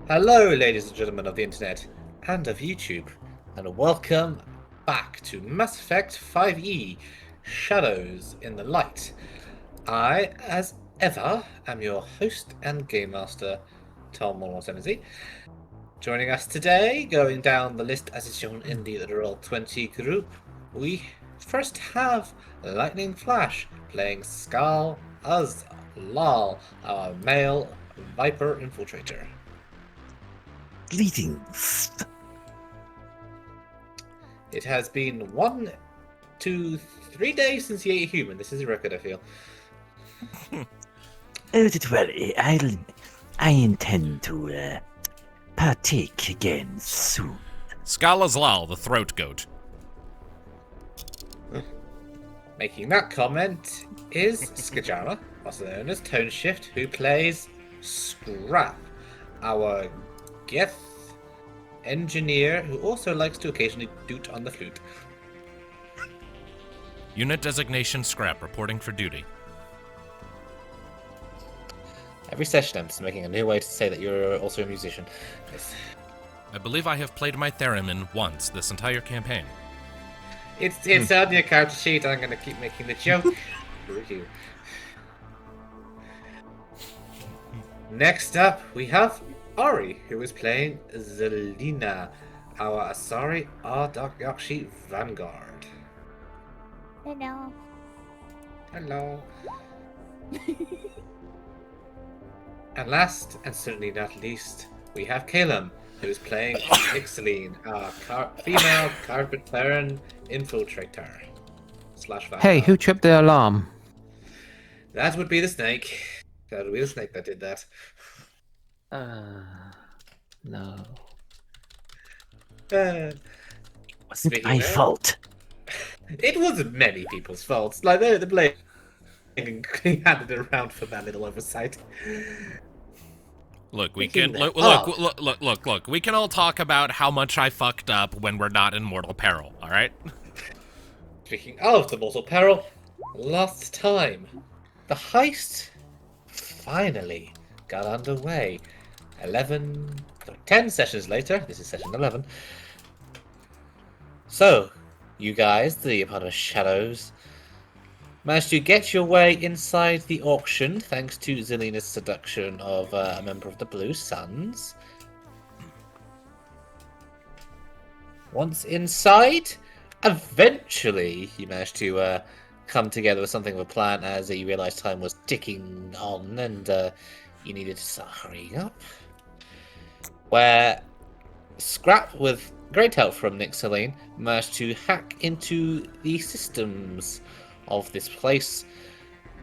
Hello, ladies and gentlemen of the internet and of YouTube, and welcome back to Mass Effect 5e Shadows in the Light. I, as ever, am your host and game master, Tom 117. Joining us today, going down the list as is shown in the Roll 20 group, we first have Lightning Flash playing Skal Lal, our male Viper Infiltrator. Greetings. It has been 1, 2, 3 days since you ate a human. This is a record, I feel. Oh, don't worry. I intend to partake again soon. Skalazlal, the throat goat. Making that comment is Skajara, also known as Tone Shift, who plays Scrap, our Geth engineer who also likes to occasionally doot on the flute. Unit designation Scrap, reporting for duty. Every session I'm just making a new way to say that you're also a musician. Yes. I believe I have played my theremin once this entire campaign. It's on your character sheet. I'm going to keep making the joke. Review. Next up, we have Ari, who is playing Zelina, our Asari Ardakyashi Vanguard. Hello. Hello. And last, and certainly not least, we have Calum, who is playing Ixaline, our female carpet baron infiltrator. /Vanguard. Hey, who tripped the alarm? That would be the snake. That would be the snake that did that. No. Wasn't my fault. It wasn't many people's faults. Like, the blame handed it around for that little oversight. Look, we Speaking can of- look. We can all talk about how much I fucked up when we're not in mortal peril. All right. Speaking of the mortal peril, last time, the heist finally got underway. 10 sessions later, this is session 11. So, you guys, the Opponent Shadows, managed to get your way inside the auction thanks to Zelina's seduction of a member of the Blue Suns. Once inside, eventually you managed to come together with something of a plan as you realized time was ticking on and you needed to start hurrying up. Where Scrap, with great help from Nick Celine, managed to hack into the systems of this place.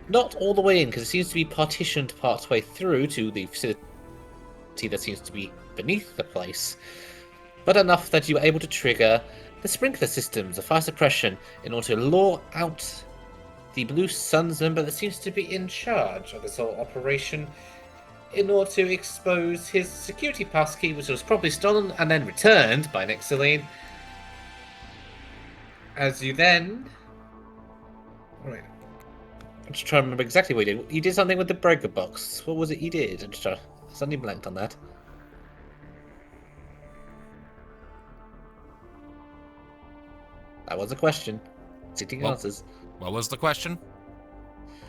Not all the way in, because it seems to be partitioned partway through to the facility that seems to be beneath the place, but enough that you were able to trigger the sprinkler systems of fire suppression in order to lure out the Blue Suns member that seems to be in charge of this whole operation, in order to expose his security passkey, which was probably stolen and then returned by Nick Celine. As you then... Wait. I'm just trying to remember exactly what you did. You did something with the breaker box. What was it you did? I'm just trying... Suddenly blanked on that. That was a question. Seeking answers. What was the question?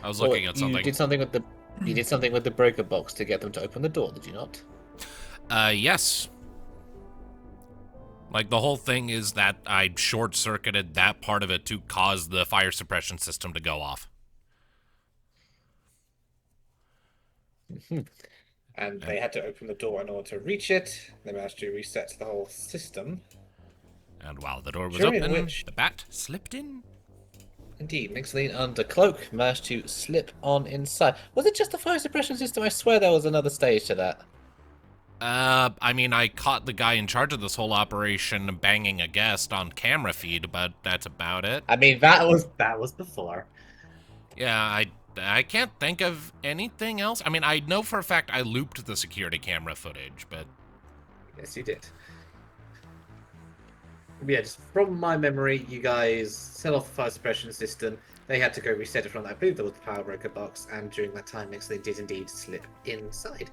I was looking at something. You did something with the... You did something with the breaker box to get them to open the door, did you not? Yes. Like, the whole thing is that I short-circuited that part of it to cause the fire suppression system to go off. And they had to open the door in order to reach it. They managed to reset the whole system. And while the door was During open, which- the bat slipped in. Indeed, Nixaline under cloak managed to slip on inside. Was it just the fire suppression system? I swear there was another stage to that. I mean, I caught the guy in charge of this whole operation banging a guest on camera feed, but that's about it. I mean, that was before. Yeah, I can't think of anything else. I mean, I know for a fact I looped the security camera footage, but... Yes, you did. Yeah, just from my memory, you guys set off the fire suppression system. They had to go reset it from that. I believe there was the power breaker box, and during that time, Nixaline did indeed slip inside.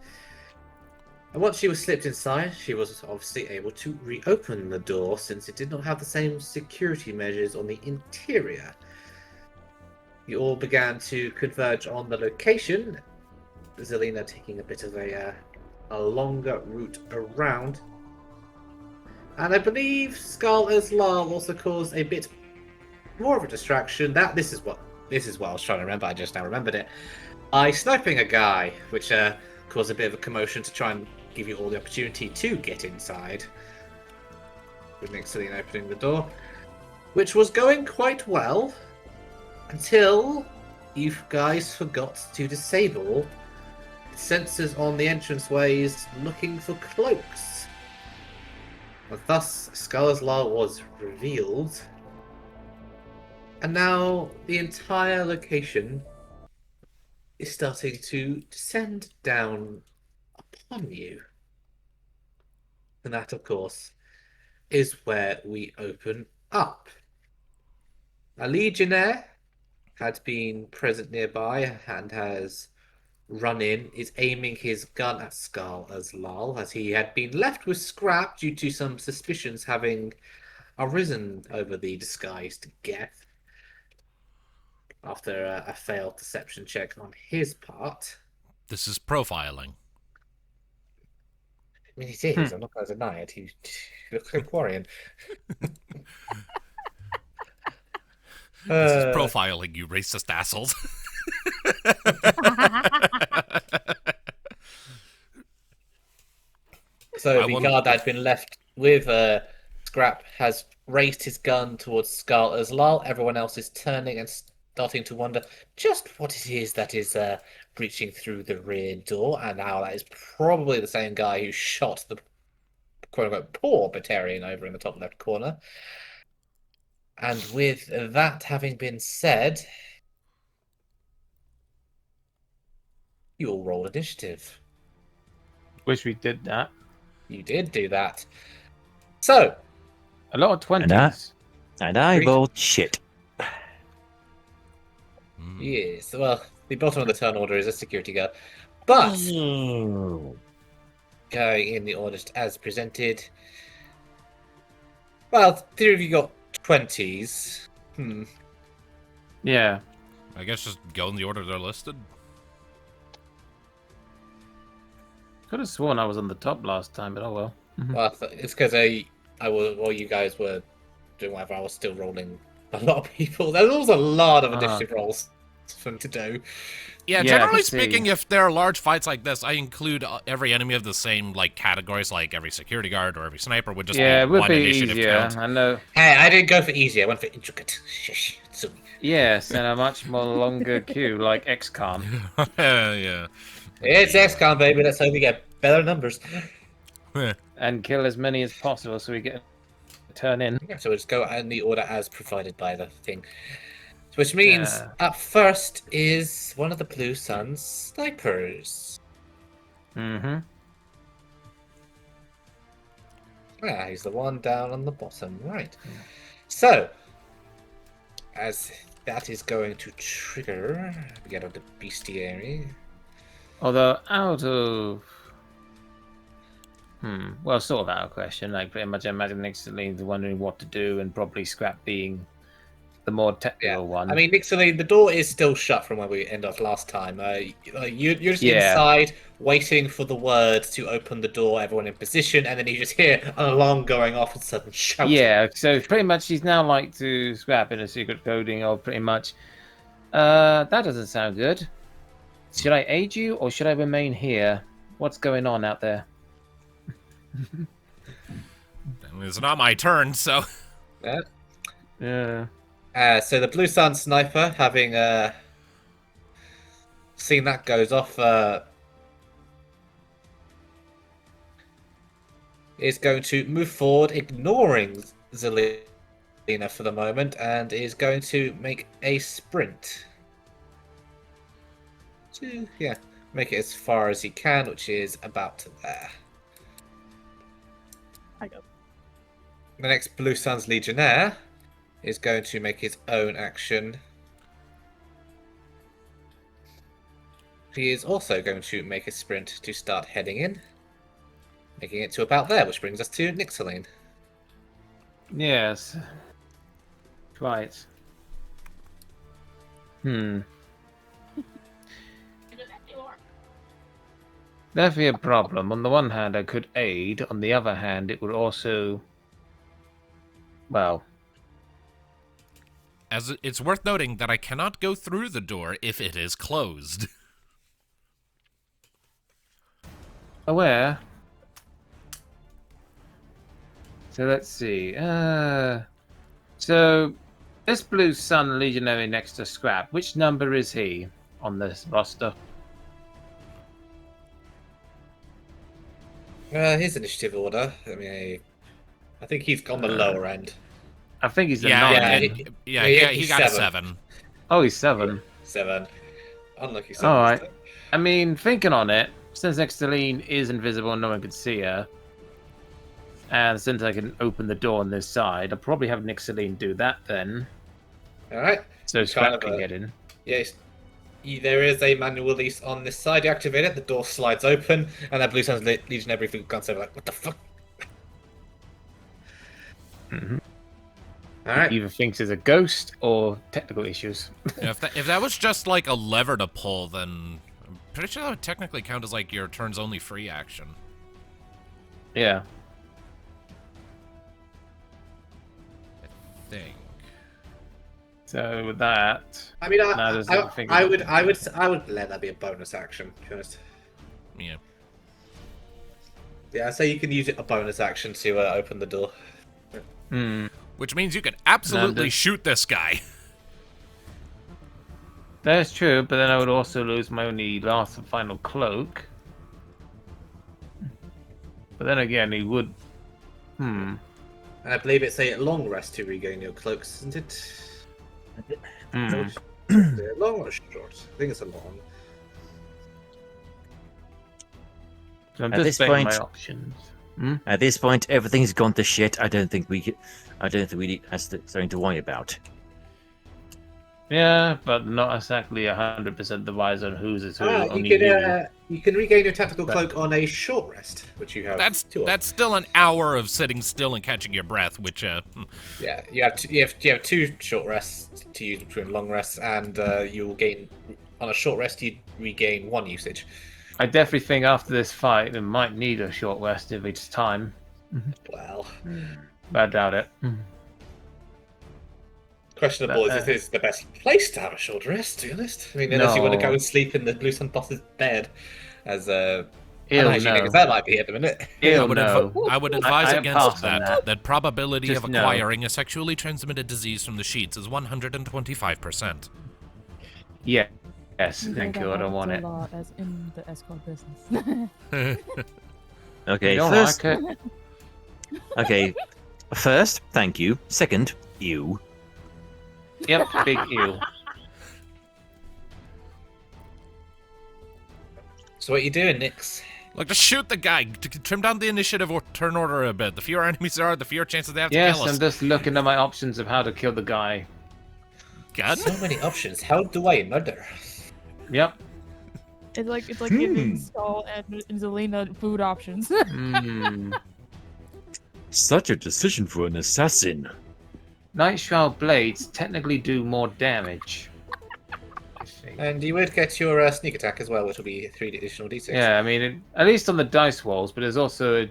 And once she was slipped inside, she was obviously able to reopen the door since it did not have the same security measures on the interior. You all began to converge on the location, Zelina taking a bit of a longer route around. And I believe Skull as Lal also caused a bit more of a distraction. This is what I was trying to remember. I just now remembered it. I sniping a guy, which caused a bit of a commotion to try and give you all the opportunity to get inside. With Nixillian opening the door, which was going quite well until you guys forgot to disable sensors on the entranceways looking for cloaks. And thus, Skull's Law was revealed. And now the entire location is starting to descend down upon you. And that, of course, is where we open up. A Legionnaire had been present nearby and has run in, is aiming his gun at Skull as Lal, as he had been left with Scrap due to some suspicions having arisen over the disguised Geth after a failed deception check on his part. This is profiling. I mean, it is. I'm not going to deny it. He looks like Quarian. This is profiling, you racist assholes. So the guard that had been left with Scrap has raised his gun towards Skull as Lal. Everyone else is turning and starting to wonder just what it is that is breaching through the rear door, and how that is probably the same guy who shot the quote-unquote poor Batarian over in the top left corner. And with that having been said, you all roll initiative. Wish we did that. You did do that. So, A lot of 20s. And I rolled shit. yes, well, the bottom of the turn order is a security guard. But, going in the order as presented, well, three of you got 20s. Yeah. I guess just go in the order they're listed. Could have sworn I was on the top last time, but oh well. Well, it's because while you guys were doing whatever, I was still rolling a lot of people. There was a lot of initiative rolls for me to do. Yeah, Yeah, I generally can see. speaking, if there are large fights like this, I include every enemy of the same categories, like every security guard or every sniper would just Yeah, it be would one be initiative easier. count. I know. Hey, I didn't go for easy. I went for intricate. Shush. So, Yes, and a much more longer queue, like XCOM. Yeah. it's XCOM, baby. Let's hope we get better numbers. And kill as many as possible so we get a turn in. Yeah, so we'll just go in the order as provided by the thing. Which means Yeah. up first is one of the Blue Sun's snipers. Mm-hmm. He's the one down on the bottom right. So, as that is going to trigger, we get on the bestiary. Although out of... well, sort of out of question. Like, pretty much I imagine Nixilline's wondering what to do, and probably Scrap being the more technical one. I mean, Nixilline, the door is still shut from where we ended off last time. You're just inside, waiting for the word to open the door, everyone in position, and then you just hear an alarm going off and sudden shouting. Yeah, so pretty much she's now like to Scrap in a secret coding, or pretty much, that doesn't sound good. Should I aid you, or should I remain here? What's going on out there? It's not my turn, so... Yeah. So the Blue Sun sniper, having seen that goes off, is going to move forward, ignoring Zelina for the moment, and is going to make a sprint. To, make it as far as he can, which is about there. The next Blue Sun's Legionnaire is going to make his own action. He is also going to make a sprint to start heading in. making it to about there, which brings us to Nixaline. Yes. Right. Definitely a problem. On the one hand, I could aid. On the other hand, it would also... Well... As it's worth noting that I cannot go through the door if it is closed. Aware. So let's see. So this Blue Sun Legionary next to Scrap, which number is he on this roster? His initiative order. I think he's on the lower end. I think he's a Yeah, 9. he got a 7. Oh, he's 7. 7. Unlucky 7. Alright. I mean, thinking on it, since Nixaline is invisible and no one can see her, and since I can open the door on this side, I'll probably have Nixaline do that then. Alright. So Scrap can get in. Yes. There is a manual release on this side. You activate it, the door slides open, and that Blue Sun's Legion everything guns over like, what the fuck? Mm-hmm. Alright. Either thinks it's a ghost or technical issues. If that was just like a lever to pull, then I'm pretty sure that would technically count as like your turn's only free action. Yeah. I think. So with that, I mean, I I would let that be a bonus action. To be honest. Yeah. Yeah, so you can use it a bonus action to open the door. Which means you could absolutely shoot this guy. That's true, but then I would also lose my only last and final cloak. But then again, he would. And I believe it's a long rest to regain your cloaks, isn't it? Long or short? I think it's a long. So I'm At just this weighing point- my options. At this point, everything's gone to shit. I don't think we need something to worry about. Yeah, but not exactly 100% the wise on whose is who. You can regain your tactical cloak on a short rest, which you have. That's 2 of. that's still an hour of sitting still and catching your breath, which Yeah, you have 2 short rests to use between long rests, and you will gain on a short rest. You regain 1 usage. I definitely think after this fight, we might need a short rest if it's time. Well, But I doubt it. questionable is if this is the best place to have a short rest. To be honest, I mean, unless you want to go and sleep in the Blue Sun boss's bed, as unhygienic as that might be at the minute. I would advise I against pass on that. That probability Just of no. acquiring a sexually transmitted disease from the sheets is 125%. Yeah. Yes, You thank know you. I that don't want happens it. a lot as in the escort business. Okay, You don't first, like it? okay, first, thank you. Second, you. Yep, big ew. So what are you doing, Nix? Look, just shoot the guy. Trim down the initiative or turn order a bit. The fewer enemies there are, the fewer chances they have to Yes, kill us. I'm just looking at my options of how to kill the guy. Gun? So many options. How do I murder? Yep. It's like giving Skull and Zelina food options. Such a decision for an assassin. Night Shroud blades technically do more damage. I think. And you would get your sneak attack as well, which will be 3 additional d6. Yeah, I mean, at least on the dice rolls, but there's also,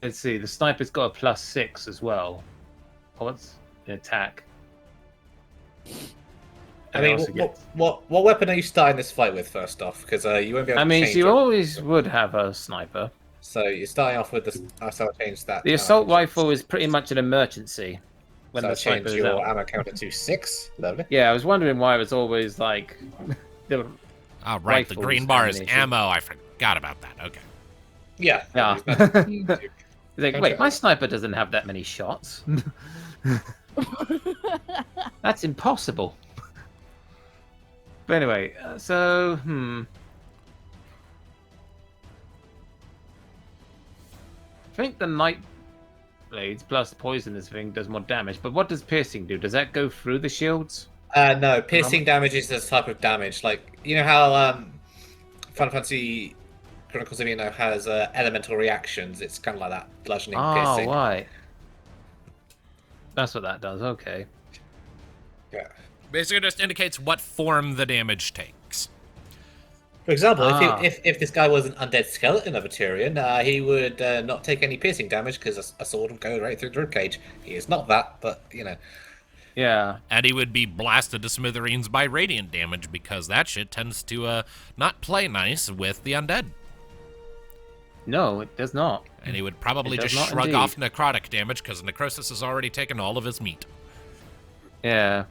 let's see, the sniper's got a +6 as well. Oh, what's the attack? I And it mean, also gets- what weapon are you starting this fight with first off? Because you won't be able to change she it. always would have a sniper. So you're starting off with the. So I'll change that. The assault rifle is pretty much an emergency when So the I'll change sniper is your out. ammo counter to 6. Lovely. Yeah, I was wondering why it was always like. the Oh, right, the rifles green bar is ammunition. ammo. I forgot about that. Okay. Yeah. Yeah. It's It's like, wait, my sniper doesn't have that many shots. That's impossible. But anyway, so, I think the Night Blades plus Poisonous thing does more damage, but what does piercing do? Does that go through the shields? No, piercing damage is a type of damage. Like, you know how Final Fantasy Chronicles of Eno has elemental reactions. It's kind of like that, bludgeoning, Oh, piercing. right. That's what that does. Okay. Yeah. Basically, just indicates what form the damage takes. For example, Ah. if this guy was an undead skeleton of a Tyrian, he would not take any piercing damage because a sword would go right through the ribcage. He is not that, but Yeah. And he would be blasted to smithereens by radiant damage because that shit tends to not play nice with the undead. No, it does not. And he would probably It does just not shrug indeed. off necrotic damage because necrosis has already taken all of his meat. Yeah.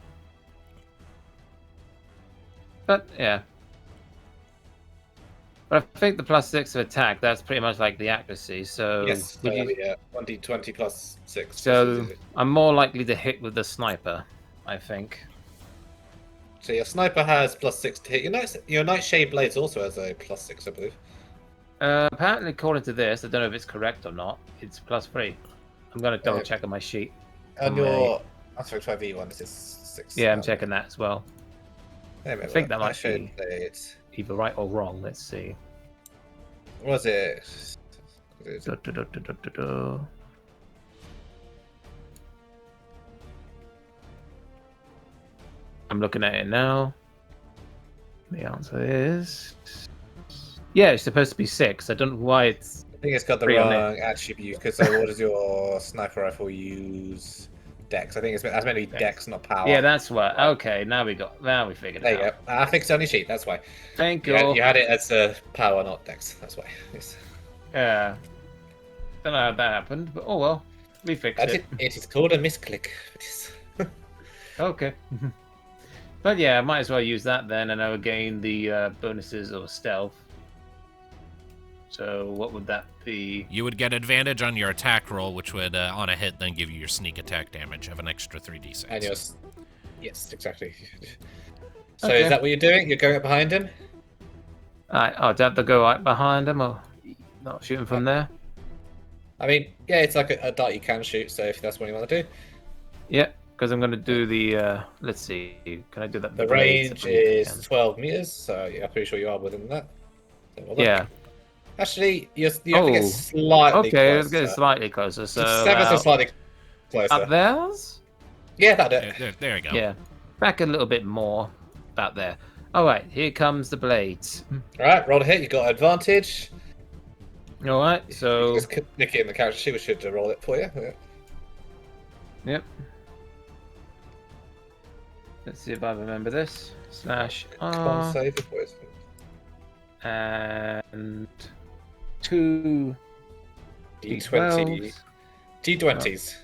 But, yeah. But I think the +6 of attack, that's pretty much like the accuracy, so... yes, would you- 1d20 plus 6. So, I'm more likely to hit with the sniper, I think. So your sniper has +6 to hit. Your Nightshade Blades also has a +6, I believe. Apparently, according to this, I don't know if it's correct or not, it's +3. I'm going to double check on my sheet. And your Aspect 5e1 is 6. Yeah, I'm checking that as well. I think that might Nightshade be- Blades. Either right or wrong, let's see. What was it? Du-du-du-du-du-du. I'm looking at it now. The answer is... Yeah, it's supposed to be 6. I don't know why it's... I think it's got the 3 on wrong attribute, because what does your sniper rifle use? Dex. I think that's meant to be Dex, not power. Yeah, that's what... Okay, now we figured There it you out. go. I fixed it on your sheet, that's why. Thank You you. had it as power, not Dex, that's why. Yes. Yeah. Don't know how that happened, but oh well. We fixed That's it. it. It is called a misclick. It is. Okay. But yeah, might as well use that then, and I'll gain the bonuses of stealth. So what would that be? You would get advantage on your attack roll, which would, on a hit, then give you your sneak attack damage of an extra 3d6. And yours. Yes, exactly. So Okay. is that what you're doing? You're going up behind him? Alright, I'll have to go right behind him, or not shooting from there. I mean, yeah, it's like a dart you can shoot, so if that's what you want to do. Yeah, because I'm going to do the. Let's see. Can I do that? The range is 12 meters, so yeah, I'm pretty sure you are within that. So well done. Yeah. Actually, you have to Oh. get slightly Okay, let's closer. get slightly closer. So Just ever so about slightly closer. up there's. Yeah, that'll do it. There you go. Yeah, back a little bit more. About there. All right, here comes the blades. Alright, roll a hit, you got advantage. All right, You so just nick it in the character sheet, we should roll it for you. Yeah. yep. Let's see if I remember this. Slash Come R on, save it, boys. and 2 D20. D20s.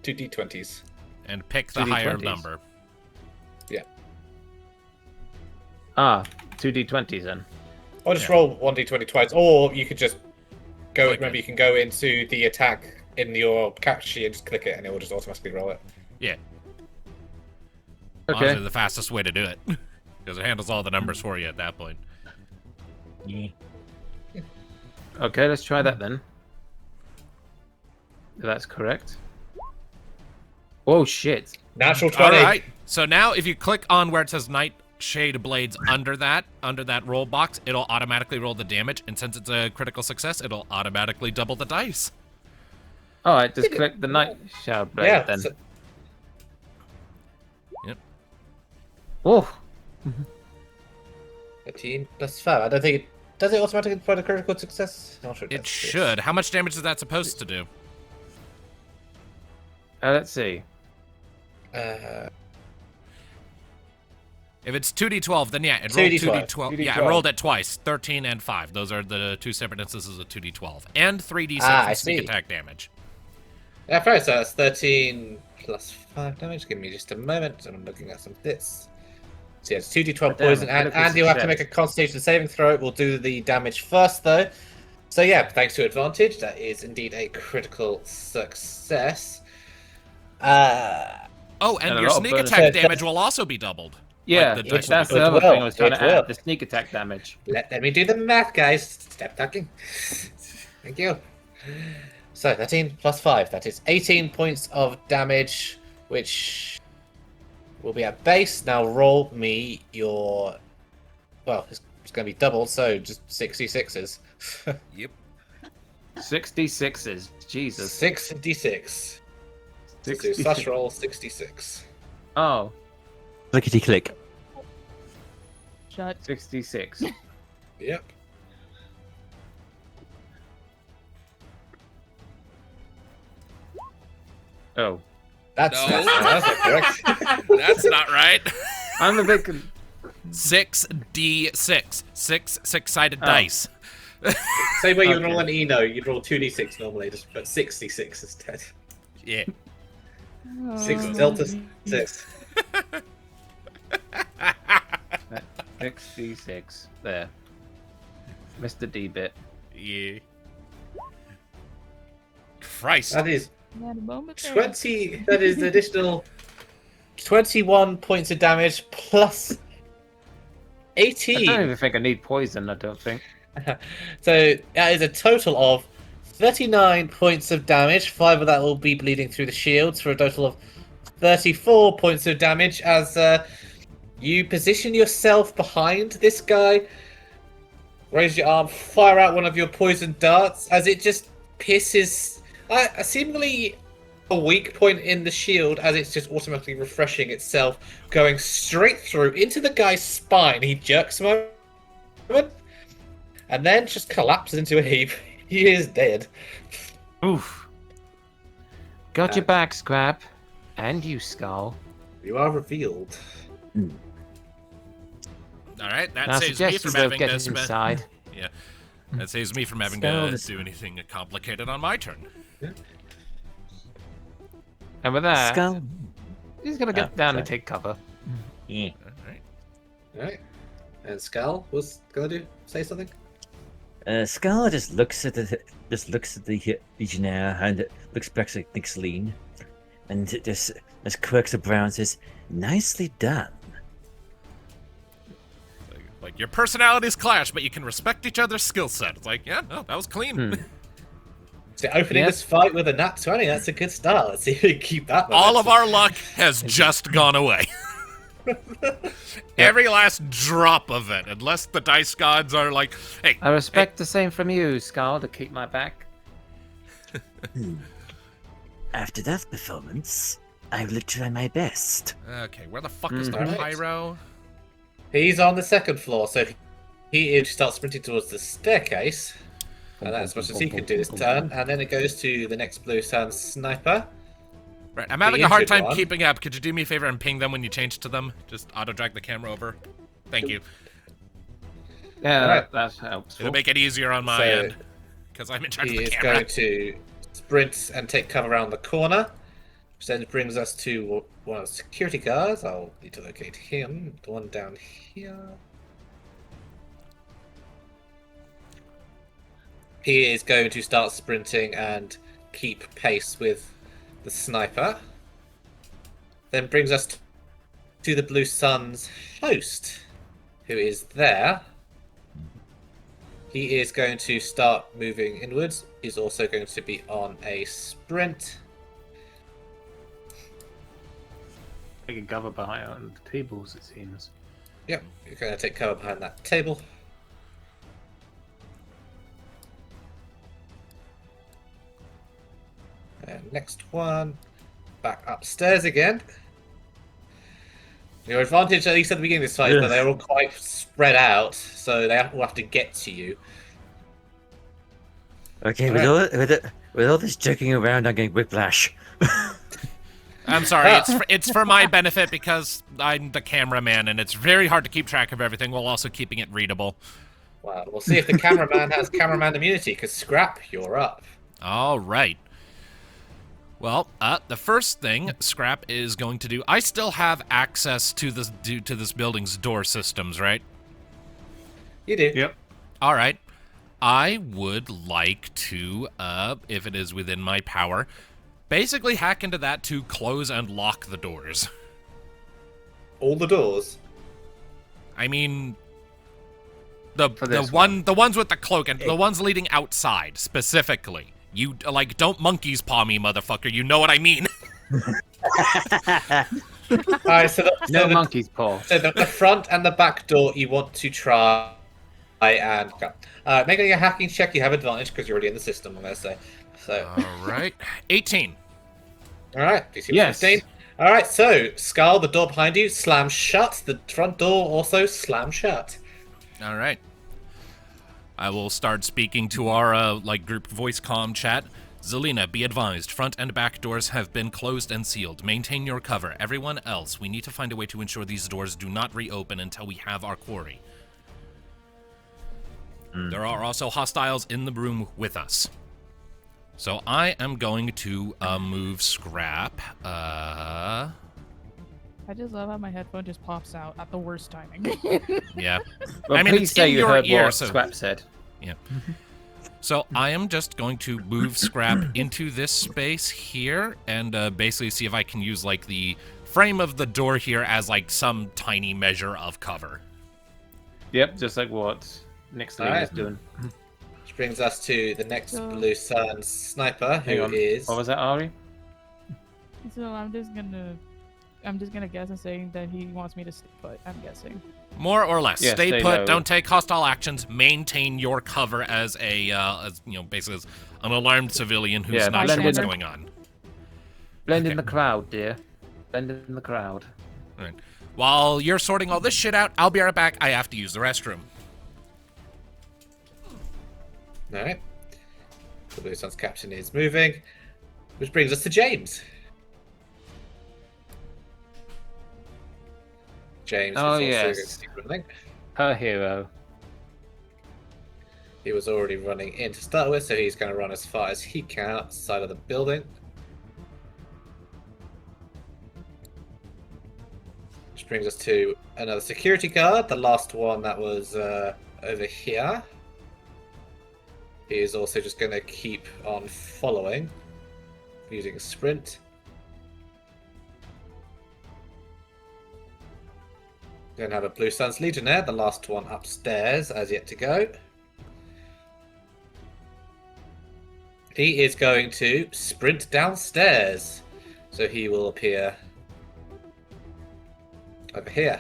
2 D20s. And pick the 2d20s. higher number. Ah, 2d20s then. Or just Yeah. roll 1d20 twice, or you could just go. Click remember, it. you can go into the attack in your character sheet and just click it, and it will just automatically roll it. Yeah. Okay. Honestly, the fastest way to do it. Because it handles all the numbers for you at that point. Okay, let's try that then. If that's correct. Oh shit. Natural 20. All right. So now, if you click on where it says Nightshade Blades under that roll box, it'll automatically roll the damage. And since it's a critical success, it'll automatically double the dice. Alright, just click the night shadow blade Yeah. then. So, Oh, 13 plus 5. I don't think it. Does it automatically provide a critical success? Not sure It does. should. How much damage is that supposed to do? let's see. Uh, If it's 2d12, then yeah, it rolled 2d12. 2d12. Yeah, it rolled it twice. 13 and 5. Those are the two separate instances of 2d12. And 3d6 I of sneak see. attack damage. yeah, right, so that's 13 plus 5 damage. Give me just a moment, and I'm looking at some bits. So yeah, it's 2d12 Damn, poison, and critical you'll have to success. make a Constitution saving throw. We'll do the damage first, though. So yeah, thanks to advantage, that is indeed a critical success. Oh, and And a your lot of sneak bonus. attack damage will also be doubled. Yeah, the dice that's will the be other doubled. thing I was trying It to will. add, the sneak attack damage. Let me do the math, guys. Step talking. Thank you. So 13 plus 5, that is 18 points of damage, which will be at base. Now roll me your. Well, it's going to be doubled, so just 66s. Yep. 66s. Jesus. 66. So slash roll 66. Oh, Clickety click. Shut. 66. Yep. Oh. That's No. that's not correct. That's not right. I'm a bit... 6d6. Six six-sided Oh. dice. Same way you Okay. roll an Eno, you'd roll 2d6 normally, just put 66 instead. Yeah. 6 Oh, delta geez. 6. 66. There. Mr. D-bit. Yeah. Christ. That is Not a moment there. 20. That is an additional 21 points of damage plus I don't 18. even think I need poison, I don't think. So that is a total of 39 points of damage. 5 of that will be bleeding through the shields for a total of 34 points of damage as you position yourself behind this guy. Raise your arm, fire out one of your poison darts as it just pierces a seemingly a weak point in the shield as it's just automatically refreshing itself, going straight through into the guy's spine. He jerks a moment and then just collapses into a heap. He is dead. Oof. Got your back, Scrap. And you, Skull. You are revealed. All right, that Now saves me suggest from you both having get to spend. inside. Yeah, that saves me from having Spell to this- do anything complicated on my turn. And with that, Skull. he's gonna get Oh, down sorry. and take cover. Yeah. All right. Alright. And Skull was gonna say something? Skull just looks at the legionnaire and looks back at Nixaline, and just quirks a brow and says, "Nicely done." Like your personalities clash, but you can respect each other's skill set. It's like, yeah, no, that was clean. So opening Yep. this fight with a nat 20, that's a good start. Let's see if we can keep that. All of momentum. our luck has just gone away. Every last drop of it, unless the dice gods are like, hey, I respect the same from you, Skull, to keep my back. After that performance, I will try my best. okay, where the fuck is the Alright. pyro? He's on the second floor, so he starts sprinting towards the staircase. And that's as much as he could do this turn. And then it goes to the next Blue Sun sniper. Right, I'm having a hard injured time one. keeping up. Could you do me a favor and ping them when you change to them? Just auto drag the camera over. Thank you. Yeah, Alright. that helps. It'll make it easier on my So, end because I'm in charge of He the is camera. going to sprint and take cover around the corner. Which then brings us to one of the security guards. I'll need to locate him. The one down here. He is going to start sprinting and keep pace with the sniper. Then brings us to the Blue Sun's host, who is there. He is going to start moving inwards. He's also going to be on a sprint. Taking cover behind the tables, it seems. Yep, you're going to take cover behind that table. And next one, back upstairs again. Your advantage, at least at the beginning of this fight, is that they're all quite spread out, so they all have to get to you. Okay, with all this joking around, I'm getting whiplash. I'm sorry, it's for my benefit because I'm the cameraman and it's very hard to keep track of everything while also keeping it readable. Well, we'll see if the cameraman has cameraman immunity, because Scrap, you're up. All right. Well, the first thing Scrap is going to do. I still have access to this building's door systems, right? You do. Yep. All right. I would like to, if it is within my power, basically hack into that to close and lock the doors. All the doors. I mean, the this ones with the cloak and the ones leading outside specifically. You like don't monkey's paw me, motherfucker. You know what I mean. Alright, so No monkey's paw. So the front and the back door you want to try and go. Making a hacking check, you have advantage because you're already in the system, I'm going to say. So, All right. 18. all right, DC Yes. 15. All right, so Skull, the door behind you, slams shut. The front door also slams shut. All right. I will start speaking to our group voice comm chat. Zelina, be advised, front and back doors have been closed and sealed. Maintain your cover. Everyone else, we need to find a way to ensure these doors do not reopen until we have our quarry. There are also hostiles in the room with us. So I am going to move Scrap. I just love how my headphone just pops out at the worst timing. Yeah. Well, I mean, please it's say in you your heard ear, what so- Scrap said. Yeah. So I am just going to move Scrap into this space here and basically see if I can use like the frame of the door here as like some tiny measure of cover. Yep, just like what Nixley Alright. is doing. Which brings us to the next So- Blue Sun sniper, Hang who on. is. What was that, Ari? So I'm just gonna guess and saying that he wants me to stay put. I'm guessing. More or less. Yeah, stay stay put. low. Don't take hostile actions. Maintain your cover as a, basically as an alarmed civilian who's Yeah, not blend sure what's in. going on. Blend in Okay. the crowd, dear. Blend in the crowd. All right. While you're sorting all this shit out, I'll be right back. I have to use the restroom. Alright. The Blue Sun's captain is moving. Which brings us to James. James Oh, was also yes. going to be running. Her hero. He was already running in to start with, so he's going to run as far as he can up the side of the building. Which brings us to another security guard, the last one that was over here. He is also just going to keep on following, using a sprint. Then have a Blue Suns Legionnaire, the last one upstairs, as yet to go. He is going to sprint downstairs, so he will appear over here.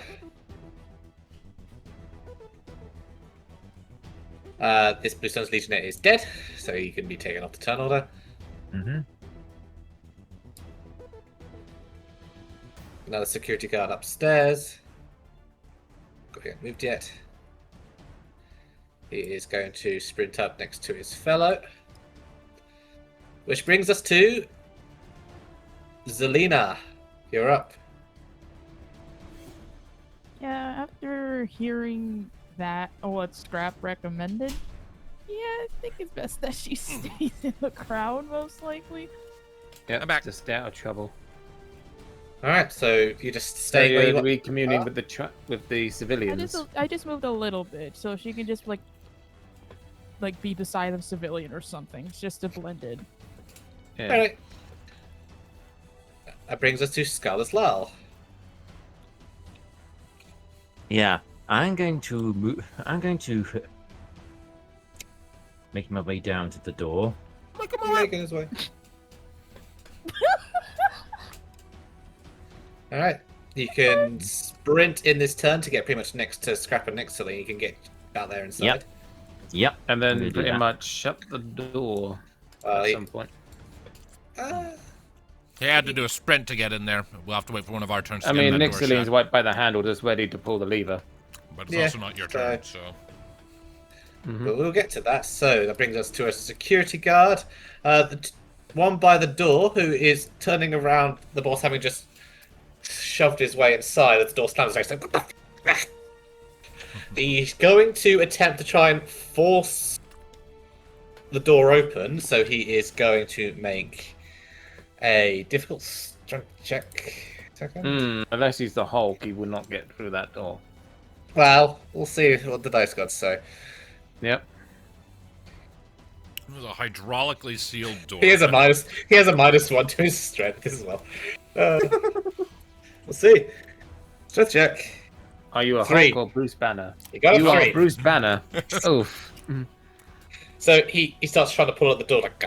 This Blue Suns Legionnaire is dead, so he can be taken off the turn order. Mm-hmm. Another security guard upstairs. Got to get moved yet. He is going to sprint up next to his fellow. Which brings us to Zelina. You're up. Yeah, after hearing that, what Scrap recommended, yeah, I think it's best that she stays in the crowd, most likely. Yep, I'm back. to stay out of trouble. Alright, so you just So stay where you you're are. recommuning with the I civilians. just moved a little bit, so she can just like be beside a civilian or something, just to blend in. Yeah. Alright. That brings us to Skull as well. Yeah, I'm going to make my way down to the door. Making his way. Alright. You can sprint in this turn to get pretty much next to Scrap and next to Lee. You can get out there inside. Yep. Yep. And I'm then gonna do pretty that. much shut the door at Yeah. some point. He had to do a sprint to get in there. We'll have to wait for one of our turns to I get mean, that door Nixley's shut. right by the handle, just ready to pull the lever. But it's Yeah, also not your turn, so... But we'll get to that. So that brings us to a security guard. One by the door who is turning around the boss, having just shoved his way inside as the door slams. He's going to attempt to try and force the door open, so he is going to make a difficult strength check. Unless he's the Hulk, he will not get through that door. Well, we'll see what the dice gods say. Yep. It was a hydraulically sealed door. He has a -1 to his strength as well. We'll see. Strength check. Are you a 3. Hulk or Bruce Banner? You got a You are 3. Bruce Banner. Oof. So he starts trying to pull at the door like,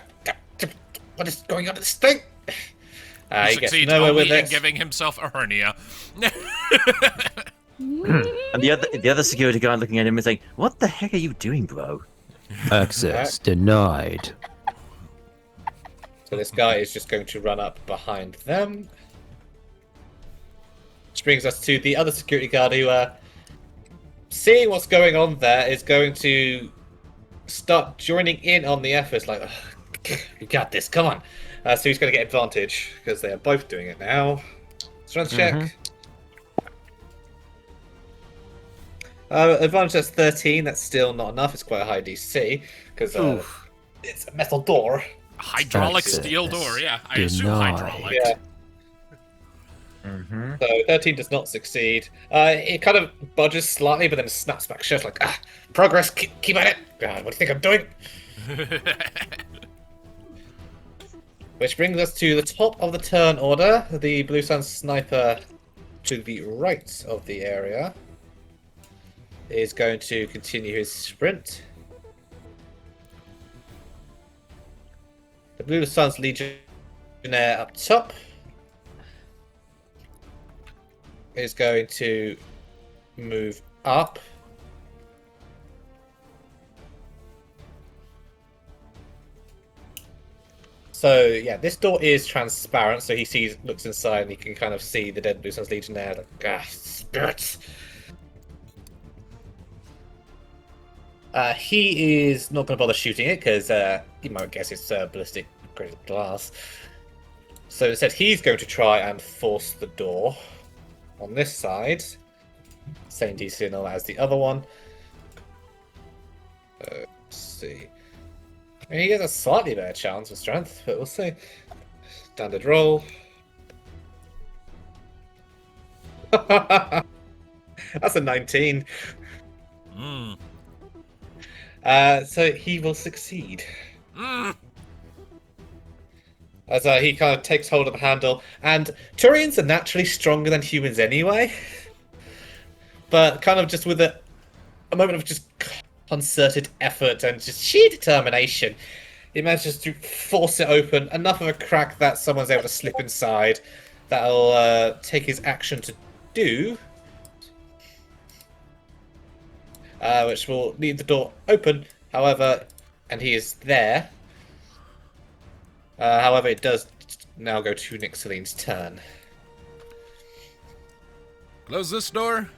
what is going on to this thing? He He gets succeeds nowhere only with in it. giving himself a hernia. And the other security guard looking at him and saying, "What the heck are you doing, bro?" Access denied. So this guy is just going to run up behind them. Which brings us to the other security guard who, seeing what's going on there, is going to start joining in on the efforts. Like, you got this, come on. So he's going to get advantage because they are both doing it now. Strength check. Advantage that's 13. That's still not enough. It's quite a high DC because it's a metal door. Hydraulic Access steel door, yeah. I assume denied. hydraulic. Yeah. Mm-hmm. So 13 does not succeed. It kind of budges slightly, but then snaps back shut. Like, progress. Keep at it. God, what do you think I'm doing? Which brings us to the top of the turn order. The Blue Sun sniper to the right of the area is going to continue his sprint. The Blue Sun's Legionnaire up top is going to move up. So yeah, this door is transparent, so he looks inside, and he can kind of see the dead Blue Sun's Legionnaire. Like, spirits. He is not going to bother shooting it because you might guess it's ballistic grade glass. So instead, he's going to try and force the door on this side. Same DC null as the other one. Let's see. I mean, he has a slightly better chance with strength, but we'll see. Standard roll. That's a 19. So he will succeed. As he kind of takes hold of the handle. And Turians are naturally stronger than humans anyway. But kind of just with a moment of just concerted effort and just sheer determination, he manages to force it open enough of a crack that someone's able to slip inside. That'll take his action to do. Which will leave the door open, however, and he is there. However, it does now go to Nixaline's turn. Close this door.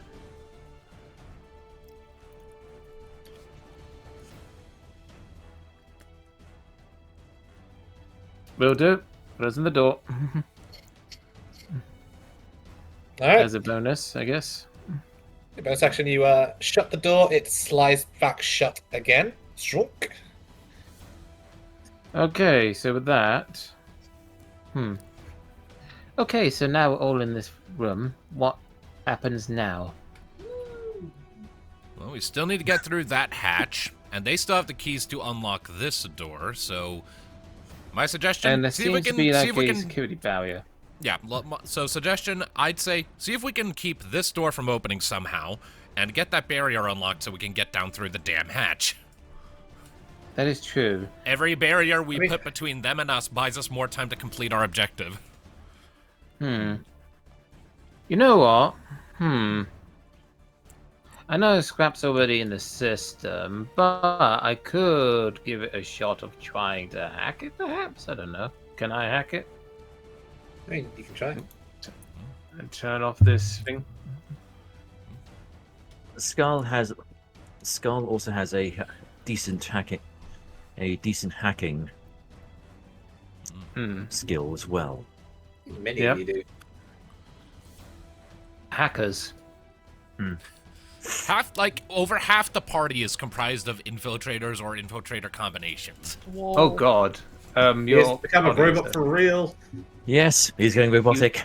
Will do. Closing the door. Alright, As a bonus, I guess. the bonus action, you shut the door, it slides back shut again. Strunk. Okay, so with that... Okay, so now we're all in this room. What happens now? Well, we still need to get through that hatch, and they still have the keys to unlock this door, so... My suggestion... And there see if we seems to can, be see like if we a can security barrier. Yeah, so suggestion, I'd say, see if we can keep this door from opening somehow, and get that barrier unlocked so we can get down through the damn hatch. That is true. Every barrier we put between them and us buys us more time to complete our objective. You know what? I know Scrap's already in the system, but I could give it a shot of trying to hack it, perhaps? I don't know. Can I hack it? I mean, you can try. And turn off this thing? Skull also has a decent hacking skill as well. Many of you do. Hackers. Over half the party is comprised of infiltrators or infiltrator combinations. Whoa. Oh god. He has become a robot for real. Yes, he's going robotic.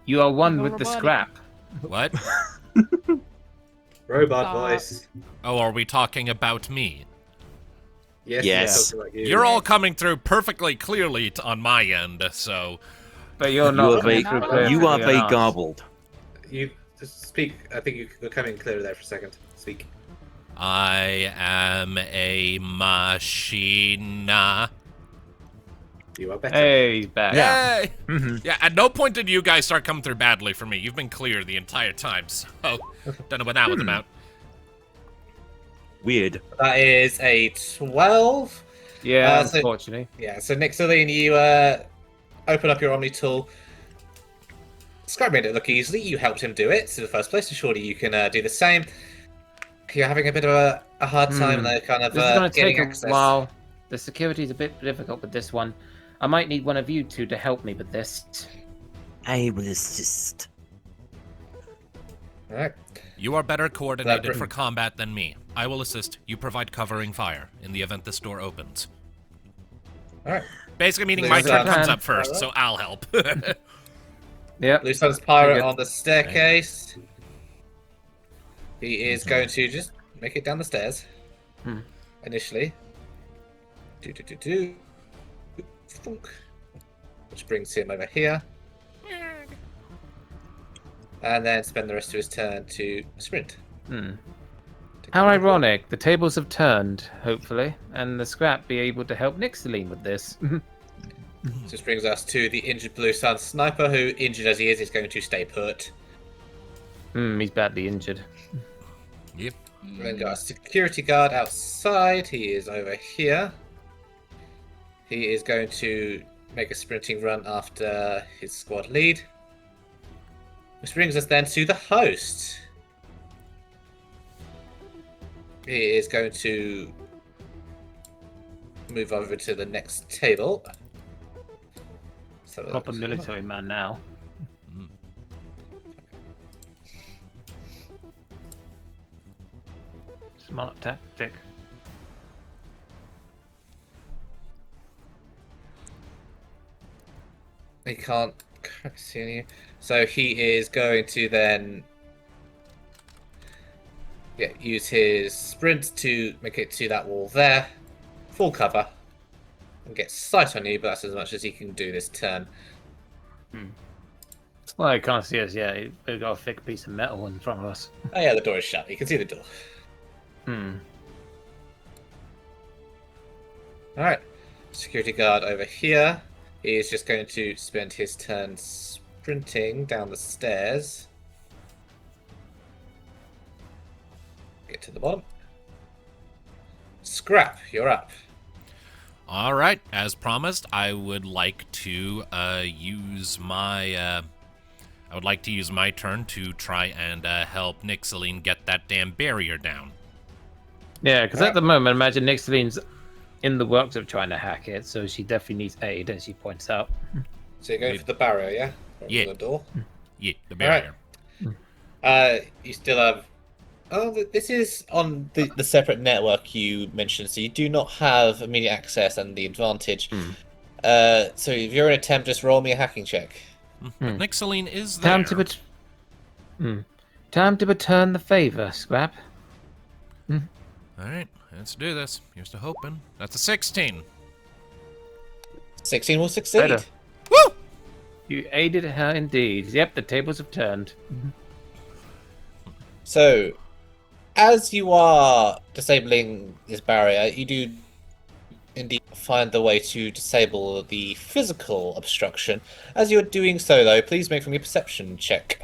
You are one Go with the robotic. Scrap. What? Robot Stop. voice. Oh, are we talking about me? Yes. Yes. talking about you. You're all coming through perfectly clearly on my end, so... But you're You not. are very, not really you are clearly very on us. garbled. You just speak. I think you were coming clearer there for a second. Speak. I am a machine. You are better. Hey, he's back. Yeah. Yay! Yeah, at no point did you guys start coming through badly for me. You've been clear the entire time, so don't know what that was about. Weird. That is a 12. Yeah, So- unfortunately. Yeah, so Nixaline, you open up your Omni tool. Scrap made it look easily. You helped him do it in the first place, so surely you can do the same. You're having a bit of a hard time kind of This is going to getting take a access. while. The security is a bit difficult with this one. I might need one of you two to help me with this. I will assist. Alright. You are better coordinated That- for combat than me. I will assist. You provide covering fire in the event this door opens. Alright. Basically meaning There's my turn a- comes up first, so I'll help. Yep. Blue Sun's pirate Very good. on the staircase. He is going to just make it down the stairs. Initially. Do. Funk. Which brings him over here. And then spend the rest of his turn to sprint. How ironic. The tables have turned, hopefully, and the scrap be able to help Nixaline with this. So this brings us to the injured Blue Sun sniper, who, injured as he is going to stay put. He's badly injured. Yep. Then got a security guard outside. He is over here. He is going to make a sprinting run after his squad lead. Which brings us then to the host. He is going to move over to the next table. So Proper military man now. Smart tactic. He can't see any. So he is going to then use his sprint to make it to that wall there. Full cover. And get sight on you, but that's as much as he can do this turn. Well, he can't see us yet. We've got a thick piece of metal in front of us. Oh yeah, the door is shut. You can see the door. Alright. Security guard over here. He is just going to spend his turn sprinting down the stairs. Get to the bottom. Scrap, you're up. All right, as promised, I would like to use my turn to try and help Nixaline get that damn barrier down. Yeah, because at the moment, imagine Nixaline's in the works of trying to hack it, so she definitely needs aid, as she points out. So you're going for the barrier, yeah? Rather Yeah. than the door. Yeah, the barrier. You still have. Oh, this is on the separate network you mentioned, so you do not have immediate access and the advantage. So if you're in an attempt, just roll me a hacking check. But Nixaline is there. Time to return the favor, Scrap. All right, let's do this. Here's to hoping. That's a 16. 16 will succeed. Better. Woo! You aided her indeed. Yep, the tables have turned. So, as you are disabling this barrier, you do indeed find the way to disable the physical obstruction. As you are doing so, though, please make me a perception check.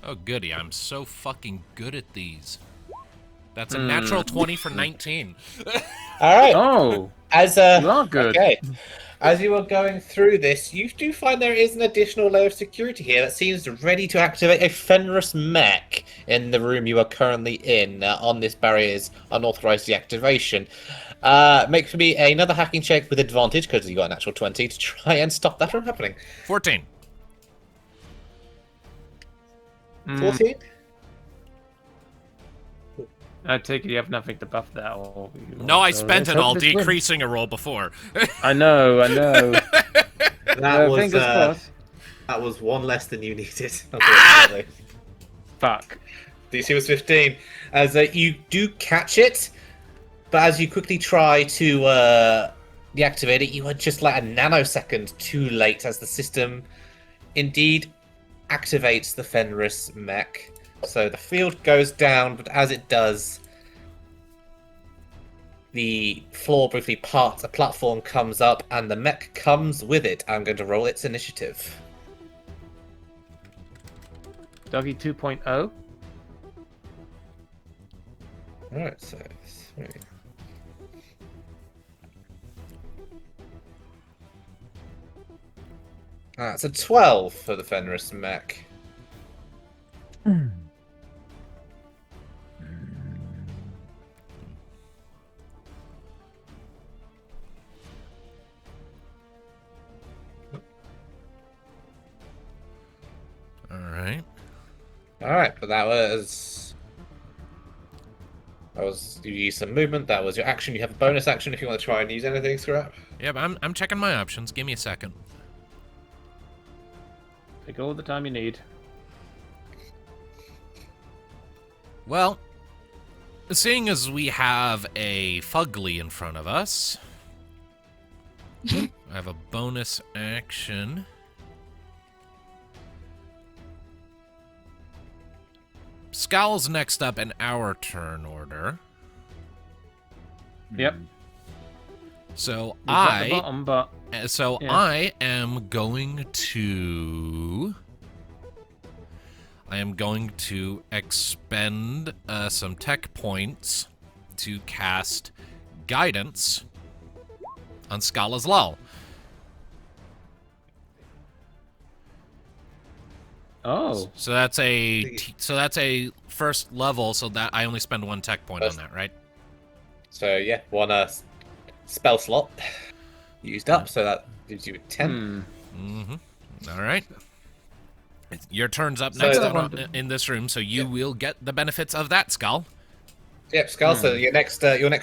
Oh, goody. I'm so fucking good at these. That's a natural 20 for 19. All right. Oh, As you are good. Okay. As you are going through this, you do find there is an additional layer of security here that seems ready to activate a Fenris mech in the room you are currently in on this barrier's unauthorized deactivation. Make for me another hacking check with advantage, because you got a natural 20, to try and stop that from happening. 14. 14? I take it you have nothing to buff that, or No, I so spent let's it hope all this wins. decreasing a roll before. I know. That was fingers crossed. that was one less than you needed. Unfortunately. Fuck. DC was 15. As you do catch it, but as you quickly try to deactivate it, you are just like a nanosecond too late as the system indeed activates the Fenris mech. So the field goes down, but as it does, the floor briefly parts, a platform comes up, and the mech comes with it. I'm going to roll its initiative. Doggy 2.0. Alright, so 3. It's a 12 for the Fenris mech. Alright. Alright, but that was you used some movement, that was your action. You have a bonus action if you want to try and use anything, Scrap. Yeah, but I'm checking my options. Give me a second. Take all the time you need. Well, seeing as we have a fugly in front of us, I have a bonus action. Scowl's next up in our turn order. Yep. So He's at the bottom, but yeah. I am going to expend some tech points to cast guidance on Scala's Lull. Oh. So that's a first level. So that I only spend 1 tech point on that, right? So yeah, 1 spell slot used up, so that gives you 10. Mm-hmm. All right. Your turn's up So- next in this room, so you will get the benefits of that, Skull. Yep, Skull. So your next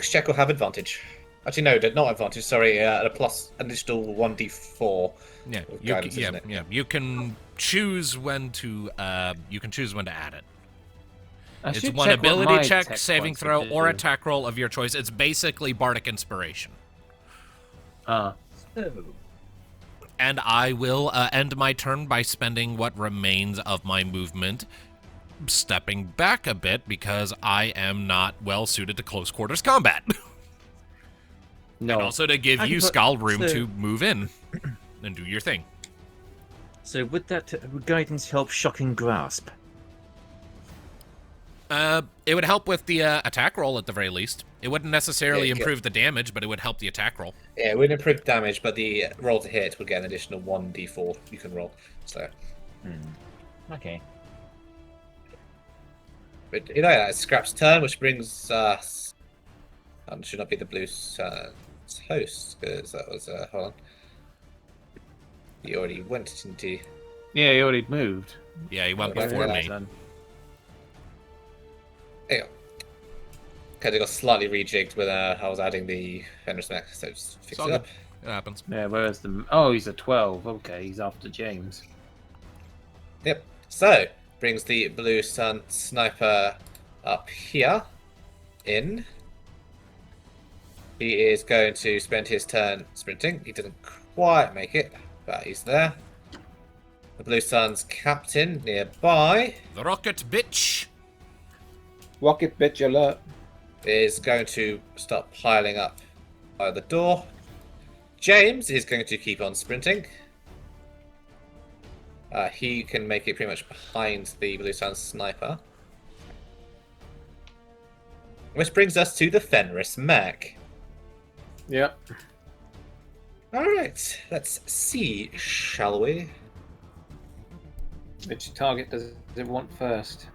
check will have advantage. Actually, no, not advantage. Sorry, a plus additional 1d4. Yeah, With you guidance, can, isn't it? yeah. You can choose when to add it. I It's should one check what ability my check, tech saving points throw, would or do. attack roll of your choice. It's basically Bardic Inspiration. Ah. And I will end my turn by spending what remains of my movement, stepping back a bit because I am not well suited to close quarters combat. No. And also to give I you can put- Skull room so- to move in and do your thing. So would that guidance help shocking grasp? It would help with the attack roll at the very least. It wouldn't necessarily Yeah, you improve the damage, but it would help the attack roll. Yeah, it would improve damage, but the roll to hit would get an additional 1d4 you can roll. So, Okay. but you know, it's Scrap's turn, which brings us. It should not be the Blue Sun's host, because that was hold on. You already went into. Yeah, he already moved. Yeah, he went Okay, before yeah, me. Then. There you go. Okay, they got slightly rejigged when I was adding the Fenris mech, so just fix all it up. It happens. Yeah, where's the... Oh, he's a 12. Okay, he's after James. Yep. So brings the Blue Sun sniper up here. In. He is going to spend his turn sprinting. He doesn't quite make it, but he's there. The Blue Sun's captain nearby The rocket bitch. Rocket bitch alert. is going to start piling up by the door. James is going to keep on sprinting. He can make it pretty much behind the Blue Sun sniper. Which brings us to the Fenris mech. Yep. Alright, let's see, shall we? Which target does it want first?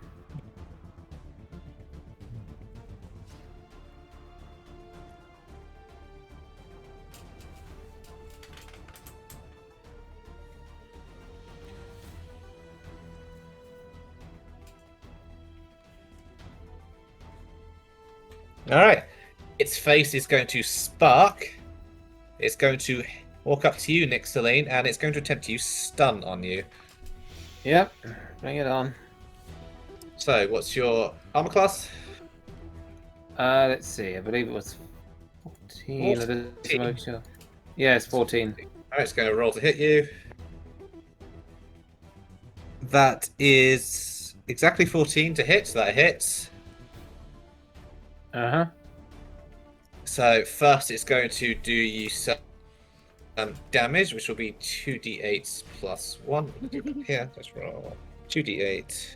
Alright. Its face is going to spark. It's going to walk up to you, Nick Celine, and it's going to attempt to use stun on you. Yep. Bring it on. So, what's your armor class? Let's see. I believe it was 14. 14. Yeah, it's 14. Alright, it's going to roll to hit you. That is exactly 14 to hit, so that hits. Uh-huh. So first, it's going to do you some damage, which will be 2d8 plus 1. Here, let's roll 2d8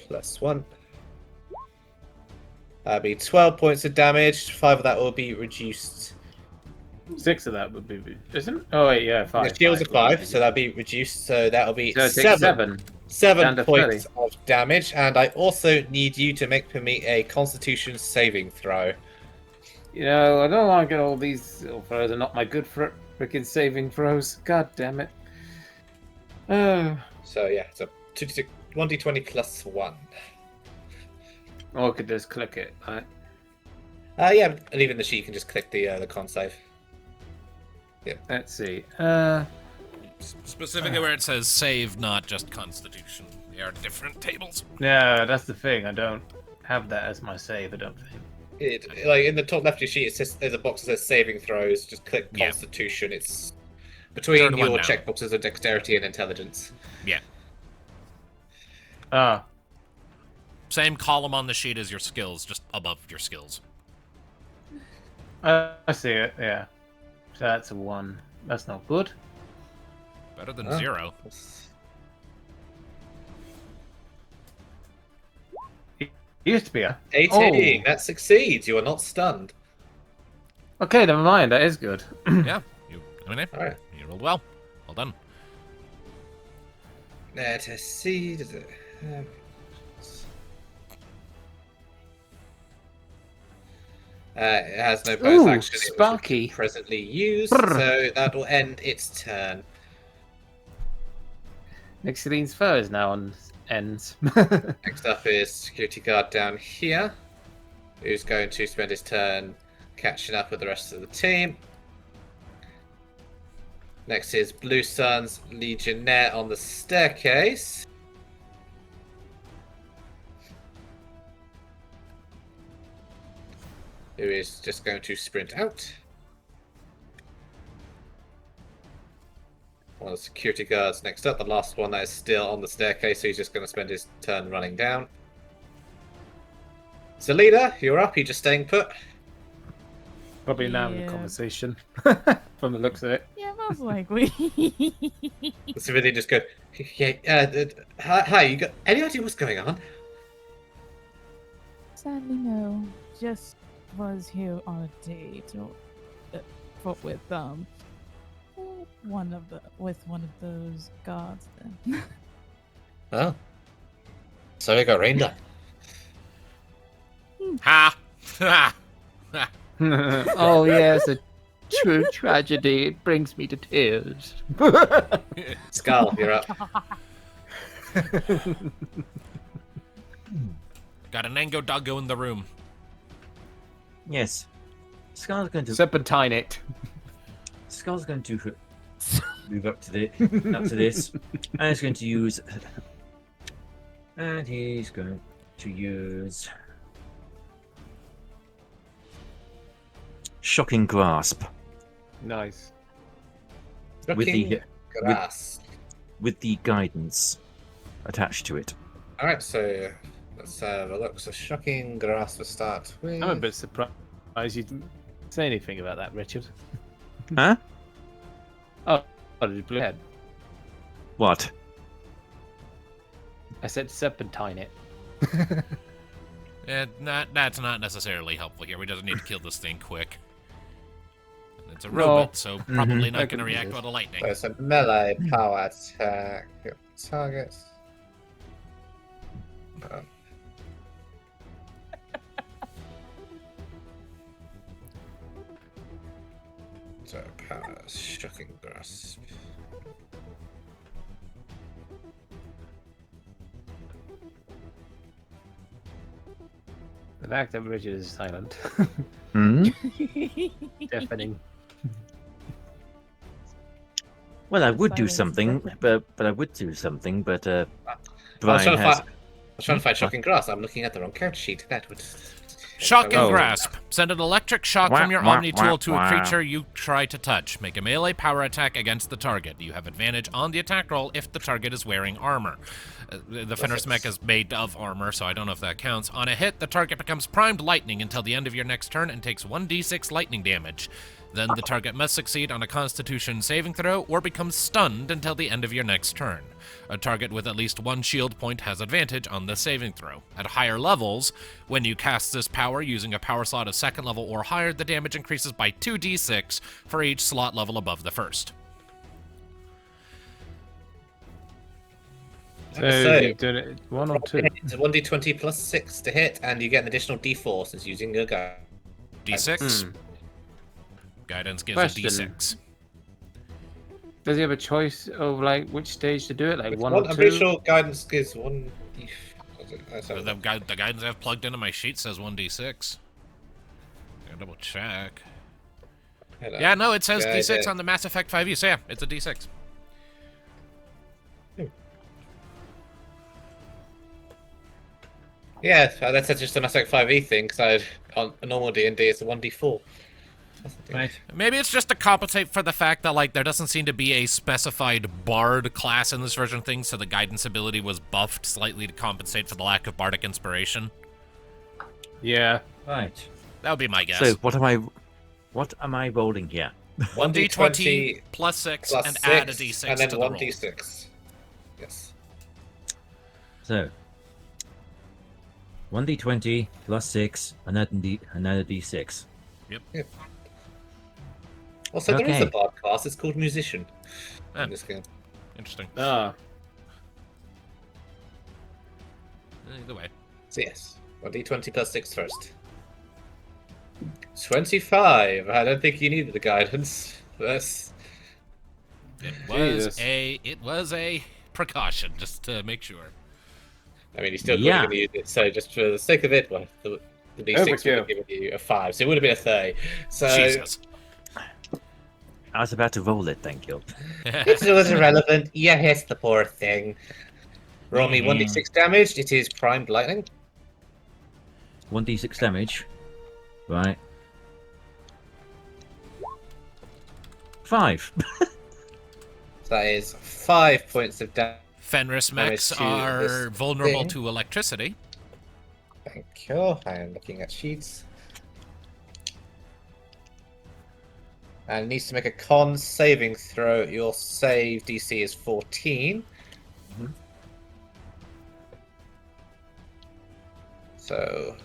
plus 1. That'll be 12 points of damage. 5 of that will be reduced. 6 of that would be, isn't it? Oh wait, yeah, 5. The shields are 5, so that'll be reduced. So that'll be So it takes 7. 7 Down to points 30. of damage, and I also need you to make for me a Constitution saving throw. You know, I don't like it. All these little throws are not my good frickin' saving throws. God damn it. Oh. So yeah, it's a 1d20 plus 1. Or I could just click it, right? Yeah, and even the sheet can just click the con save. Let's see. Specifically where it says save, not just Constitution. They are different tables. No, that's the thing. I don't have that as my save, I don't think. Like in the top left of your sheet, it says there's a box that says saving throws. Just click Yeah. Constitution. It's Third between one your down. checkboxes of dexterity and intelligence. Yeah. Ah, Same column on the sheet as your skills, just above your skills. I see it, yeah. So that's a 1. That's not good. Better than Oh. 0. It used to be a... 18. That succeeds. You are not stunned. Okay, never mind. That is good. Yeah. I mean, All right. you rolled well. Well done. Let us see. Does it? It has no bonus Ooh, action. It was sparky. presently used, Brr. so that will end its turn. Nixiline's fur is now on ends. Next up is security guard down here, who's going to spend his turn catching up with the rest of the team. Next is Blue Sun's Legionnaire on the staircase. Who is just going to sprint out. One of the security guards next up, the last one that is still on the staircase, so he's just going to spend his turn running down. Zelina, you're up, you're just staying put. Probably now in the Yeah. conversation. From the looks of it. Yeah, most likely. The civilian just go, yeah, hi, you got any idea what's going on? Sadly, no. Just was here on a date with one of those guards. Then. Oh. So we got rained on. Ha! Ha! Oh yes, a true tragedy. It brings me to tears. Skull, you're up. Got an Ango doggo in the room. Yes. Scar's going to Serpentine it. Skull's going to move up to this, and he's going to use, shocking grasp Nice. Looking grass. with the guidance attached to it. Alright, so let's have a look. So shocking grass to start with. I'm a bit surprised you didn't say anything about that, Richard. Huh? Oh, did blue head? What? I said serpentine it. That's not necessarily helpful here. We just need to kill this thing quick. It's a No. robot, so probably I not going can to do react this. well to lightning. So it's a melee power attack. Targets. So power shocking grasp. The fact that Richard is silent. Hmm? Deafening. Well, I would do Silence is something, deafening. but I would do something, but I was Brian trying to has. find, shocking grass. I'm looking at the wrong character sheet. That would. Shock and Oh. grasp. Send an electric shock Wah, from your wah, Omni tool wah, to a wah. creature you try to touch. Make a melee power attack against the target. You have advantage on the attack roll if the target is wearing armor. The Fenris mech is made of armor, so I don't know if that counts. On a hit, the target becomes primed lightning until the end of your next turn and takes 1d6 lightning damage. Then the target must succeed on a Constitution saving throw or becomes stunned until the end of your next turn. A target with at least one shield point has advantage on the saving throw. At higher levels, when you cast this power using a power slot of second level or higher, the damage increases by 2d6 for each slot level above the first. So you did it 1 or 2? It's a 1d20 plus 6 to hit, and you get an additional d4 since using your guy. D6. Guidance gives Question. a d6. Does he have a choice of like which stage to do it? Like Which 1 or 2? I'm pretty sure guidance gives 1. The guidance I've plugged into my sheet says 1d6. Gotta double check. Yeah, no, it says D6 on the Mass Effect 5e, so yeah, it's a D6. Yeah, that's just a Mass Effect 5e thing, because on a normal D&D it's a 1d4. Right. Maybe it's just to compensate for the fact that, like, there doesn't seem to be a specified Bard class in this version of things, so the guidance ability was buffed slightly to compensate for the lack of Bardic inspiration. Yeah. Right. That would be my guess. So what am I rolling here? 1d20 plus 6 plus and 6, add a d6 and then to the roll. 1d6. Yes. So 1d20 plus 6, another d6. Also, there is a Okay. bard class. It's called musician Ah. in this game. Interesting. Ah. Either way. So yes, 1d20 plus 6 first. 25. I don't think you needed the guidance. That's It was a precaution, just to make sure. I mean, you still Yeah. going to use it. So just for the sake of it, well, the d6 would have given you a 5, so it would have been a 30. So Jesus. I was about to roll it, thank you. it was irrelevant. Yeah, hits the poor thing. Roll me 1d6 damage. It is primed lightning. 1d6 damage. Right. 5. So that is 5 points of damage. Fenris mechs to are this vulnerable thing. to electricity. Thank you. I am looking at sheets. And it needs to make a con saving throw. Your save DC is 14. So,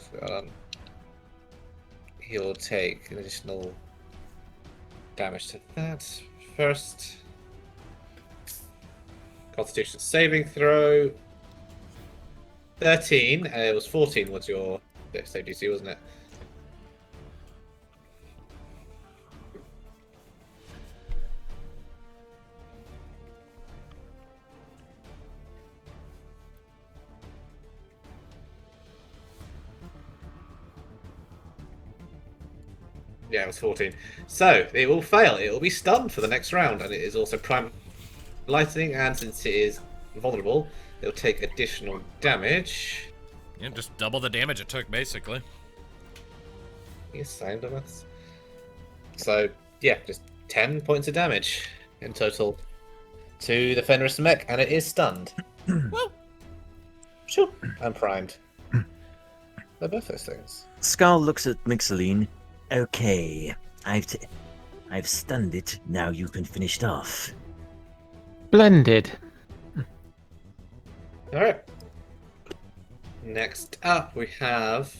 he'll take an additional damage to that first. Constitution saving throw. 13, and it was 14 was your save DC, wasn't it? Yeah, it was 14. So, it will fail. It will be stunned for the next round, and it is also prime lightning, and since it is vulnerable, it'll take additional damage. Yeah, just double the damage it took, basically. Yes, sound of us. So, yeah, just 10 points of damage in total to the Fenris mech, and it is stunned. Well, Sure. And primed. They're both those things. Skull looks at Mixeline. Okay, I've stunned it. Now you can finish it off. Splendid. Alright. Next up, we have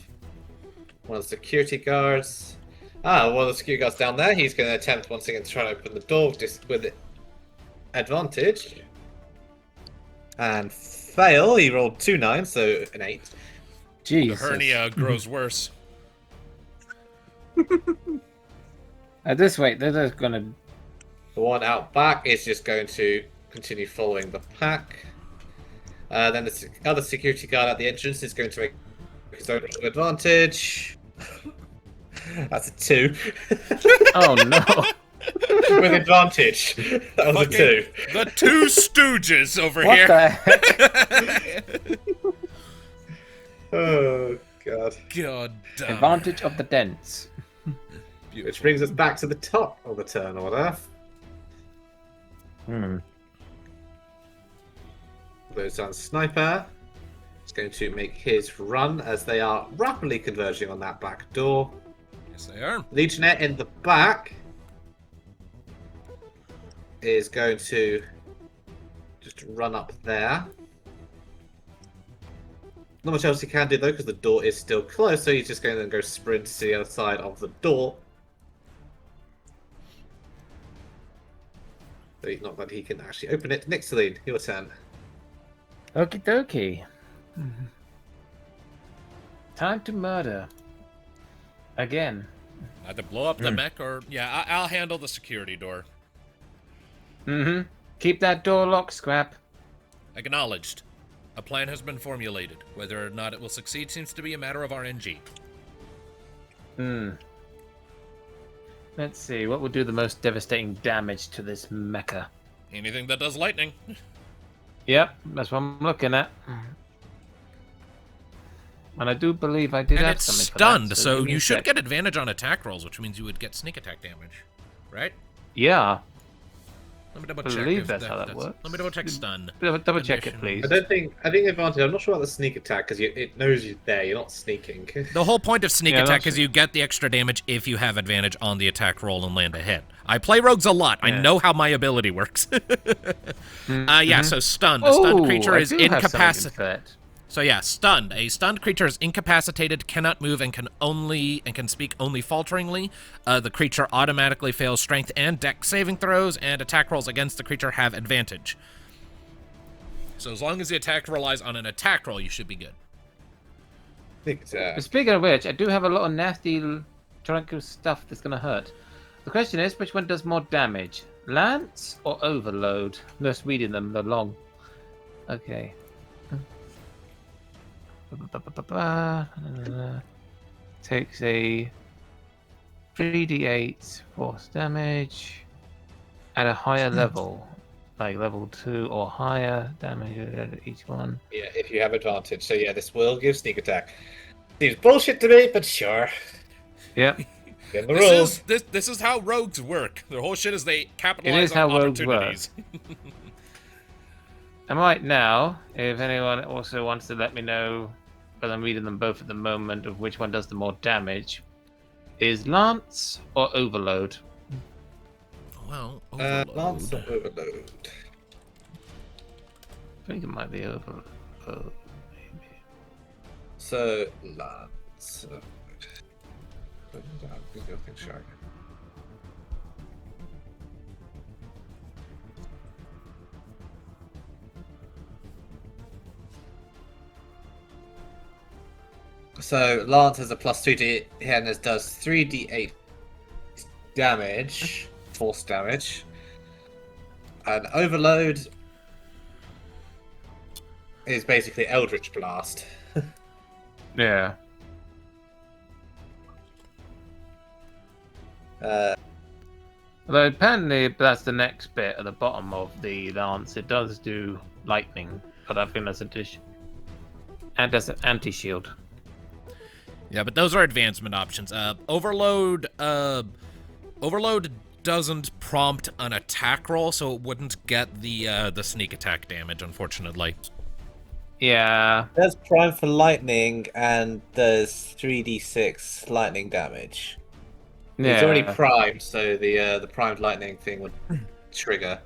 one of the security guards. One of the security guards down there. He's going to attempt once again to try and open the door just with advantage. And fail. He rolled 2 9s, so an 8. the Jesus. hernia grows worse. At this rate, they're just gonna. The one out back is just going to continue following the pack. Then the other security guard at the entrance is going to make his own advantage. That's a 2. Oh no! With advantage. That was a 2. The two stooges over What here. the heck? Oh God. God damn. Advantage of the dents. Which brings us back to the top of the turn order. Those on Sniper is going to make his run as they are rapidly converging on that back door. Yes, they are. Legionnaire in the back is going to just run up there. Not much else he can do though, because the door is still closed, so he's just going to go sprint to the other side of the door. Not that he can actually open it. Nixaline, your turn. Okie dokie. Time to murder. Again. Either blow up the mech or... Yeah, I'll handle the security door. Keep that door locked, Scrap. Acknowledged. A plan has been formulated. Whether or not it will succeed seems to be a matter of RNG. Let's see, what will do the most devastating damage to this mecha? Anything that does lightning. Yep, that's what I'm looking at. And I do believe I did And have it's something for stunned, that, so give me you a should sec. get advantage on attack rolls, which means you would get sneak attack damage. Right? Yeah, Let me double I check. believe if that's how that that's- works. Let me double check stun. double check it, Condition. please. I think advantage. I'm not sure about the sneak attack because it knows you're there. You're not sneaking. The whole point of sneak Yeah, attack that's is you get the extra damage if you have advantage on the attack roll and land a hit. I play rogues a lot. I Yeah. know how my ability works. Yeah, so stunned. A Oh, stunned creature I is do have something incapacitated. for that. So yeah, stunned. A stunned creature is incapacitated, cannot move, and can speak only falteringly. The creature automatically fails strength and dex saving throws, and attack rolls against the creature have advantage. So as long as the attack relies on an attack roll, you should be good. Sneak attack. But speaking of which, I do have a lot of nasty trunky stuff that's gonna hurt. The question is, which one does more damage? Lance or Overload? Just reading them, they're long. Okay. Takes a 3d8 force damage at a higher level, like level 2 or higher damage at each one. Yeah, if you have advantage. So yeah, this will give sneak attack. Seems bullshit to me, but sure. Yep. Get the rules. This is how rogues work. Their whole shit is they capitalize is how on rogues work. opportunities. And right now, if anyone also wants to let me know, because I'm reading them both at the moment, of which one does the more damage, is Lance or Overload? Well, Lance overload. or overload. I think it might be Overload. Maybe. So Lance. Shark. So Lance has a plus 2 to and this does 3d8 damage, force damage. And Overload is basically Eldritch Blast. Yeah. Although apparently that's the next bit at the bottom of the Lance. It does do lightning, but I think that's addition. And that's an anti-shield. Yeah, but those are advancement options. Overload doesn't prompt an attack roll, so it wouldn't get the sneak attack damage, unfortunately. Yeah. There's Prime for lightning, and there's 3d6 lightning damage. Yeah. It's already primed, so the primed lightning thing would trigger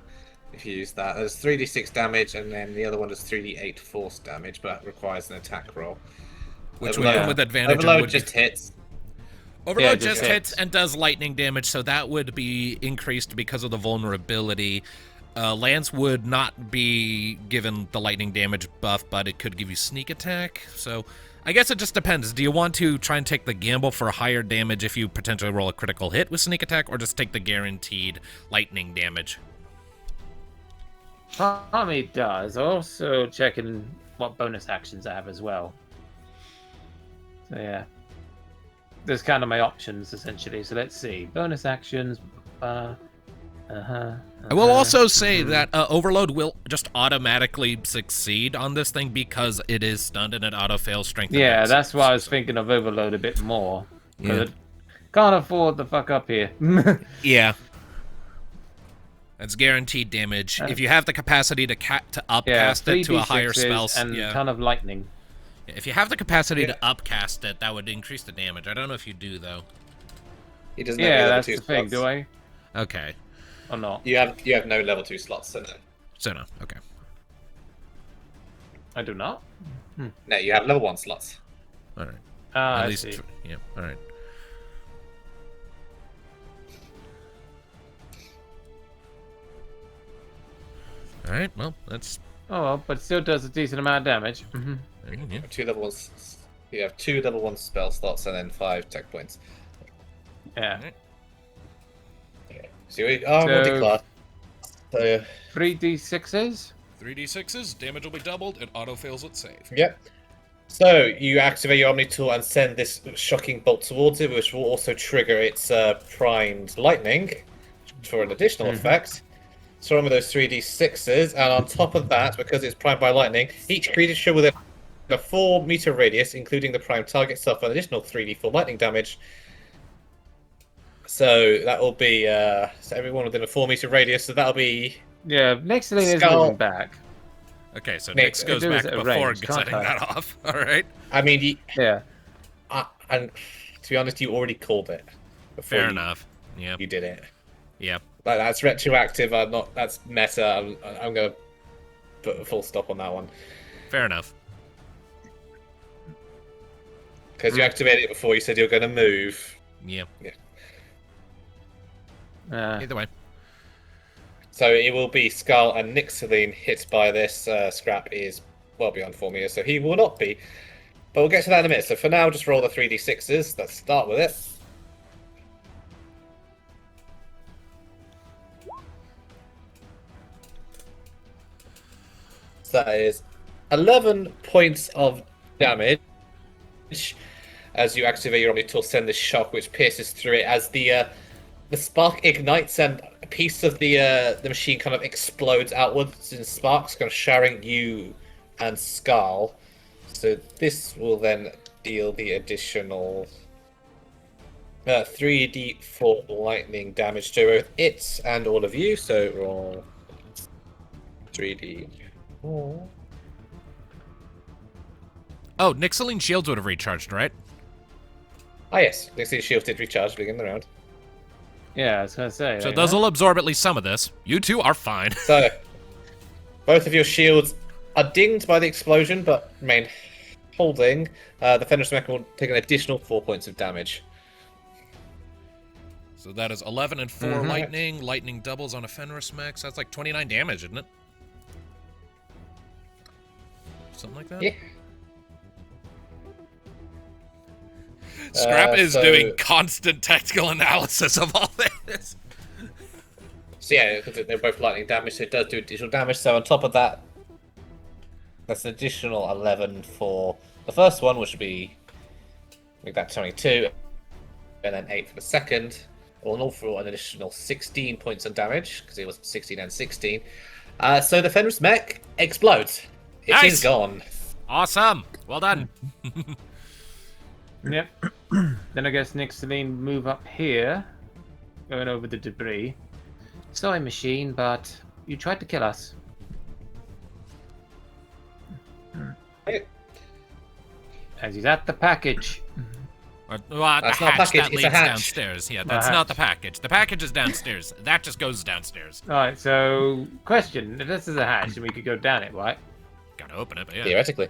if you use that. There's 3d6 damage, and then the other one does 3d8 force damage, but requires an attack roll. Which would come with advantage. and Overload would just hits. Overload Yeah, just just hits and does lightning damage, so that would be increased because of the vulnerability. Lance would not be given the lightning damage buff, but it could give you sneak attack. So I guess it just depends. Do you want to try and take the gamble for higher damage if you potentially roll a critical hit with sneak attack, or just take the guaranteed lightning damage? Part of me does. Also checking what bonus actions I have as well. So yeah. There's kind of my options essentially. So let's see. Bonus actions. I will also say that Overload will just automatically succeed on this thing because it is stunned and it auto-fails strength. Yeah, and that's why I was thinking of Overload a bit more. Yeah. Can't afford the fuck up here. Yeah. That's guaranteed damage. If you have the capacity to upcast it to a higher spell, and ton of lightning. If you have the capacity to upcast it, that would increase the damage. I don't know if you do though. He doesn't have any level that's 2 the thing. slots. Do I? Okay. Or not? You have no level 2 slots, so no. So no. Okay. I do not. No, you have level 1 slots. All right. Ah, At I least. see. Yeah. All right. All right. Well, that's. Oh well, but it still does a decent amount of damage. Yeah. 2 level 1. You have 2 level 1 spell slots and then 5 tech points. Yeah. So we are multi-class. So 3d6s. 3d6s. Damage will be doubled. It auto-fails its save. yep. So you activate your Omni tool and send this shocking bolt towards it, which will also trigger its primed lightning for an additional effect. So remember those 3d6s, and on top of that, because it's primed by lightning, each creature within a 4-meter radius, including the primed target, suffer an additional 3d4 lightning damage. So that will be so everyone within a 4-meter radius. So that'll be Yeah, Nixaline is Skull. moving back. Okay, so Nick, Nyx goes do back is at a before range, can't setting I? that off. All right. I mean, Yeah. and to be honest, you already called it. Before Fair you, enough. Yep. You did it. Yep. Like, that's retroactive. I'm not. That's meta. I'm gonna put a full stop on that one Fair enough. because you activated it before you said you were going to move. Yep. Uh, Either way. So it will be Skull and Nixaline hit by this. Scrap is well beyond 4 meters, so he will not be. But we'll get to that in a minute. So for now, just roll the 3d6s. Let's start with it. So that is 11 points of damage as you activate your Omni tool. Send this shock, which pierces through it as the spark ignites and a piece of the machine kind of explodes outwards in sparks, kind of showering you and Skull. So this will then deal the additional 3d4 lightning damage to both it and all of you. So roll 3d4. Oh, Nixaline shields would have recharged, right? Ah yes, Nixaline shield did recharge beginning of the round. yeah, I was gonna say. So like those that. will absorb at least some of this. You two are fine. So both of your shields are dinged by the explosion, but remain holding. The Fenris Mech will take an additional 4 points of damage. So that is 11 and 4 lightning. Lightning doubles on a Fenris Mech. So that's like 29 damage, isn't it? Something like that? Yeah. Scrap is so- doing constant tactical analysis of all this. So yeah, because they're both lightning damage, so it does do additional damage. So on top of that, that's an additional 11 for the first one, which would be make that 22, and then 8 for the second. All in all, for an additional 16 points of damage because it was 16 and 16. So the Fenris Mech explodes. It is Nice. gone. Awesome. Well done. Yep. Then I guess Nixaline move up here, going over the debris. Sorry, machine, but you tried to kill us. As he's at the package. Well, the That's not a hatch package, that it's a leads hatch. downstairs. Yeah, that's hatch. not the package. The package is downstairs. That just goes downstairs. Alright, so question. If this is a hatch and we could go down it, right? Gotta open it, but yeah, Theoretically.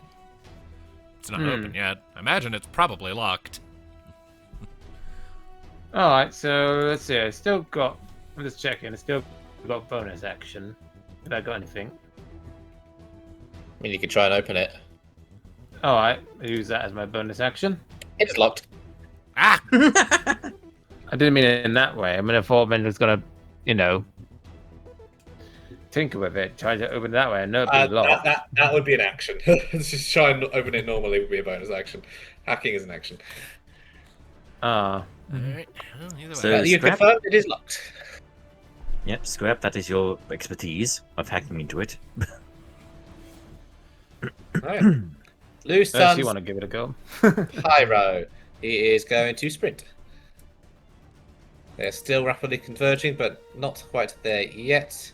it's not open yet. I imagine it's probably locked. Alright, so let's see. I still got. I'm just checking. I still got bonus action. Did I got anything? I mean, you could try and open it. Alright, I'll use that as my bonus action. It's locked. Ah! I didn't mean it in that way. I mean, I thought I was gonna, tinker with it, try to open it that way. I know it'd be locked. That would be an action. Just try and open it normally would be a bonus action. Hacking is an action. Ah, Alright. Well, either way. So- You Scrap- confirmed it is locked. Yep, Scrap, that is your expertise of hacking into it. Alright. Loose Unless you Sun's want to give it a go. Pyro. He is going to sprint. They're still rapidly converging, but not quite there yet.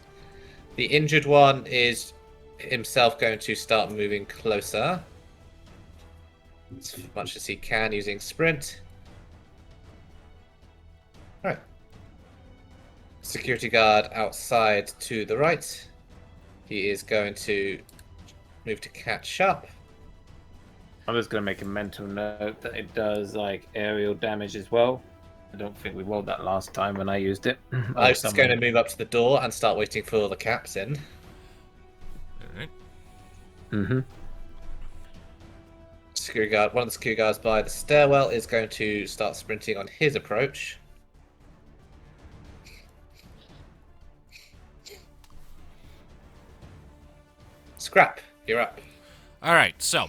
The injured one is himself going to start moving closer. As much as he can using sprint. Alright. Security guard outside to the right. He is going to move to catch up. I'm just going to make a mental note that it does like aerial damage as well. I don't think we rolled that last time when I used it. I was just going to move up to the door and start waiting for the caps in. Alright. Mm-hmm. Security guard, one of the security guards by the stairwell is going to start sprinting on his approach. Scrap, you're up. Alright, so,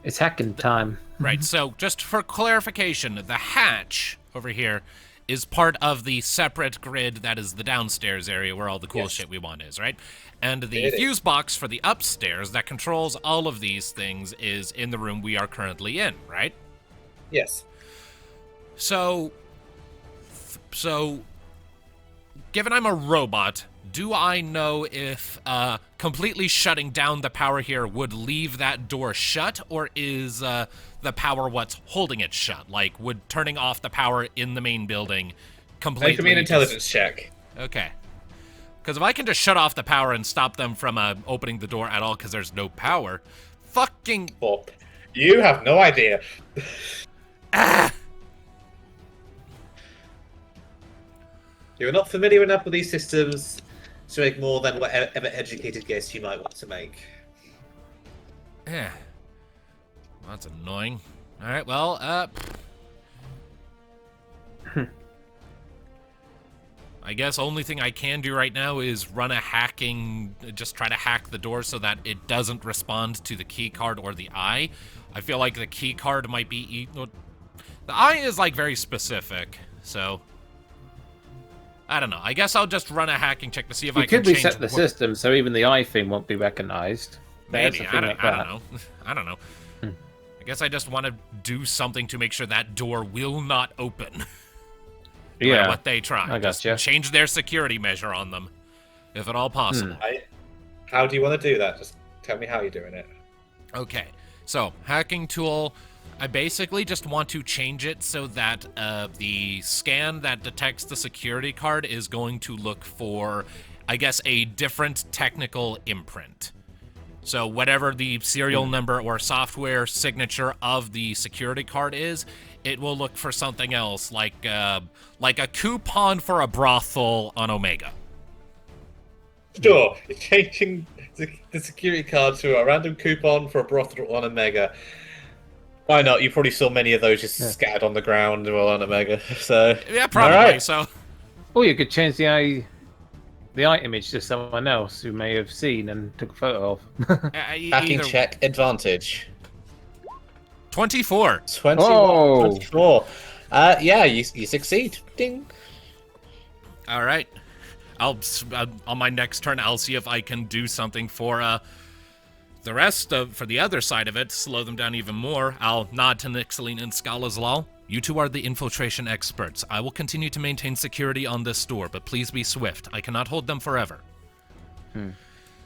It's hacking time. right, so just for clarification, the hatch over here is part of the separate grid that is the downstairs area where all the cool Yes. shit we want is, right? And the It is. fuse box for the upstairs that controls all of these things is in the room we are currently in, right? Yes. So, given I'm a robot, do I know if completely shutting down the power here would leave that door shut, or is the power what's holding it shut? Like, would turning off the power in the main building completely... Make me an intelligence check. Okay. Because if I can just shut off the power and stop them from opening the door at all because there's no power, fucking... Bob, you have no idea. Ah! You're not familiar enough with these systems to make more than whatever educated guess you might want to make. Yeah. Well, that's annoying. Alright, well, I guess only thing I can do right now is run a just try to hack the door so that it doesn't respond to the key card or the eye. I feel like the key card might be... the eye is, like, very specific, so... I don't know. I guess I'll just run a hacking check to see if You I can could change... reset the system so even the eye thing won't be recognized. There's Maybe. a thing like I that. don't know. I don't know. I guess I just want to do something to make sure that door will not open. No matter Yeah. what they try. I Just gotcha. change their security measure on them, if at all possible. How do you want to do that? Just tell me how you're doing it. Okay, so hacking tool. I basically just want to change it so that the scan that detects the security card is going to look for, I guess, a different technical imprint. So whatever the serial number or software signature of the security card is, it will look for something else, like a coupon for a brothel on Omega. Sure, you're changing the security card to a random coupon for a brothel on Omega. Why not? You probably saw many of those just scattered on the ground while on Omega. So Yeah, probably. Alright. So Or you could change the eye image to someone else who may have seen and took a photo of. hacking check advantage. 24. 21, Oh. 24. Yeah, you succeed. Ding. All right. I'll on my next turn, I'll see if I can do something for the rest for the other side of it, slow them down even more. I'll nod to Nixaline and Scalazlal. You two are the infiltration experts. I will continue to maintain security on this door, but please be swift. I cannot hold them forever.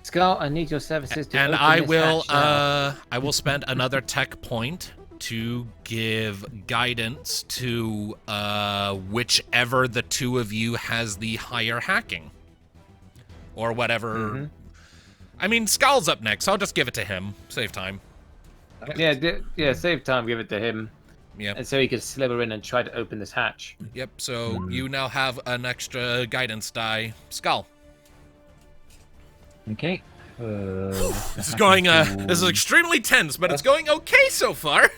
Scar, I need your services to And open I this will hatch now. I will spend another tech point to give guidance to whichever the two of you has the higher hacking. Or whatever. I mean, Skull's up next, so I'll just give it to him. Save time. Yeah, save time, give it to him. Yeah. And so he could slither in and try to open this hatch. Yep, so you now have an extra guidance die. Skull. Okay. This is going, this is extremely tense, but it's going okay so far.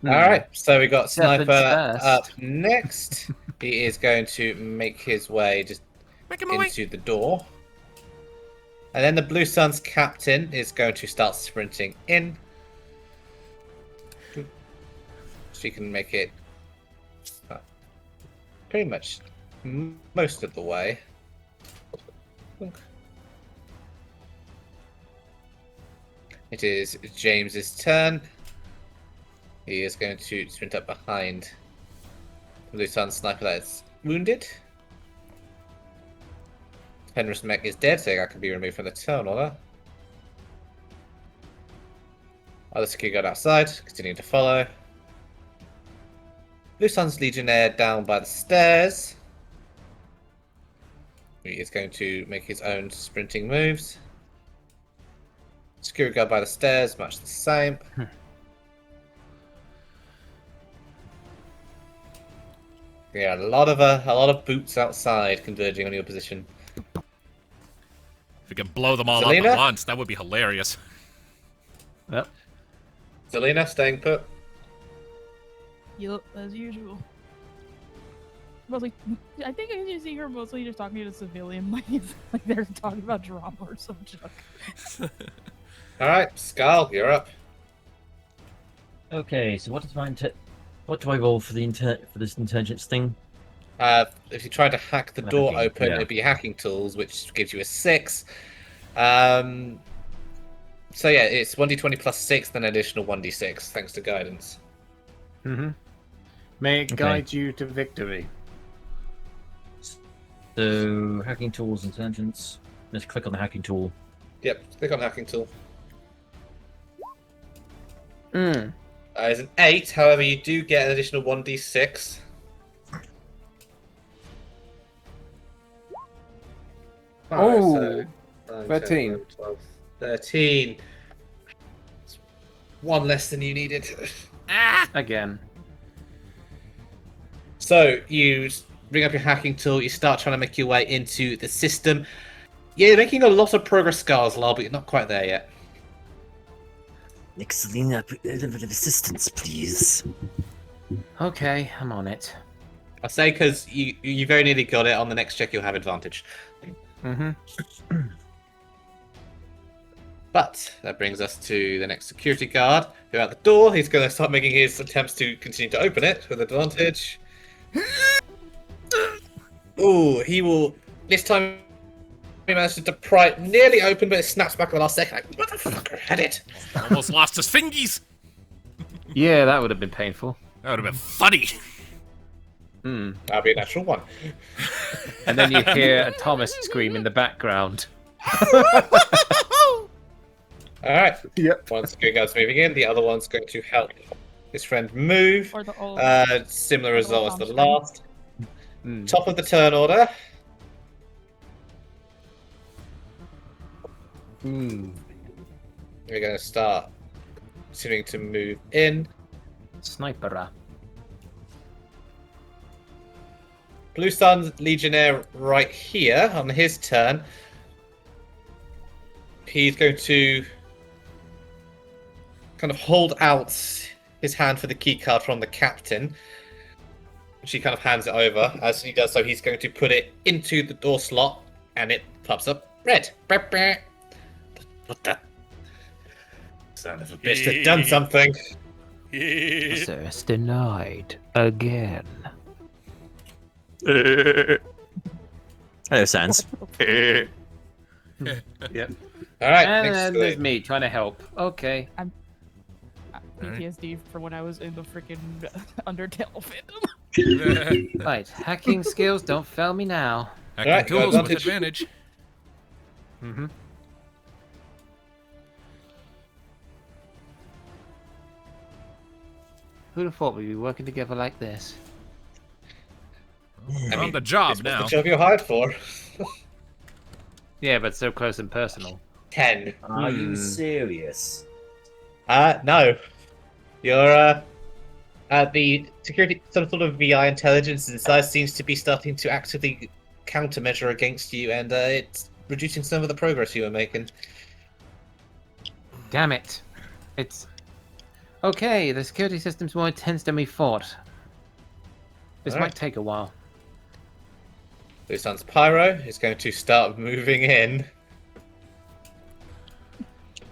Alright, so we got Serpent's Sniper first. up next. He is going to make his way just Make him away. into the door. And then the Blue Sun's captain is going to start sprinting in. So you can make it pretty much most of the way. It is James's turn. He is going to sprint up behind Lutan's sniper that is wounded. Penrith's mech is dead, so that can be removed from the turn order. Other security guard outside, continuing to follow. Lutan's legionnaire down by the stairs. He is going to make his own sprinting moves. Security guard by the stairs, much the same. Yeah, a lot of boots outside converging on your position. If we could blow them all up Selena? at once, that would be hilarious. Yep. Zelina staying put. Yup, as usual. Mostly, I think I just see her mostly just talking to the civilian, like they're talking about drama or some junk. All right, Skull, you're up. Okay, so what do I roll for this intelligence thing? If you try to hack the door Hacking, open, yeah. it'd be hacking tools, which gives you a 6. So yeah, it's 1d20 plus 6, then an additional 1d6, thanks to guidance. Mm-hmm. May it Okay. guide you to victory. So hacking tools, intelligence. Let's click on the hacking tool. Yep, click on hacking tool. Mm. It's an 8, however, you do get an additional 1d6. Oh, so 9, 10, 13. 11, 12, 13. It's one less than you needed. Again. So you bring up your hacking tool, you start trying to make your way into the system. Yeah, you're making a lot of progress, Skarslar, but you're not quite there yet. Nixelina, a little bit of assistance, please. Okay, I'm on it. I say because you very nearly got it. On the next check, you'll have advantage. Mm-hmm. But that brings us to the next security guard. Who out the door. He's going to start making his attempts to continue to open it with advantage. Ooh, he will. This time he manages to pry it nearly open, but it snaps back at the last second. Like, motherfucker, had it. Almost lost his fingies. Yeah, that would have been painful. That would have been funny. Hmm. That'll be a natural 1. And then you hear a Thomas scream in the background. Alright. Yep. One security guard's moving in, the other one's going to help his friend move. Or the old. Similar result as the Thompson. last. Mm. Top of the turn order. Mm. We're going to start continuing to move in. Sniper. Blue Sun's Legionnaire right here on his turn. He's going to kind of hold out his hand for the keycard from the captain. She kind of hands it over. As he does so, he's going to put it into the door slot, and it pops up red. What the? Son of a bitch, they've done something. Access denied. Again. Hello, Sans. Yep. Alright, And next then to there's it. me trying to help. Okay. PTSD for when I was in the freaking Undertale fandom. Right. Hacking skills, don't fail me now. Hacking Alright, you got tools with advantage. advantage. Mm-hmm. Who'd have thought we'd be working together like this? I On mean, the job this was now. the job you're hired for. Yeah, but so close and personal. 10. Are you Hmm. serious? No. You're, the security, some sort of VI intelligence inside seems to be starting to actively countermeasure against you, and it's reducing some of the progress you were making. Damn it. It's... Okay, the security system's more intense than we thought. This Alright. might take a while. Lusan's Pyro is going to start moving in.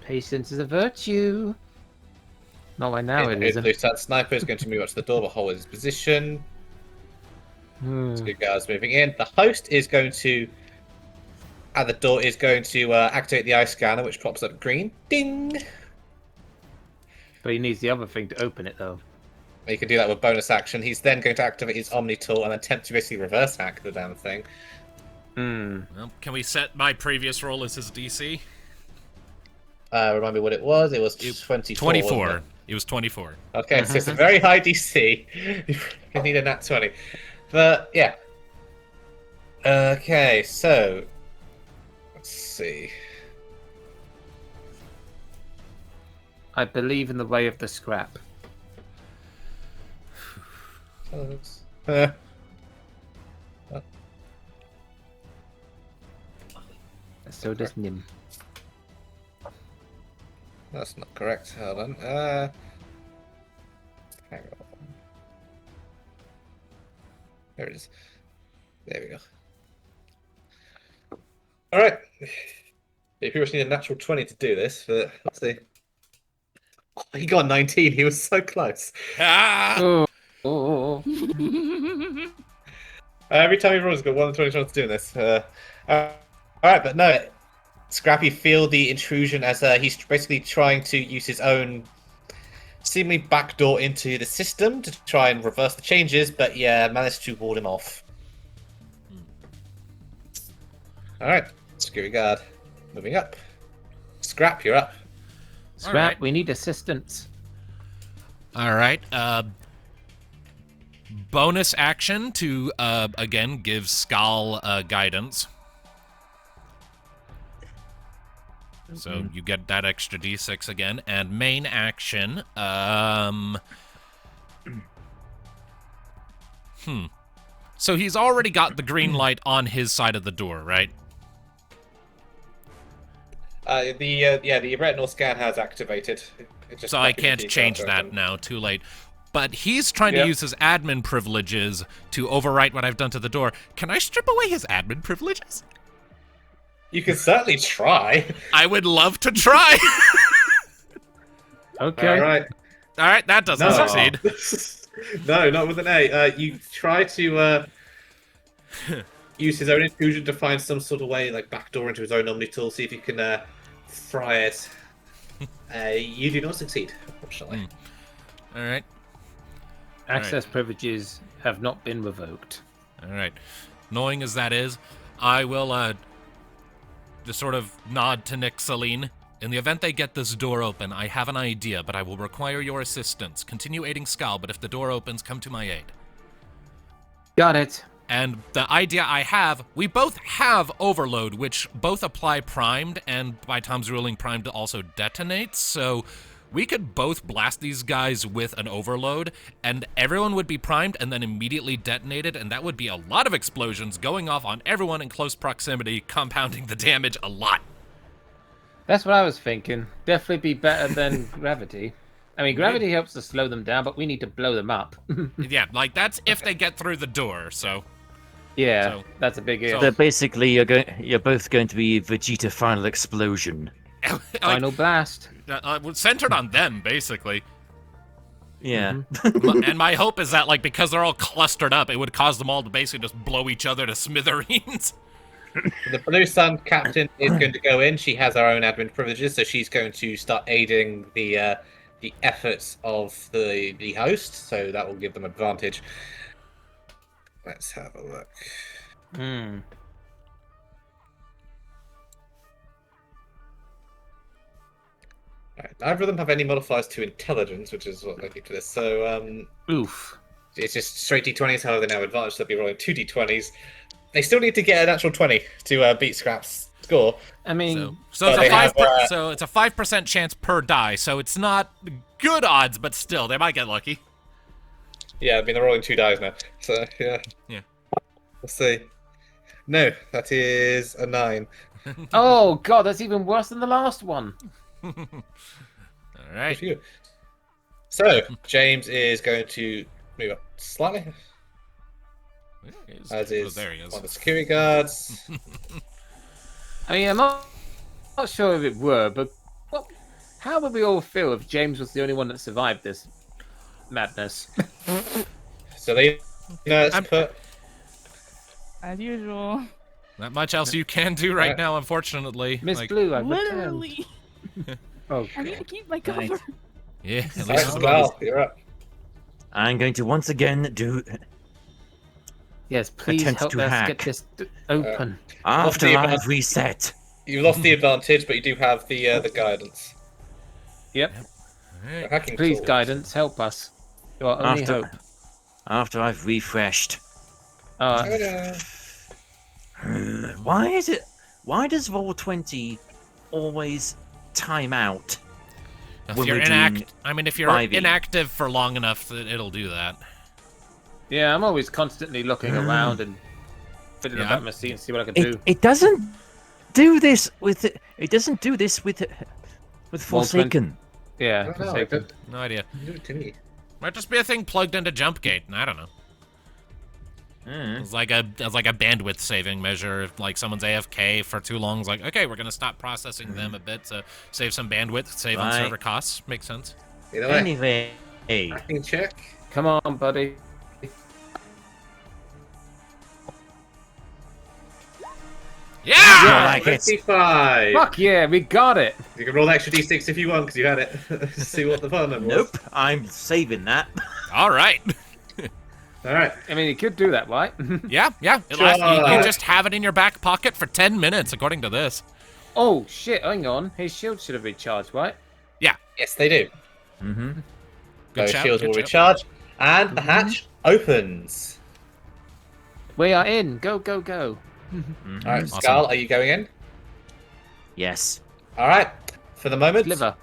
Patience is a virtue. Not right now, it isn't. Lusan's Sniper is going to move up to the door but hold his position. Two guards moving in. The host is going to, at the door, is going to activate the eye scanner, which pops up green. Ding! But he needs the other thing to open it, though. You can do that with bonus action. He's then going to activate his Omni tool and attempt to basically reverse hack the damn thing. Well, can we set my previous roll as his DC? Remind me what it was. It was 24. 24. It was 24. Okay, so it's a very high DC. You need a nat 20. But, yeah. Okay, so... Let's see. I believe in the way of the scrap. So does Nim. That's not correct. Hold on. Hang on. There it is. There we go. Alright. You pretty much need a natural 20 to do this, but let's see. Oh, he got 19. He was so close. Ah! Oh. Every time he rolls, he's got 1 in 20 chance of doing this. Alright, but no. Scrappy feel the intrusion as he's basically trying to use his own seemingly backdoor into the system to try and reverse the changes, but yeah, managed to ward him off. Alright, security guard. Moving up. Scrap, you're up. Scrap, Alright. we need assistance. All right. Bonus action to, again, give Skal guidance. So you get that extra d6 again. And main action, So he's already got the green light on his side of the door, right? The retinal scan has activated. It just So I copy the can't details change open. that now, too late. But he's trying to Yep. use his admin privileges to overwrite what I've done to the door. Can I strip away his admin privileges? You can certainly try. I would love to try. Okay. Alright. All right, that doesn't No. succeed. No, not with an A. You try to use his own intrusion to find some sort of way, like backdoor into his own Omni tool, see if you can fry it. You do not succeed, unfortunately. All right. Access privileges have not been revoked. All right. Knowing as that is, I will just sort of nod to Nick Celine. In the event they get this door open, I have an idea, but I will require your assistance. Continue aiding Skal, but if the door opens, come to my aid. Got it. And the idea I have, we both have Overload, which both apply primed, and by Tom's ruling, primed also detonates, so we could both blast these guys with an Overload, and everyone would be primed and then immediately detonated, and that would be a lot of explosions going off on everyone in close proximity, compounding the damage a lot. That's what I was thinking. Definitely be better than gravity. I mean, gravity helps to slow them down, but we need to blow them up. Yeah, like, that's if they get through the door, so... Yeah, So- that's a big if. So basically, you're both going to be Vegeta Final Explosion. like, Final blast. centered on them, basically. Yeah. And my hope is that, like, because they're all clustered up, it would cause them all to basically just blow each other to smithereens. The Blue Sun captain is going to go in. She has her own admin privileges, so she's going to start aiding the efforts of the host. So that will give them advantage. Let's have a look. Hmm. Right, neither of them have any modifiers to intelligence, which is what they give to this. So Oof. it's just straight d20s. However, they're now advantaged. They'll be rolling 2 d20s. They still need to get a natural 20 to beat Scrap's score. I mean, So it's But a they have, 5%, so it's a 5% chance per die. So it's not good odds, but still they might get lucky. Yeah, I mean they're rolling 2 dice now. So yeah. Yeah. We'll see. No, that is a 9. oh god, that's even worse than the last one. All Good right. for you. So James is going to move up slightly, as is there he is. one of the security guards. I mean, I'm not sure if it were, but how would we all feel if James was the only one that survived this madness? So they, let's I'm- put As usual. Not much else you can do right now, unfortunately. Miss Like, Blue, I've returned. Literally. Oh, I need to keep my cover. Right. yeah, at Alright, least Skull, you're up. I'm going to once again do yes, please attempt help to us hack. get this open. After the I've advantage. reset. You lost the advantage, but you do have the guidance. Yep. Alright. The hacking Please, tools. guidance, help us. Your only hope. After I've refreshed. Ta-da. Why is it? Why does Roll20 always time out? If when you're we're doing if you're 5e? inactive for long enough, it'll do that. Yeah, I'm always constantly looking around and fiddling Yeah, about my seat and see what I can do. It doesn't do this with it doesn't do this with Forsaken. Yeah, I don't know, Forsaken. No idea. do it to me. Might just be a thing plugged into jump gate. I don't know. It's like a bandwidth saving measure. If like someone's AFK for too long, it's like, okay, we're gonna stop processing them a bit to save some bandwidth, save on Right. server costs. Makes sense. Either way, Anyway, hacking check. Come on, buddy. Yeah! more like it. 25. Fuck yeah, we got it. You can roll an extra d6 if you want, because you had it. See what the fun number was. Nope, I'm saving that. All right. Alright. I mean, you could do that, right? Yeah. It lasts, you just have it in your back pocket for 10 minutes, according to this. Oh shit! Hang on, his shield should have recharged, right? Yes, they do. Mm-hmm. Good Those shout, shields good will shout. recharge, and the hatch opens. We are in. Go, go, go. Alright, Awesome. Skull, are you going in? Yes. Alright. For the moment, Liver.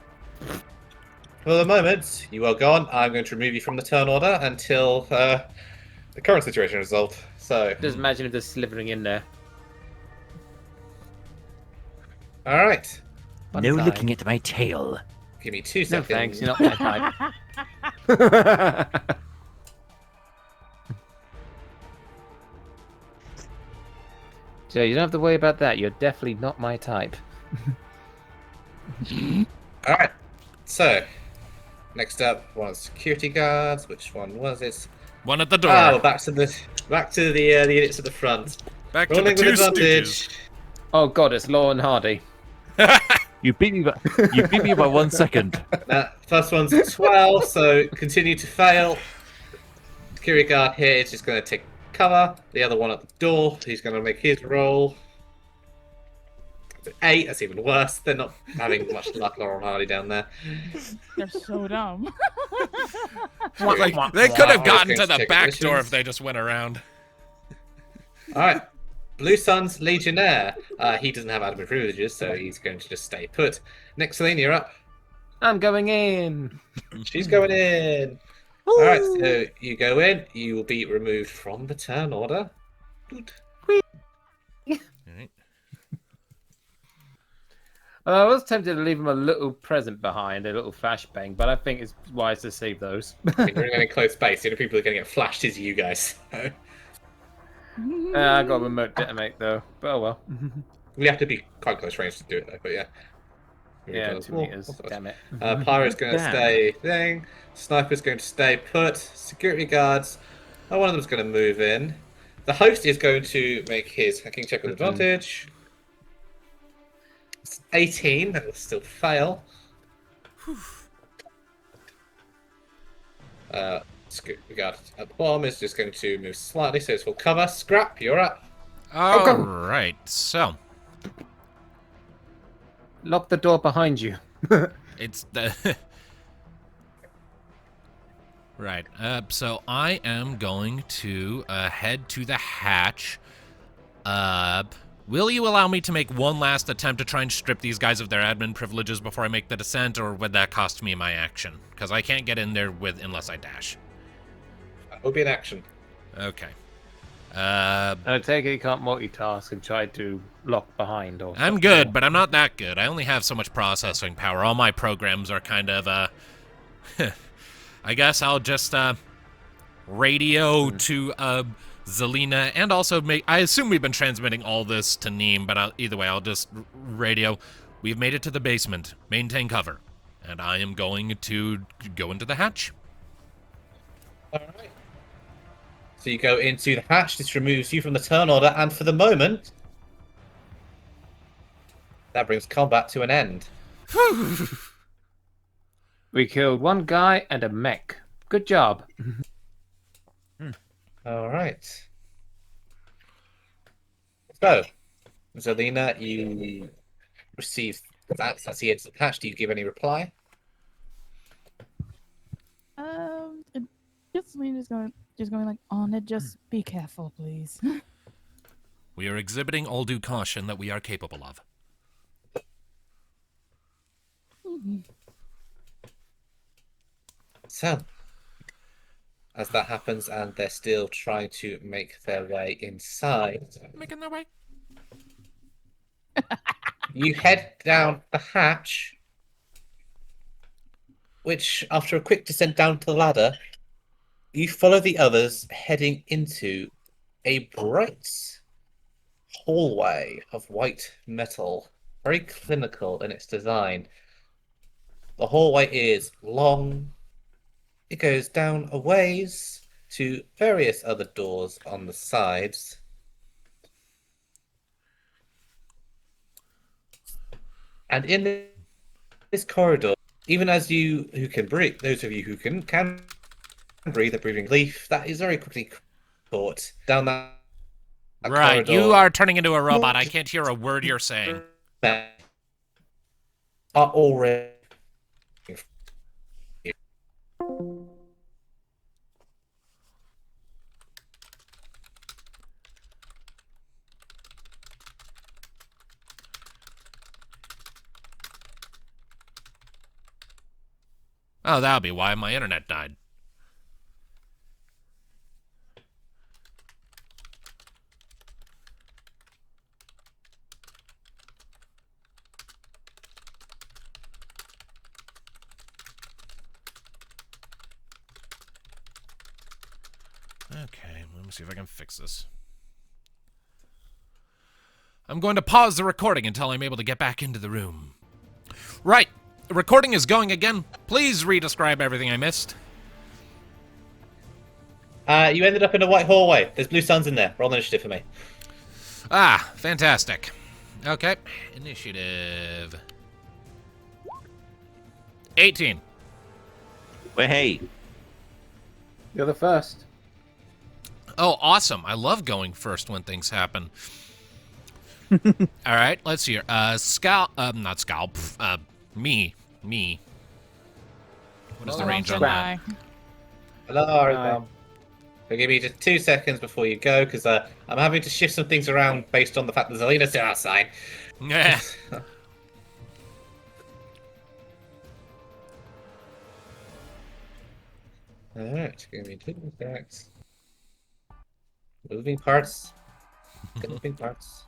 you are gone. I'm going to remove you from the turn order until the current situation is resolved. So, Just imagine if there's slithering in there. alright. One No side. looking at my tail. Give me 2 No seconds. thanks, you're not my type. So you don't have to worry about that. You're definitely not my type. Alright. So, next up, one of the security guards. Which one was it? One at the door. Oh, back to the idiots at the front. Back to the Rolling two with advantage. stooges. Oh god, it's Lauren Hardy. You beat me by 1 second. First one's a 12, so continue to fail. Security guard here is just going to take cover. The other one at the door, he's going to make his roll. 8, that's even worse. They're not having much luck, Laurel Hardy down there. They're so dumb. Like, they could have gotten to Going to the check back positions. door if they just went around. Alright. Blue Sun's Legionnaire. He doesn't have admin privileges, so he's going to just stay put. Next, Celine, you're up. I'm going in. She's going in. Alright, so you go in. You will be removed from the turn order. Doot. Alright. I was tempted to leave him a little present behind, a little flashbang, but I think it's wise to save those. I mean, you're in a close space. The only people who are going to get flashed is you guys. I got a remote detonate though, but oh well. We have to be quite close range to do it, though. But yeah. Yeah, 2 meters. Damn it. Pyro's going to Damn. stay thing. Sniper's going to stay put. Security guards. Oh, one of them's going to move in. The host is going to make his hacking check with advantage. It's 18. That will still fail. Security guard at the bottom is just going to move slightly, so it's full cover. Scrap, you're up. All right. So Lock the door behind you. it's the right. So I am going to head to the hatch. Will you allow me to make one last attempt to try and strip these guys of their admin privileges before I make the descent, or would that cost me my action? Because I can't get in there unless I dash. That will be an action. Okay. I take it you can't multitask and try to lock behind or I'm good, but I'm not that good. I only have so much processing power. All my programs are kind of, I guess I'll just, radio to, Zelina, and also I assume we've been transmitting all this to Neem, but either way, I'll just radio. We've made it to the basement. Maintain cover. And I am going to go into the hatch. Alright. So you go into the hatch. This removes you from the turn order, and for the moment, that brings combat to an end. We killed one guy and a mech. Good job. All right. So, Zelina, you receive that. That's the edge of the hatch. Do you give any reply? And just Lena's just going like, Anna, just be careful, please. We are exhibiting all due caution that we are capable of. So, as that happens, and they're still trying to make their way inside, Making their way. you head down the hatch, which, after a quick descent down to the ladder, you follow the others heading into a bright hallway of white metal, very clinical in its design. The hallway is long. It goes down a ways to various other doors on the sides. And in this corridor, even as you who can breathe, those of you who can breathe, a breathing relief, that is very quickly caught down that Right, corridor. you are turning into a robot. I can't hear a word you're saying. Are already. Oh, that'll be why my internet died. Okay, let me see if I can fix this. I'm going to pause the recording until I'm able to get back into the room. Right, the recording is going again. Please re-describe everything I missed. You ended up in a white hallway. There's blue suns in there. Roll initiative for me. Ah, fantastic. Okay, initiative. 18. Well, hey, You're the first. Oh, awesome. I love going first when things happen. All right, let's see here. Not scalp. Me. What is the range on that? Hello, Arizam. So give me just 2 seconds before you go, because I'm having to shift some things around based on the fact that Zelina's still outside. Yeah. Alright, give me 2 seconds. Moving parts. Moving parts.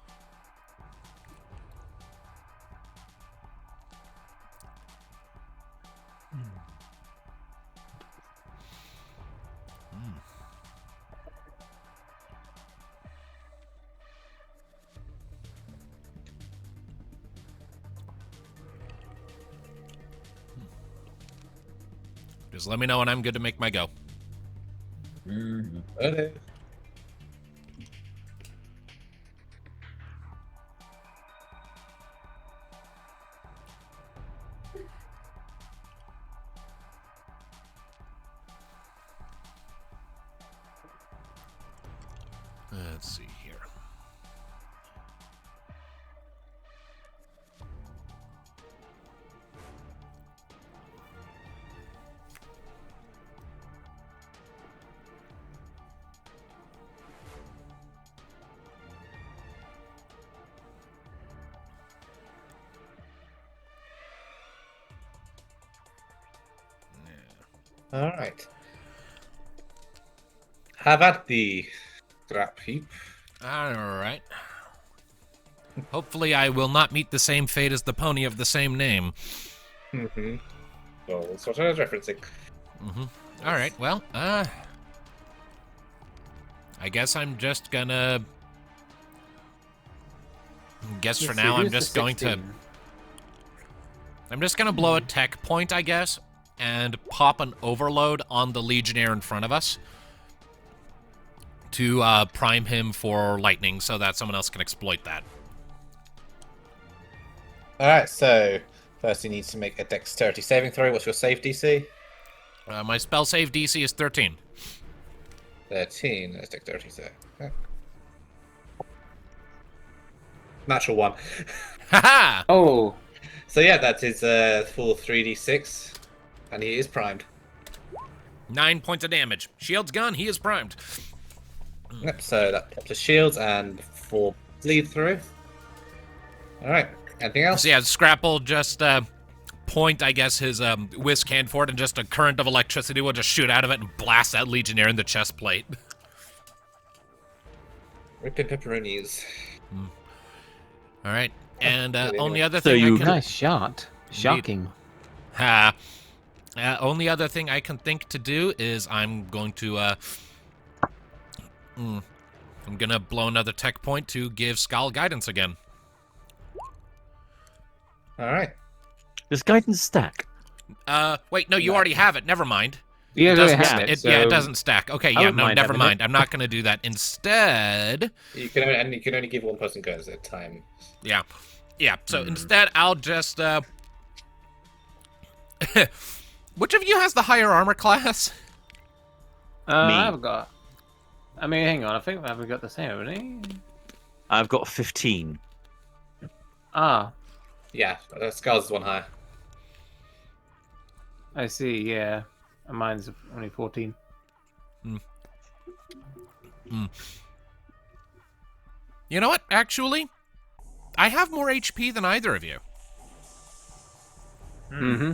Just let me know when I'm good to make my go. Okay. Let's see here. Alright. Have at the scrap heap. All right. Hopefully I will not meet the same fate as the pony of the same name. Mm-hmm. Well, that's what I was referencing. All right, well, I guess I'm just gonna... Guess for Let's now see, I'm who's the just going to... 16? I'm just gonna blow a tech point, I guess, and pop an overload on the Legionnaire in front of us. to prime him for lightning so that someone else can exploit that. Alright, so first he needs to make a dexterity saving throw. What's your save DC? My spell save DC is 13. 13. That's dexterity save. Okay. Natural 1. Haha! Oh, So yeah, that is full 3d6. And he is primed. 9 points of damage. Shield's gone, he is primed. Yep, so that pops his shields and 4 bleed through. Alright, anything else? So yeah, Scrapple just point, I guess, his whisk hand for it, and just a current of electricity will just shoot out of it and blast that Legionnaire in the chest plate. Ripping pepperonis. Alright, and only other So thing I you- can... nice shot. Shocking. Ha. Only other thing I can think to do is I'm going to, I'm gonna blow another tech point to give Skal guidance again. Alright. Does guidance stack? Wait, no, you already have it. Never mind. You It already doesn't, have it, yeah, it so- doesn't stack. Okay, I yeah, wouldn't no, mind never having mind. it. I'm not gonna do that. Instead, You can only give one person guidance at a time. yeah. So instead, I'll just which of you has the higher armor class? Me. I've got. I mean, hang on. I think I've got the same, haven't we? I've got 15. Ah, Yeah, Skulls is one higher. I see. Yeah, and mine's only 14. You know what? Actually, I have more HP than either of you. Mm-hmm.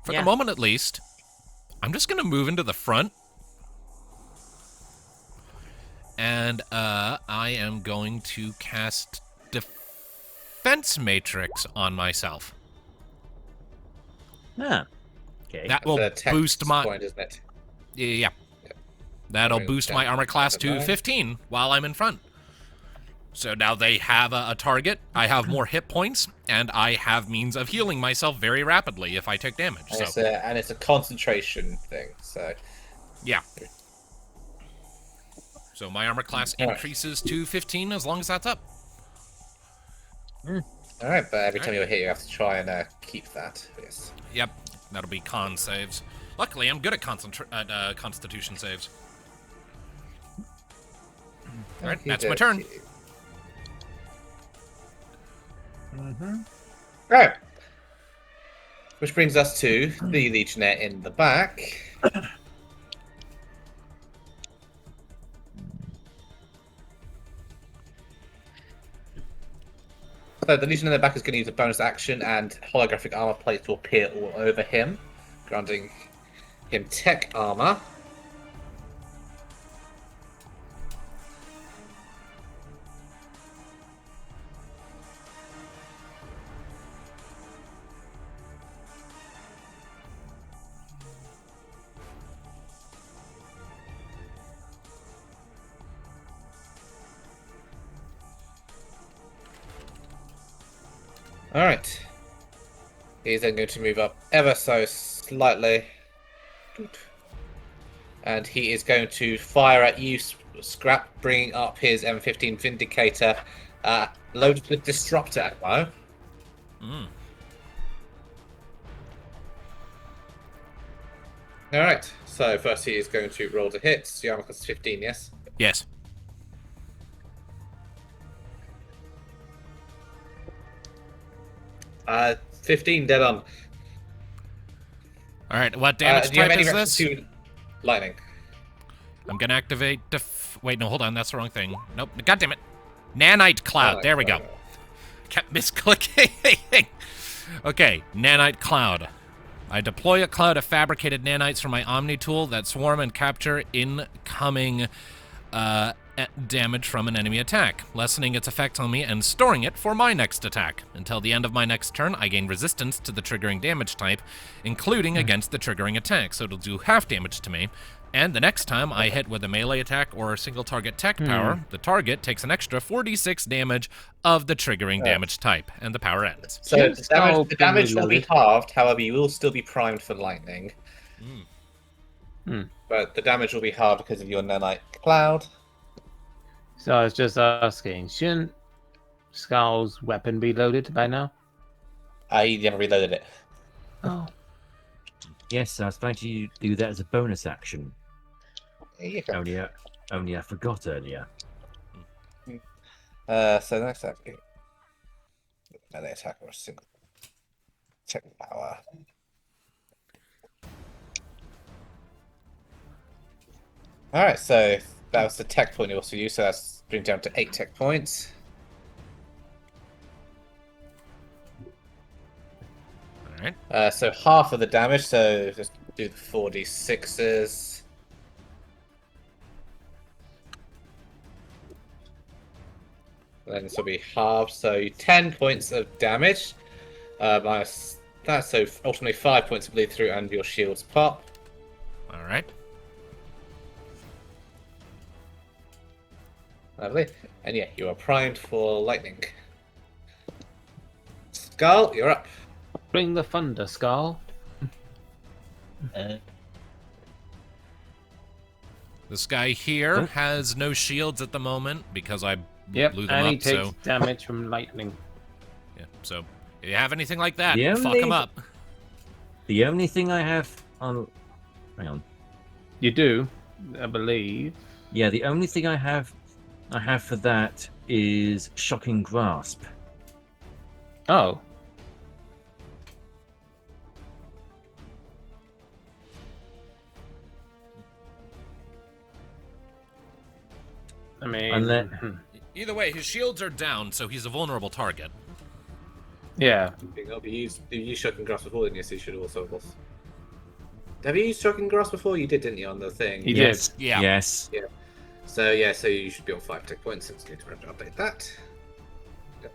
For Yeah. the moment, at least, I'm just gonna move into the front, and I am going to cast Defense Matrix on myself. Ah. Okay. That will The text boost my point, isn't it? yeah. That'll Sorry, boost my yeah. armor class to Nine. 15 while I'm in front. So now they have a target. I have more hit points, and I have means of healing myself very rapidly if I take damage. And, So it's a concentration thing, so... yeah. So my armor class Alright. increases to 15 as long as that's up. Alright, but every time Alright. you're hit, you have to try and keep that. Yes. Yep, that'll be con saves. Luckily, I'm good at constitution saves. Alright, that's my turn. Right. Which brings us to the Legionnaire in the back. So the Legionnaire in the back is going to use a bonus action, and holographic armor plates will appear all over him, granting him tech armor. Alright. He's then going to move up ever so slightly. And he is going to fire at you, Scrap, bringing up his M15 Vindicator, loaded with Disruptor ammo. Alright, so first he is going to roll to hit. So your armor class is 15, yes? Yes. Uh, 15 dead on. Alright, what damage do you have type any is this? reaction to lightning? I'm gonna activate wait, no, hold on, that's the wrong thing. Nope, god damn it. Nanite Cloud, there we go. Kept misclicking. Okay, Nanite Cloud. I deploy a cloud of fabricated nanites from my Omni tool that swarm and capture incoming damage from an enemy attack, lessening its effect on me and storing it for my next attack. Until the end of my next turn, I gain resistance to the triggering damage type, including against the triggering attack, so it'll do half damage to me. And the next time I hit with a melee attack or a single target tech power, the target takes an extra 4d6 damage of the triggering damage type, and the power ends. So Yes, the damage will be loaded. halved, however, you will still be primed for lightning. But the damage will be hard because of your nanite cloud. So I was just asking, shouldn't Skull's weapon be loaded by now? I never reloaded it. Oh. Yes, I was planning to do that as a bonus action. There you go. Only I forgot earlier. So the next attack. Melee attack or a single check power. Alright, so that was the tech point it was for you, so that's bring down to 8 tech points. Alright. So half of the damage, so just do the 4d6s. Then this will be halved, so 10 points of damage. Minus that, so ultimately 5 points of bleed through and your shields pop. Alright. Lovely. And yeah, you are primed for lightning. Skull, you're up. Bring the thunder, Skull. This guy here has no shields at the moment because I Yep, blew them and up, he takes so... damage from lightning. Yeah, so if you have anything like that, The fuck only- him up. The only thing I have on... Hang on. You do, I believe. Yeah, the only thing I have for that is Shocking Grasp. Oh. I mean, Unless- Either way, his shields are down, so he's a vulnerable target. yeah. You used Shocking Grasp before, didn't you? So you should also have lost. Have you used Shocking Grasp before? You did, didn't you, on the thing? He Yes. did. Yeah. Yes. So yeah, so you should be on 5 tech points. So just need to update that. Yep.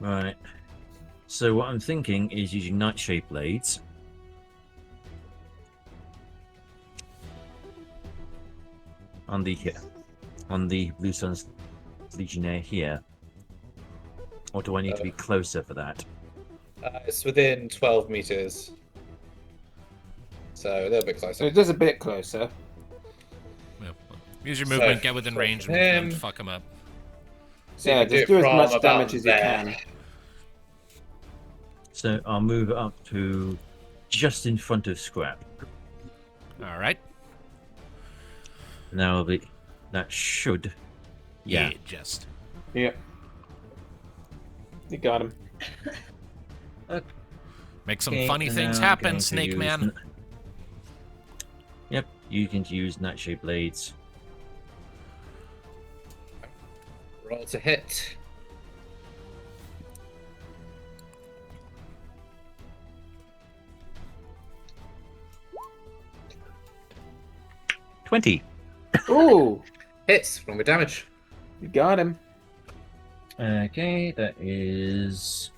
Right. So what I'm thinking is using Nightshade Blades. On the Blue Sun's Legionnaire here. Or do I need to be closer for that? It's within 12 meters. So a little bit So closer. it is a bit closer. Yeah. Use your So, movement, get within for range, and him- fuck him up. So you Yeah, can do just it do as from much about damage as you there. can. So I'll move it up to just in front of Scrap. Alright. Now that should. Yeah. Just. Yep. You got him. Make some Okay, funny and things now I'm happen, going to Snake use Man. Yep, you can use Nightshade Blades. Roll to hit. $20. Ooh, Hits. Roll with damage. you got him. Okay, that is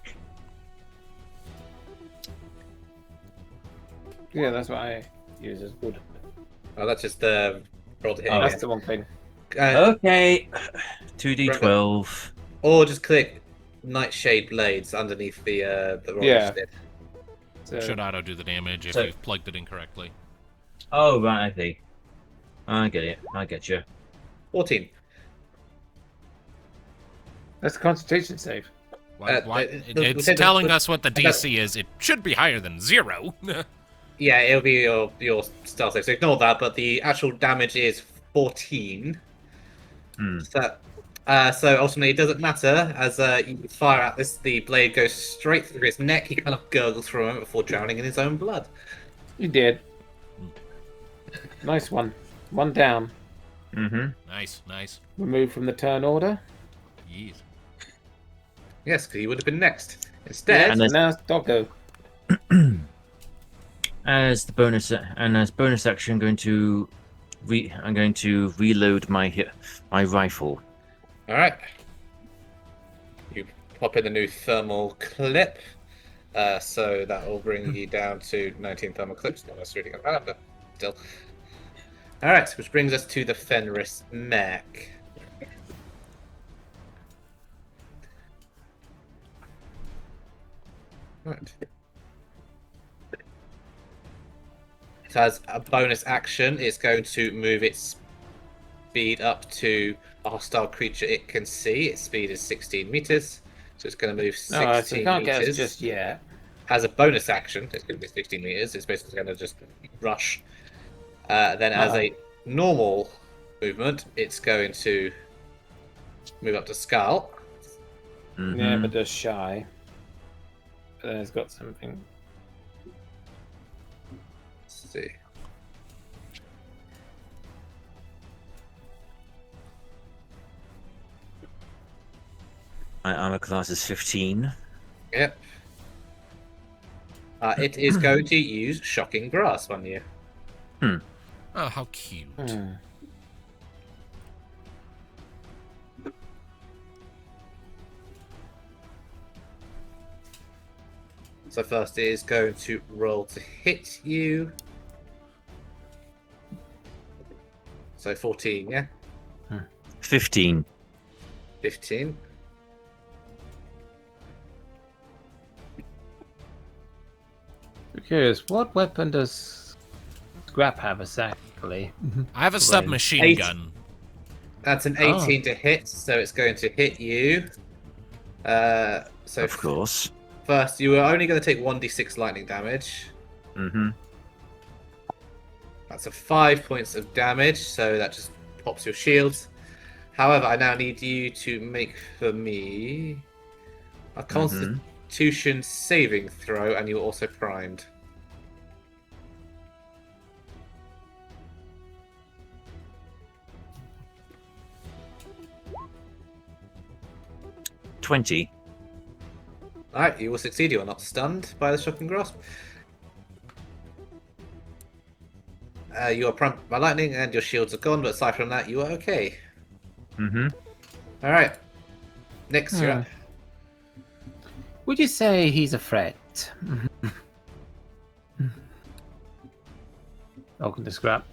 Yeah, that's what I use as wood. Oh, that's just the roll to hit. Oh. That's the one thing. okay. 2d12. Or just click Nightshade Blades underneath the roll. Yeah. Instead. So, Should auto do the damage if So- you've plugged it incorrectly. Oh right, I see. I get it. I get you. 14. that's a concentration save. Why? we'll It's take the- telling us what the DC is. It should be higher than 0. Yeah, it'll be your stealth save, so ignore that, but the actual damage is 14. Hmm. So ultimately, it doesn't matter, as you fire at this, the blade goes straight through his neck, he kind of gurgles for a moment before drowning in his own blood. You did. Nice one. One down. Mm-hmm. Nice, nice. Removed from the turn order. Yeet. Yes, because he would have been next. Instead, And And now it's Doggo. As bonus action, I'm going to reload my rifle. alright. You pop in the new thermal clip, so that will bring you down to 19 thermal clips. Not necessarily going to but still. Alright, which brings us to the Fenris mech. Right. It has a bonus action. It's going to move its speed up to a hostile creature it can see. Its speed is 16 meters. So it's going to move 16 Oh, so it can't get us meters. just yet. Has a bonus action. It's going to be 16 meters. It's basically going to just rush. Then as a normal movement, it's going to move up to Skull. Yeah, but just shy. But then it's got something. Let's see. My armor class is 15. Yep. It is going to use Shocking Grasp on you. Oh, how cute. So first it is going to roll to hit you. So 14, yeah? 15. 15. I'm curious, what weapon does Scrap have exactly? I have a submachine 8. gun. That's an 18 to hit, so it's going to hit you. So Of course. first, you are only going to take 1d6 lightning damage. Mm-hmm. That's a 5 points of damage, so that just pops your shields. However, I now need you to make for me a Constitution saving throw, and you're also primed. $20. Alright, you will succeed. You are not stunned by the Shocking Grasp. You are primed by lightning, and your shields are gone, but aside from that, you are okay. Mm-hmm. Alright. Next, you're up. Would you say he's a threat? Welcome to Scrap.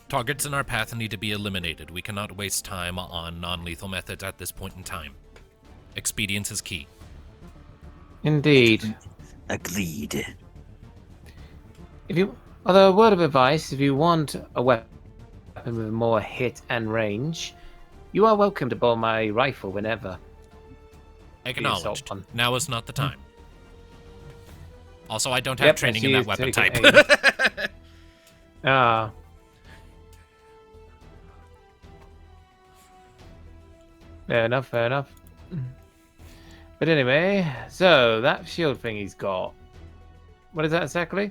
Targets in our path need to be eliminated. We cannot waste time on non-lethal methods at this point in time. Expedience is key. Indeed. Agreed. Although, a word of advice, if you want a weapon with more hit and range, you are welcome to borrow my rifle whenever. Acknowledged. one. Now is not the time. Also, I don't have training in that it's weapon used type. to take Ah. Fair enough, fair enough. But anyway, so that shield thing he's got. What is that exactly?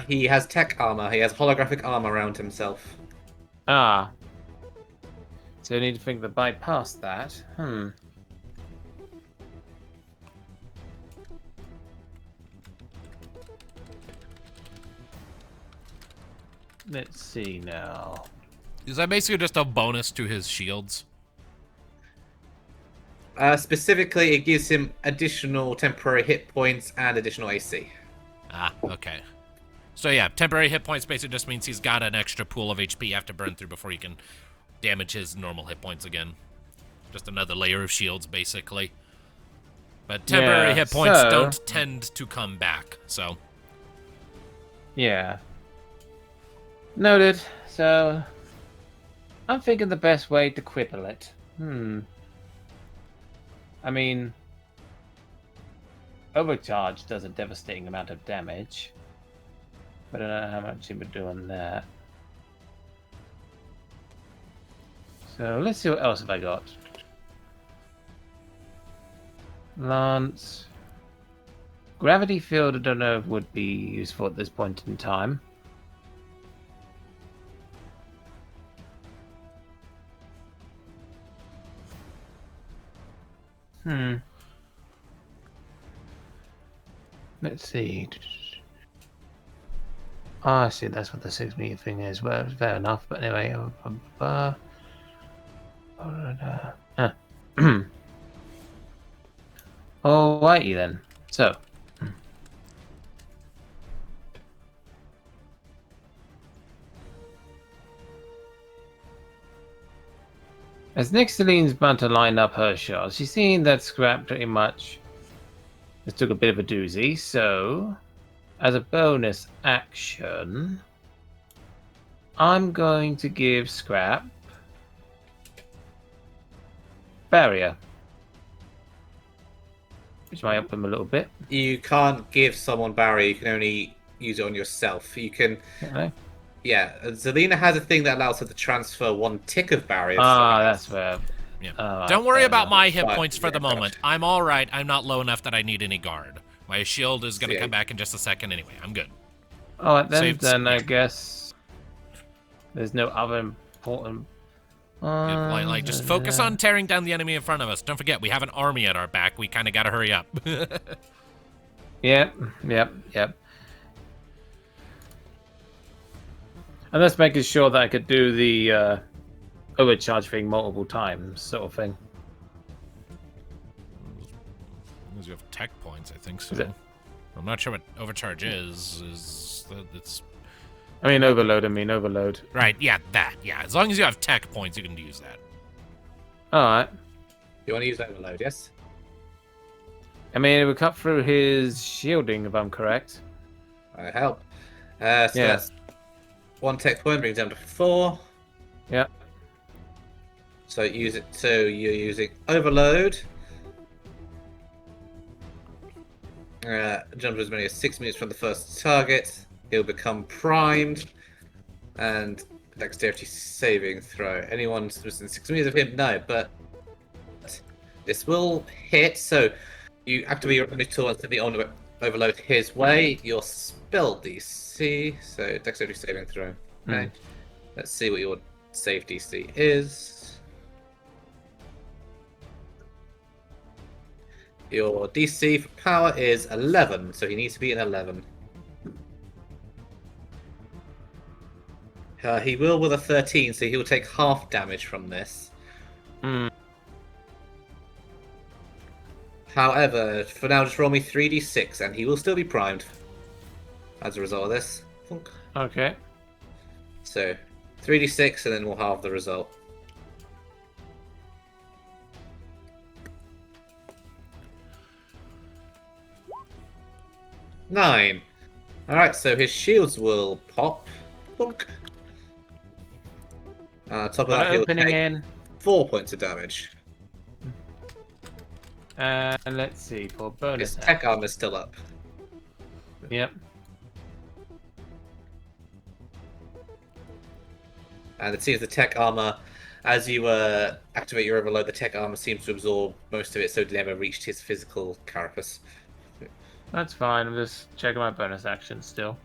He has tech armor. He has holographic armor around himself. Ah. So I need to think that bypass that. Let's see now. Is that basically just a bonus to his shields? Specifically, it gives him additional temporary hit points and additional AC. Ah, okay. So yeah, temporary hit points basically just means he's got an extra pool of HP you have to burn through before he can damage his normal hit points again. Just another layer of shields, basically. But temporary hit points don't tend to come back, so... Yeah. Noted. So, I'm thinking the best way to cripple it. I mean, overcharge does a devastating amount of damage, but I don't know how much he would do on that. So let's see what else have I got. Lance. Gravity field, I don't know if would be useful at this point in time. Let's see. Ah, I see. That's what the 6 meter thing is. Well, fair enough. But anyway, alrighty then. So, As Nixaline's about to line up her shot, she's seen that Scrap pretty much just took a bit of a doozy, so as a bonus action, I'm going to give Scrap Barrier, which might help him a little bit. You can't give someone barrier. You can only use it on yourself. You can. Okay. Yeah, Zelina has a thing that allows her to transfer 1 tick of barrier. That's where. Yeah. Don't worry about my hit But, points for the yeah, moment. I'm all right. I'm not low enough that I need any guard. My shield is going to come back in just a second anyway. I'm good. All right, then. Save- Then I guess there's no other important. Like, just focus on tearing down the enemy in front of us. Don't forget, we have an army at our back. We kind of got to hurry up. Yep. And that's making sure that I could do the overcharge thing multiple times, sort of thing. As long as you have tech points, I think so. Is it? I'm not sure what overcharge is. It's overload. right. Yeah, that. Yeah, as long as you have tech points, you can use that. All right. You want to use overload, yes? I mean, it would cut through his shielding, if I'm correct. I help. That's 1 tech point, brings down to 4. Yeah. So use it. So you're using overload. Jump as many as 6 minutes from the first target. He'll become primed, and dexterity saving throw. Anyone within 6 meters of him? No, but this will hit. So you activate your ability tool and send the overload his way. Your spell DC. So dexterity saving throw. Okay. Let's see what your save DC is. Your DC for power is 11, so he needs to be an 11. He will with a 13, so he will take half damage from this. However, for now, just roll me 3d6, and he will still be primed as a result of this. Thunk. Okay. So, 3d6, and then we'll halve the result. Nine. Alright, so his shields will pop. Thunk. Top of that, he'll Opening take in. 4 points of damage. And let's see, for bonus. His tech armor is still up. Yep. And it seems the tech armor, as you activate your overload, the tech armor seems to absorb most of it, so it never reached his physical carapace. That's fine. I'm just checking my bonus action still.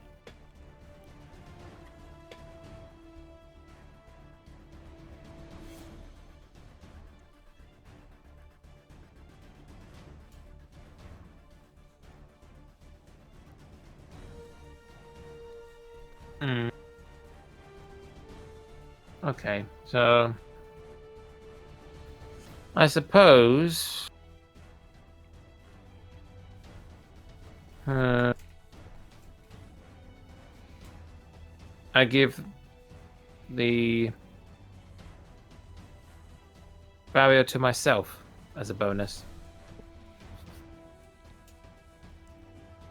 Okay, so I suppose I give the barrier to myself as a bonus.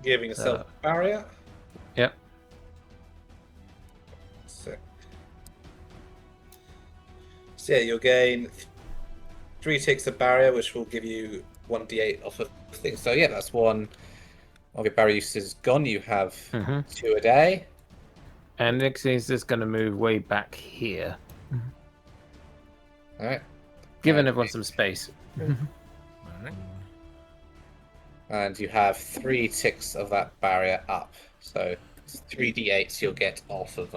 Giving yourself a barrier? Yep. So yeah, you'll gain 3 ticks of barrier, which will give you 1d8 off of things. So yeah, that's 1 of your barrier uses gone. You have 2 a day. And Nixie's just going to move way back here. Alright. Giving everyone some space. Alright. And you have 3 ticks of that barrier up. So it's 3d8s you'll get off of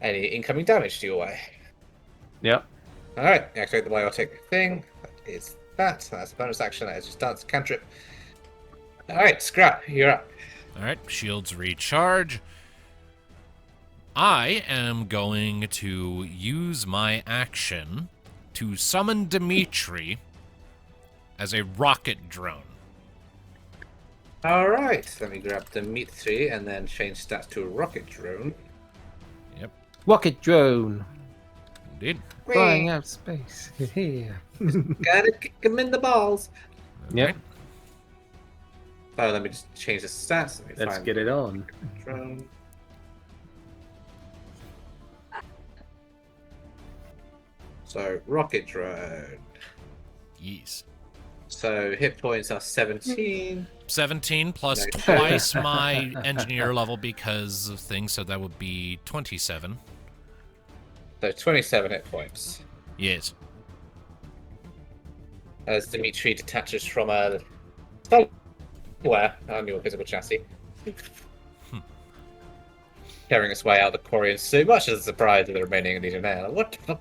any incoming damage to your way. Yep. Alright, activate the biotic thing. That is that. That's a bonus action. That is just dance cantrip. Alright, Scrap, you're up. Alright, shields recharge. I am going to use my action to summon Dimitri as a rocket drone. Alright, let me grab Dimitri and then change stats to a rocket drone. Yep. Rocket drone. Indeed. Flying out of space. Yeah. Gotta kick him in the balls. Yep. Oh, let me just change the stats. Let me Let's find get it on. drone. So, rocket drone. Yes. So, hit points are 17. 17 plus Nice. twice my engineer level because of things, so that would be 27. So, 27 hit points. Yes. As Dimitri detaches from a somewhere on your physical chassis. Carrying its way out of the Quarian suit, much as the surprise of the remaining Legionnaire. Like, what the fuck?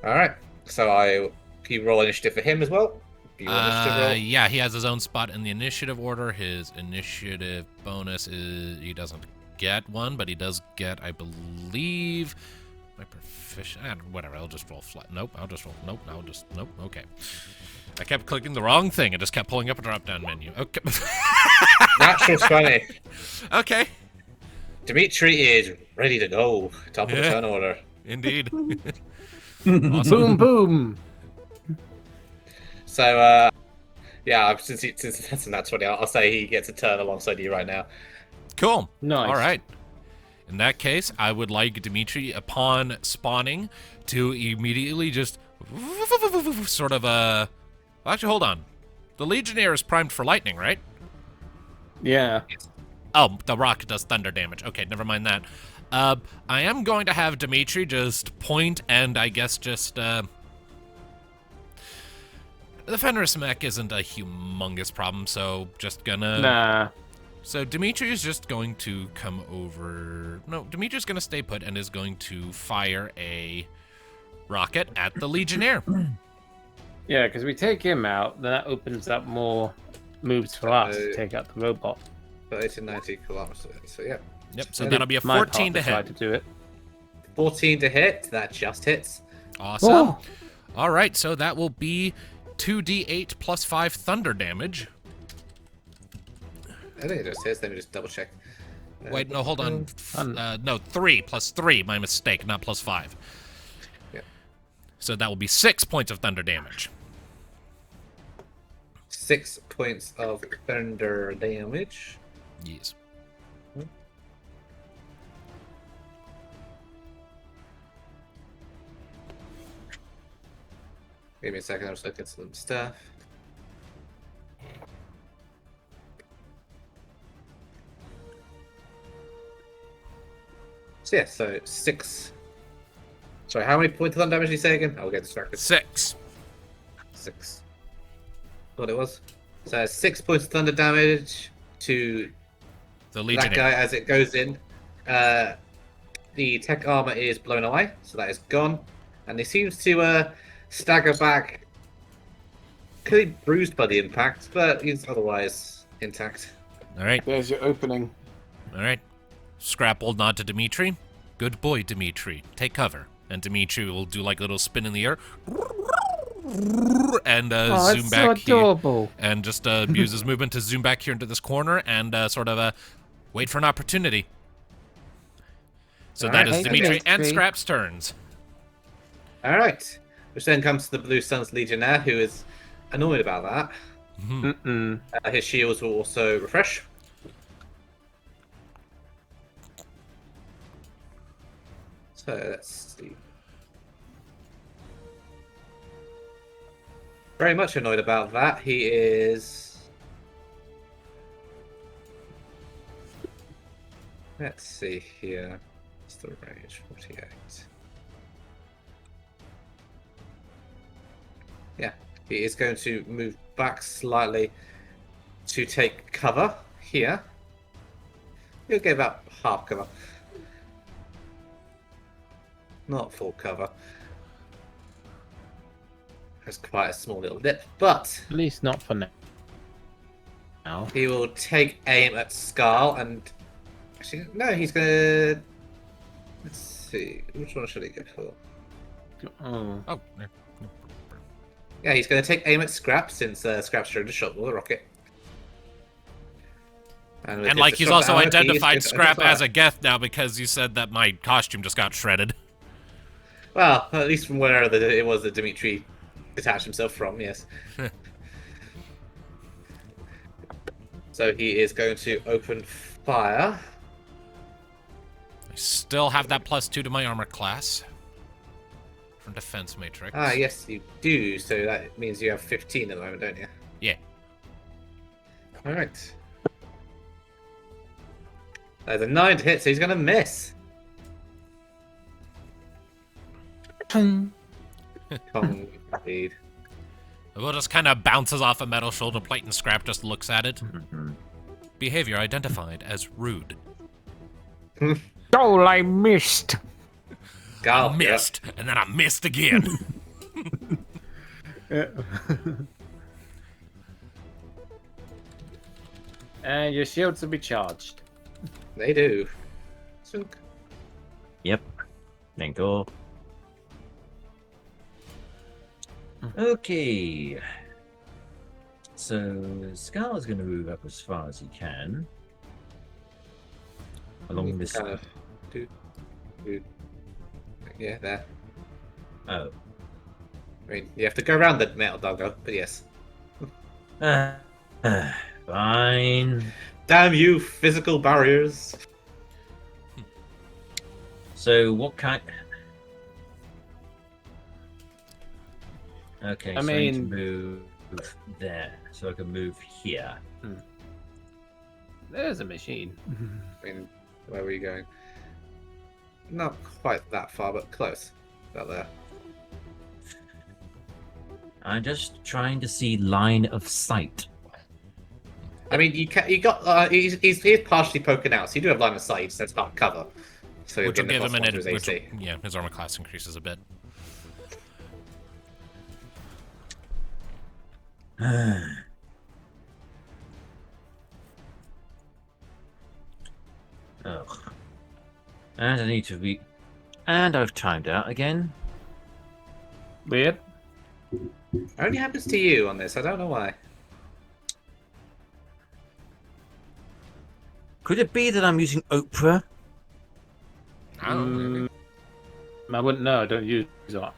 Alright, so can you roll initiative for him as well? Do you want initiative roll? Yeah, he has his own spot in the initiative order. His initiative bonus is he doesn't get one, but he does get, I believe, my proficient. Whatever. I'll just roll flat. Nope. I'll just roll. Nope. I'll just. Nope. Okay. I kept clicking the wrong thing. It just kept pulling up a drop-down menu. Okay. Natural 20. Okay. Dimitri is ready to go. Top of the Yeah. turn order. Indeed. Boom, boom. So, yeah, since that's a nat 20, I'll say he gets a turn alongside you right now. Cool. Nice. All right. In that case, I would like Dimitri, upon spawning, to immediately just sort of actually, hold on. The Legionnaire is primed for lightning, right? Yeah. Oh, the rock does thunder damage. Okay, never mind that. I am going to have Dimitri just point and I guess just, the Fenris mech isn't a humongous problem, so just gonna... Nah. So Dimitri is just going to come over... No, Dimitri's gonna stay put and is going to fire a rocket at the Legionnaire. Yeah, because we take him out, then that opens up more moves for us to take out the robot. 30 to 90 kilometers. So, yeah. Yep, so that'll be a My 14 to part tried hit. to do it. 14 to hit. That just hits. Awesome. Oh. All right, so that will be 2d8 plus 5 thunder damage. I think it just hits. Let me just double check. Wait, no, hold on. No, 3 plus 3. My mistake, not plus 5. Yeah. So that will be 6 points of thunder damage. 6 points of thunder damage. Yes. Give me a second, I'll just look at some stuff. So yeah, so 6. Sorry, how many points of thunder damage did you say again? I'll get distracted. 6. 6. What it was. So 6 points of thunder damage to The that Legionnaire. guy as it goes in. The tech armor is blown away, so that is gone. And he seems to stagger back, clearly bruised by the impact, but he's otherwise intact. All right, There's your opening. all right. Scrap will nod to Dimitri. Good boy, Dimitri. Take cover. And Dimitri will do like a little spin in the air. And Oh, zoom it's back so here. adorable. And just use his movement to zoom back here into this corner and sort of wait for an opportunity. So All that right. is Hey, Dimitri and Dimitri. Scrap's turns. Alright. Which then comes to the Blue Sun's Legionnaire, who is annoyed about that. Mm-mm. His shields will also refresh. So let's see. Very much annoyed about that. He is. Let's see here. What's the range? 48. Yeah, he is going to move back slightly to take cover here. He'll get about half cover. Not full cover. It's quite a small little dip, but At least not for now. Now. he will take aim at Scarl and actually no, he's gonna let's see, which one should he go for? Oh. Oh, Yeah, he's gonna take aim at Scrap since Scrap's trying to shot with a rocket. with And his like he's disrupt also armor, he is identified good at Scrap fire. as a Geth now because you said that my costume just got shredded. Well, at least from where it was that Dimitri detached himself from, yes. So he is going to open fire. I still have that +2 to my armor class from defense matrix. Ah, yes, you do. So that means you have 15 at the moment, don't you? Yeah. All right. There's a 9 to hit, so he's going to miss. Kong, indeed. The bow just kind of bounces off a metal shoulder plate and Scrap just looks at it. Behavior identified as rude. Oh, I missed. Gal, I missed, and then I missed again. And your shields will be charged. They do. Sunk. Yep. Thank you. Okay. So Scar's going to move up as far as he can along this. Kind of. Do. Yeah, there. Oh. I mean, you have to go around the metal doggo, but yes. Fine. Damn you, physical barriers. So what kind? Okay, I so I need to mean- move there, so I can move here. There's a machine. I mean, where were you going? Not quite that far, but close. About there. I'm just trying to see line of sight. I mean, you got. He's partially poking out, so you do have line of sight. So it's not cover. So you're Which will getting give the him an plus 1 to his AC. yeah, his armor class increases a bit. Ugh. And I need to be. And I've timed out again. Weird. Only happens to you on this. I don't know why. Could it be that I'm using Oprah? I don't know. I wouldn't know. I don't use that.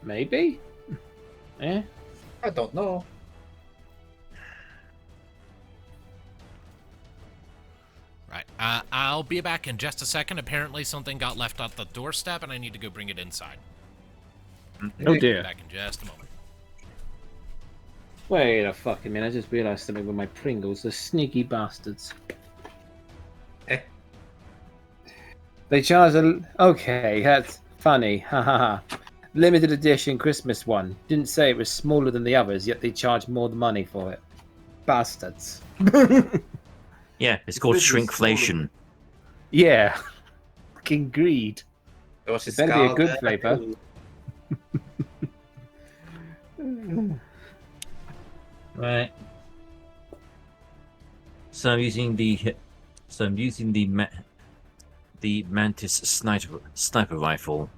Maybe? Eh? I don't know. Right. I'll be back in just a second. Apparently something got left at the doorstep and I need to go bring it inside. Oh dear. Back in just a moment. Wait a fucking minute. I just realised something with my Pringles. The sneaky bastards. Eh. They charge a... Okay, that's funny. Ha ha ha. Limited edition Christmas one. Didn't say it was smaller than the others, yet they charge more money for it. Bastards. Yeah, it's called This is shrinkflation. Yeah. Fucking greed. What's his Better be a skull good there? flavour. Right. So I'm using the Mantis sniper rifle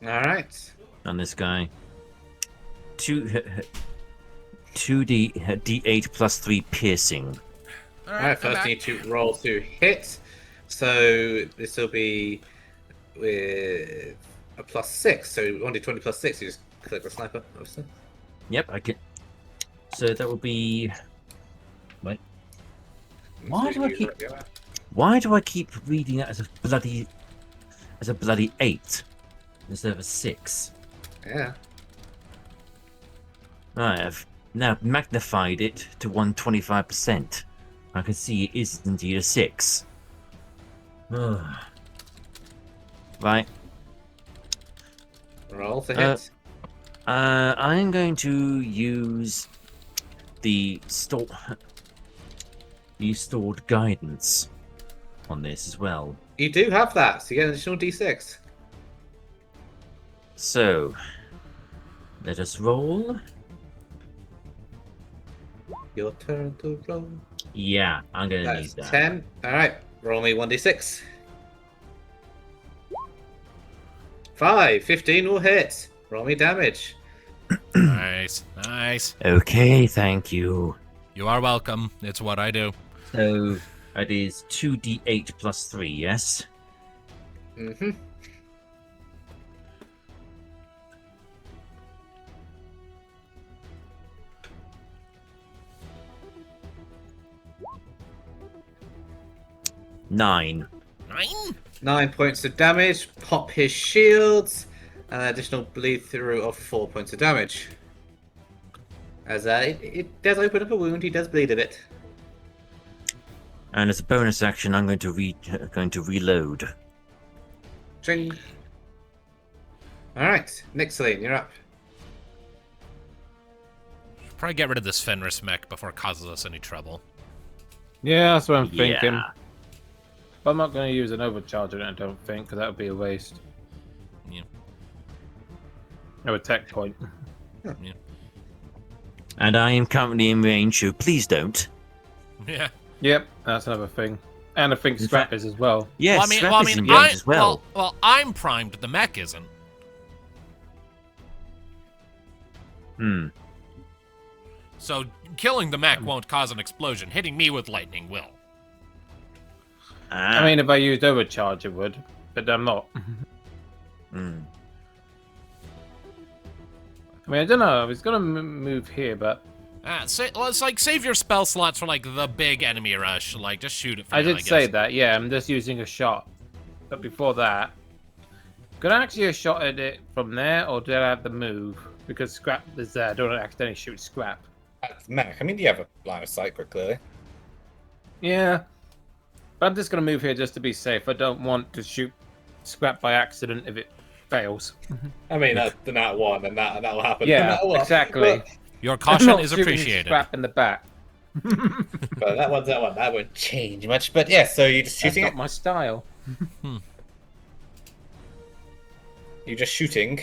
All right. on this guy. 2d d8 plus 3 piercing. All All right. First, I'm you back. need to roll to hit. So this will be with a +6. So only 20 +6. You just click the sniper, obviously. Yep, I can. So that will be. Wait. Why do I keep- Why do I keep reading that as a bloody 8 instead of a 6? Yeah. Right, I've now magnified it to 125%. I can see it is indeed a 6. Right. Roll to hit. I'm going to use the stored guidance on this as well. You do have that, so you get an additional D6. So, let us roll. Your turn to roll. Yeah, I'm gonna need That's that. 10. All right. Roll me 1d6. 5. 15 will hit. Roll me damage. Nice. Nice. Okay, thank you. You are welcome. It's what I do. So that is 2d8 plus 3, yes? Mm-hmm. Nine. 9? 9 points of damage. Pop his shields. And an additional bleed through of 4 points of damage. As it does open up a wound, he does bleed a bit. And as a bonus action, I'm going to reload. Ching. Alright, Nixaline, you're up. Should probably get rid of this Fenris mech before it causes us any trouble. Yeah, that's what I'm thinking. Yeah. But I'm not going to use an overcharge on it, I don't think, because that would be a waste. Yeah. No attack point. Yeah. And I am currently in range, so please don't. Yeah. Yep, that's another thing. And I think Scrap is as well. Yes, well, Scrap is in range I, as well. well, I'm primed. The mech isn't. Hmm. So killing the mech won't cause an explosion. Hitting me with lightning will. I mean, if I used overcharge, it would. But I'm not. Hmm. I mean, I don't know. I was going to move here, but... Let's like save your spell slots for like the big enemy rush. Like just shoot it. For I now, did say that, yeah. I'm just using a shot. But before that... Could I actually have shot at it from there, or did I have to move? Because Scrap is there. I don't want to accidentally shoot Scrap. That's mech. I mean, you have a line of sight quite clearly. Yeah. But I'm just going to move here just to be safe. I don't want to shoot Scrap by accident if it fails. I mean, that's the nat 1, and that'll happen. Yeah, no matter what. exactly. Your I'm caution not is shooting appreciated. Scrap in the back. But that one's that one. That won't change much. But yeah, so you're just That's shooting not it? my style. You're just shooting.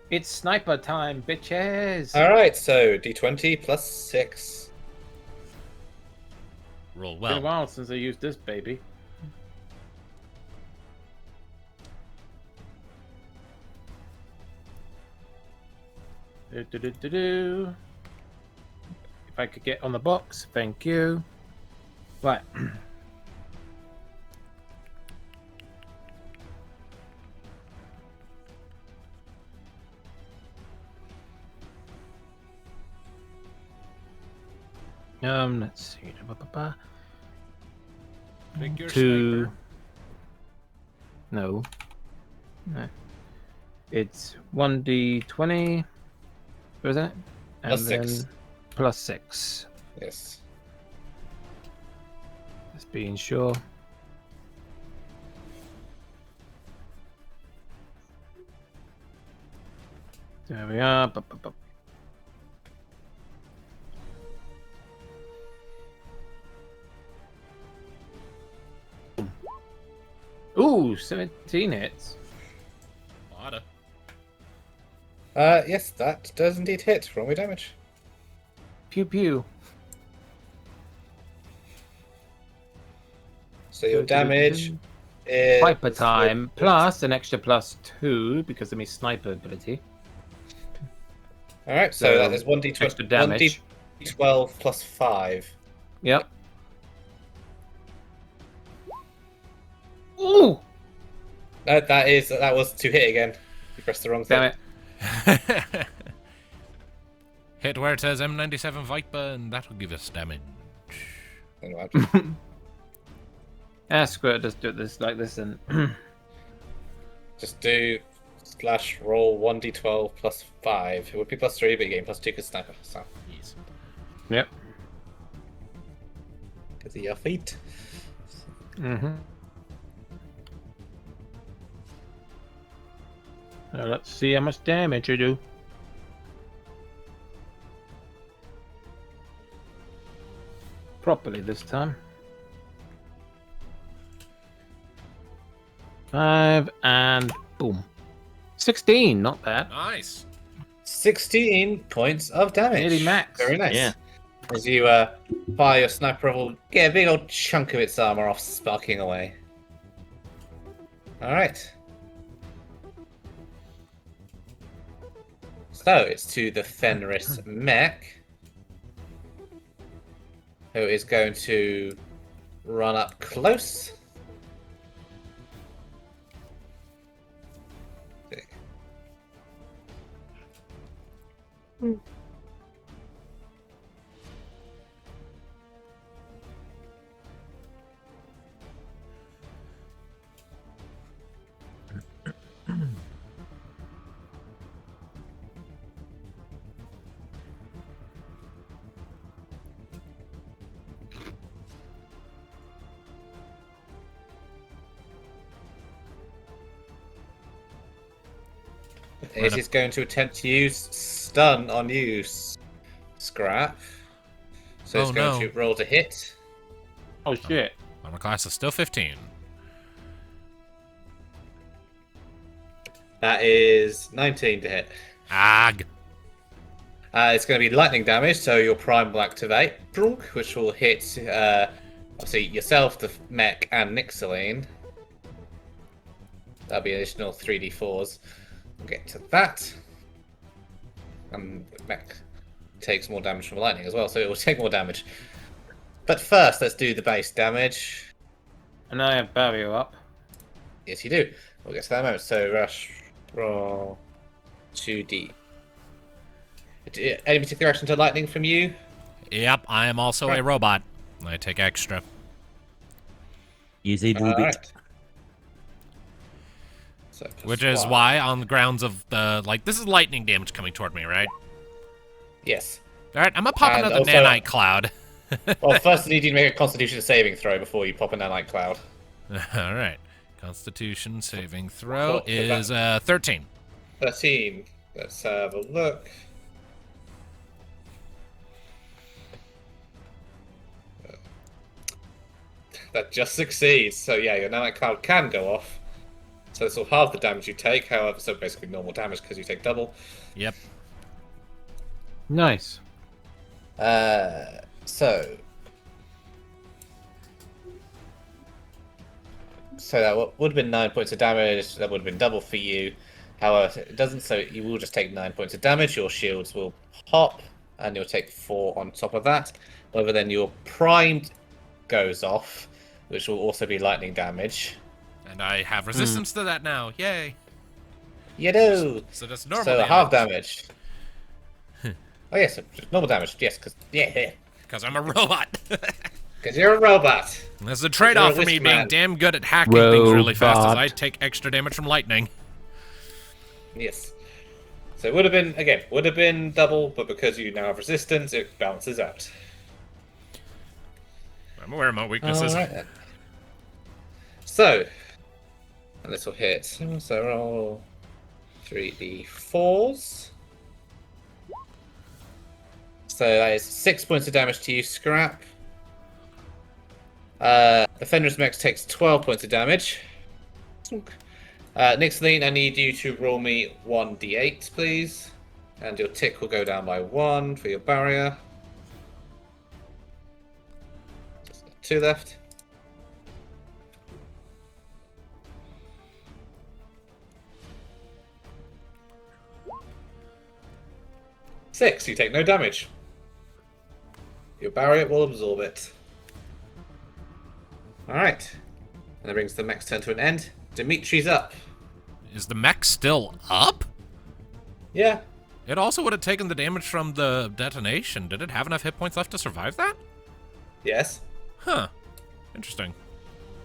It's sniper time, bitches. Alright, so d20 plus 6. Roll It's been a well. while since I used this baby. Do. If I could get on the box, thank you. Right. Let's see. Pick your Two. sniper. No. It's 1d20. What is that? Plus 6. Plus 6. Yes. Just being sure. There we are. Ooh, 17 hits. Lotta. Yes, that does indeed hit. Roll me damage. Pew pew. So your damage is... Viper time plus an extra +2 because of my sniper ability. Alright, so So, that is 1d12 extra damage. 1d12 plus 5. Yep. Ooh! That was to hit again. You pressed the wrong thing. Damn it. Hit where it says M97 Viper, and that'll give us damage. Hang on. Screw it, just do this like this and... Just do /roll 1d12 plus 5. It would be plus 3, but you're getting plus 2 because sniper. So, Yes. Yep. because of your feet. Mm-hmm. Now let's see how much damage you do. Properly this time. 5 and boom. 16, not bad. Nice. 16 points of damage. Nearly max. Very nice. Yeah. As you fire your sniper rifle, get a big old chunk of its armor off, sparking away. Alright. So, it's to the Fenris mech. who is going to run up close. It is going to attempt to use stun on you, Scrap. So it's going to roll to hit. Oh shit! Armor class is still 15. That is 19 to hit. Ag. It's going to be lightning damage, so your prime will activate, which will hit obviously yourself, the mech, and Nixaline. That'll be an additional 3d4s. We'll get to that. And the mech takes more damage from lightning as well, so it will take more damage. But first, let's do the base damage. And I have barrier up. Yes, you do. We'll get to that in a moment. So, rush, roll 2d. Any particular action to lightning from you? Yep, I am also a robot. I take extra. Use a little bit. Alright. So, Which is why, on the grounds of the, like, this is lightning damage coming toward me, right? Yes. Alright, I'm gonna pop And another also- nanite cloud. Well, first I need you to make a constitution saving throw before you pop in that light cloud. Alright. Constitution saving throw Cool. is 13. 13. Let's have a look. That just succeeds. So yeah, your nanite cloud can go off. So this will halve the damage you take. However, so basically normal damage because you take double. Yep. Nice. So that would have been 9 points of damage. That would have been double for you. However, it doesn't. So you will just take 9 points of damage. Your shields will pop, and you'll take 4 on top of that. However, then your primed goes off, which will also be lightning damage. And I have resistance to that now. Yay. You do. So that's normal So damage. half damage. Oh yes, normal damage. Yes, because Because I'm a robot. because you're a robot. There's a trade-off for me whisk being man. damn good at hacking things really fast as I Robot. take extra damage from lightning. Yes. So it would have been double, but because you now have resistance, it balances out. I'm aware of my weaknesses. Alright then. So, and this will hit. So roll 3d4s. So that is 6 points of damage to you, Scrap. The Fenris Mech takes 12 points of damage. Nixaline, I need you to roll me 1d8, please. And your tick will go down by 1 for your barrier. Just 2 left. Six, you take no damage. Your barrier will absorb it. Alright. And that brings the mech's turn to an end. Dimitri's up. Is the mech still up? Yeah. It also would have taken the damage from the detonation. Did it have enough hit points left to survive that? Yes. Huh. Interesting.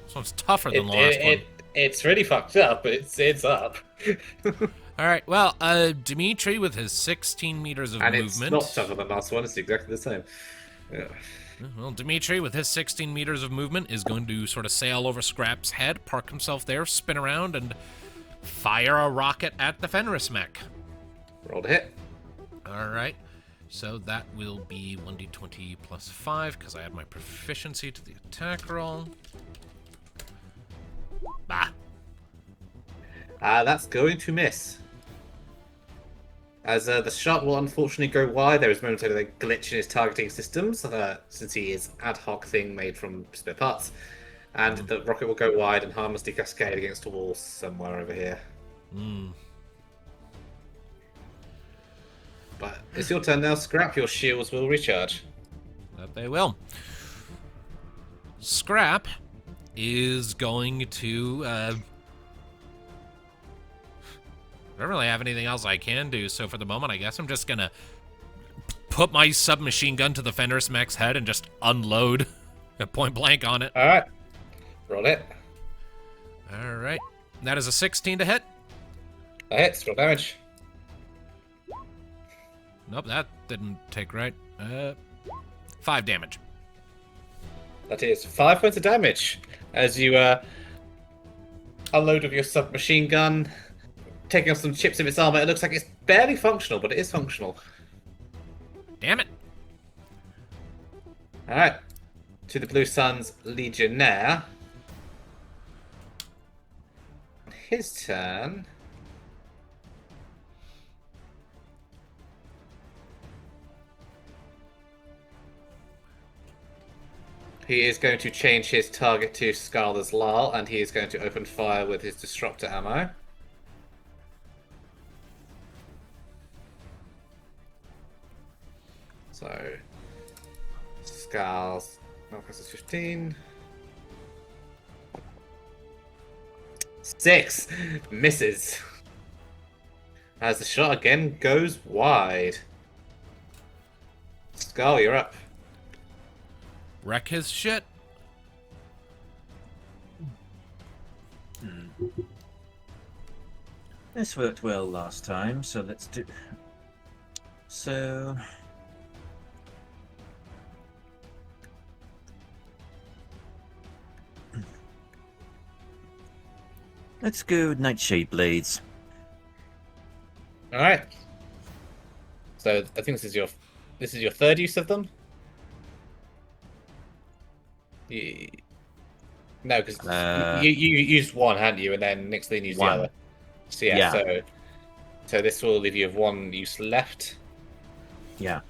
This one's tougher than the last one. It's really fucked up, but it's up. Alright, well, Dimitri with his 16 meters of And movement. it's not tougher than the last one, it's exactly the same. Yeah. Well, Dimitri with his 16 meters of movement is going to sort of sail over Scrap's head, park himself there, spin around, and fire a rocket at the Fenris mech. Roll to hit. Alright, so that will be 1d20 plus 5, because I add my proficiency to the attack roll. Bah. That's going to miss. As the shot will unfortunately go wide, there is momentarily a glitch in his targeting systems, since he is ad hoc thing made from spare parts. And the rocket will go wide and harmlessly cascade against a wall somewhere over here. But it's your turn now, Scrap. Your shields will recharge. That they will. Scrap is going to. I don't really have anything else I can do, so for the moment, I guess I'm just gonna put my submachine gun to the Fenris mech's head and just unload at point blank on it. All right. Roll it. All right. That is a 16 to hit. That hits. Roll damage. Nope, that didn't take right. 5 damage. That is 5 points of damage as you unload with your submachine gun, taking off some chips of its armor. It looks like it's barely functional, but it is functional. Damn it. All right. To the Blue Sun's Legionnaire. His turn. He is going to change his target to Scarlet's Lal, and he is going to open fire with his disruptor ammo. So, Scar's Marcus is 15. 6 misses. As the shot again goes wide. Scar, you're up. Wreck his shit. This worked well last time, so let's do. So. Let's go Nightshade Blades. All right. So I think this is your third use of them. No, because you used one, hadn't you? And then next thing you used the One. other. So yeah. So this will leave you with one use left, Yeah.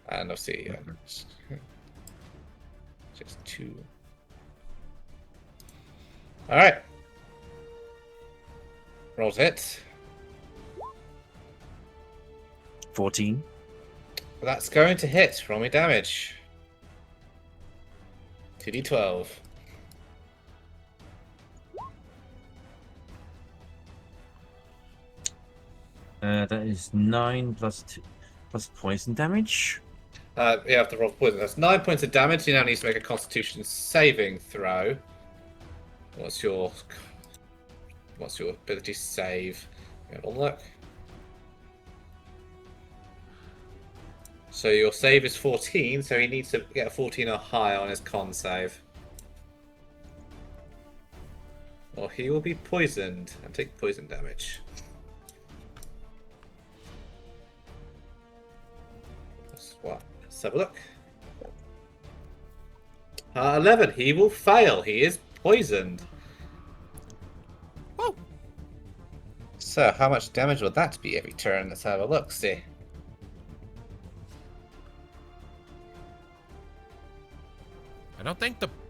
and I'll see. Just 2. All right. Rolls hit. 14. That's going to hit. Roll me damage. 2d12. That is 9 plus 2, plus poison damage. You have to roll poison. That's 9 points of damage. You now need to make a Constitution saving throw. What's your ability save? Have a look. So your save is 14, so he needs to get a 14 or higher on his con save. Or he will be poisoned and take poison damage. That's what? Let's have a look. 11. He will fail. He is poisoned. Whoa. So how much damage would that be every turn? Let's have a look. See.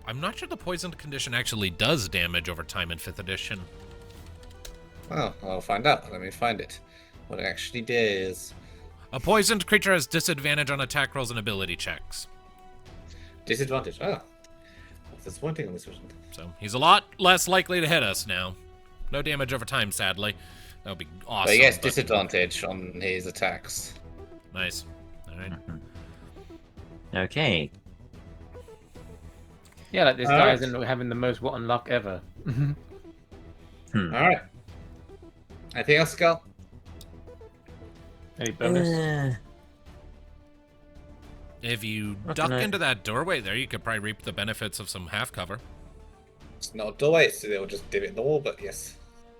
I'm not sure the poisoned condition actually does damage over time in 5th edition. Well, I'll find out. Let me find it. What it actually does. A poisoned creature has disadvantage on attack rolls and ability checks. Disadvantage. Oh. That's disappointing on this version. So he's a lot less likely to hit us now. No damage over time, sadly. That would be awesome. But he gets disadvantage on his attacks. Nice. All right. Okay. Yeah, like this All guy right. isn't having the most rotten luck ever. Alright. Anything else, Skull? Any bonus? If you What duck can I- into that doorway there, you could probably reap the benefits of some half cover. It's not a doorway, so they'll just divot in the wall, but yes.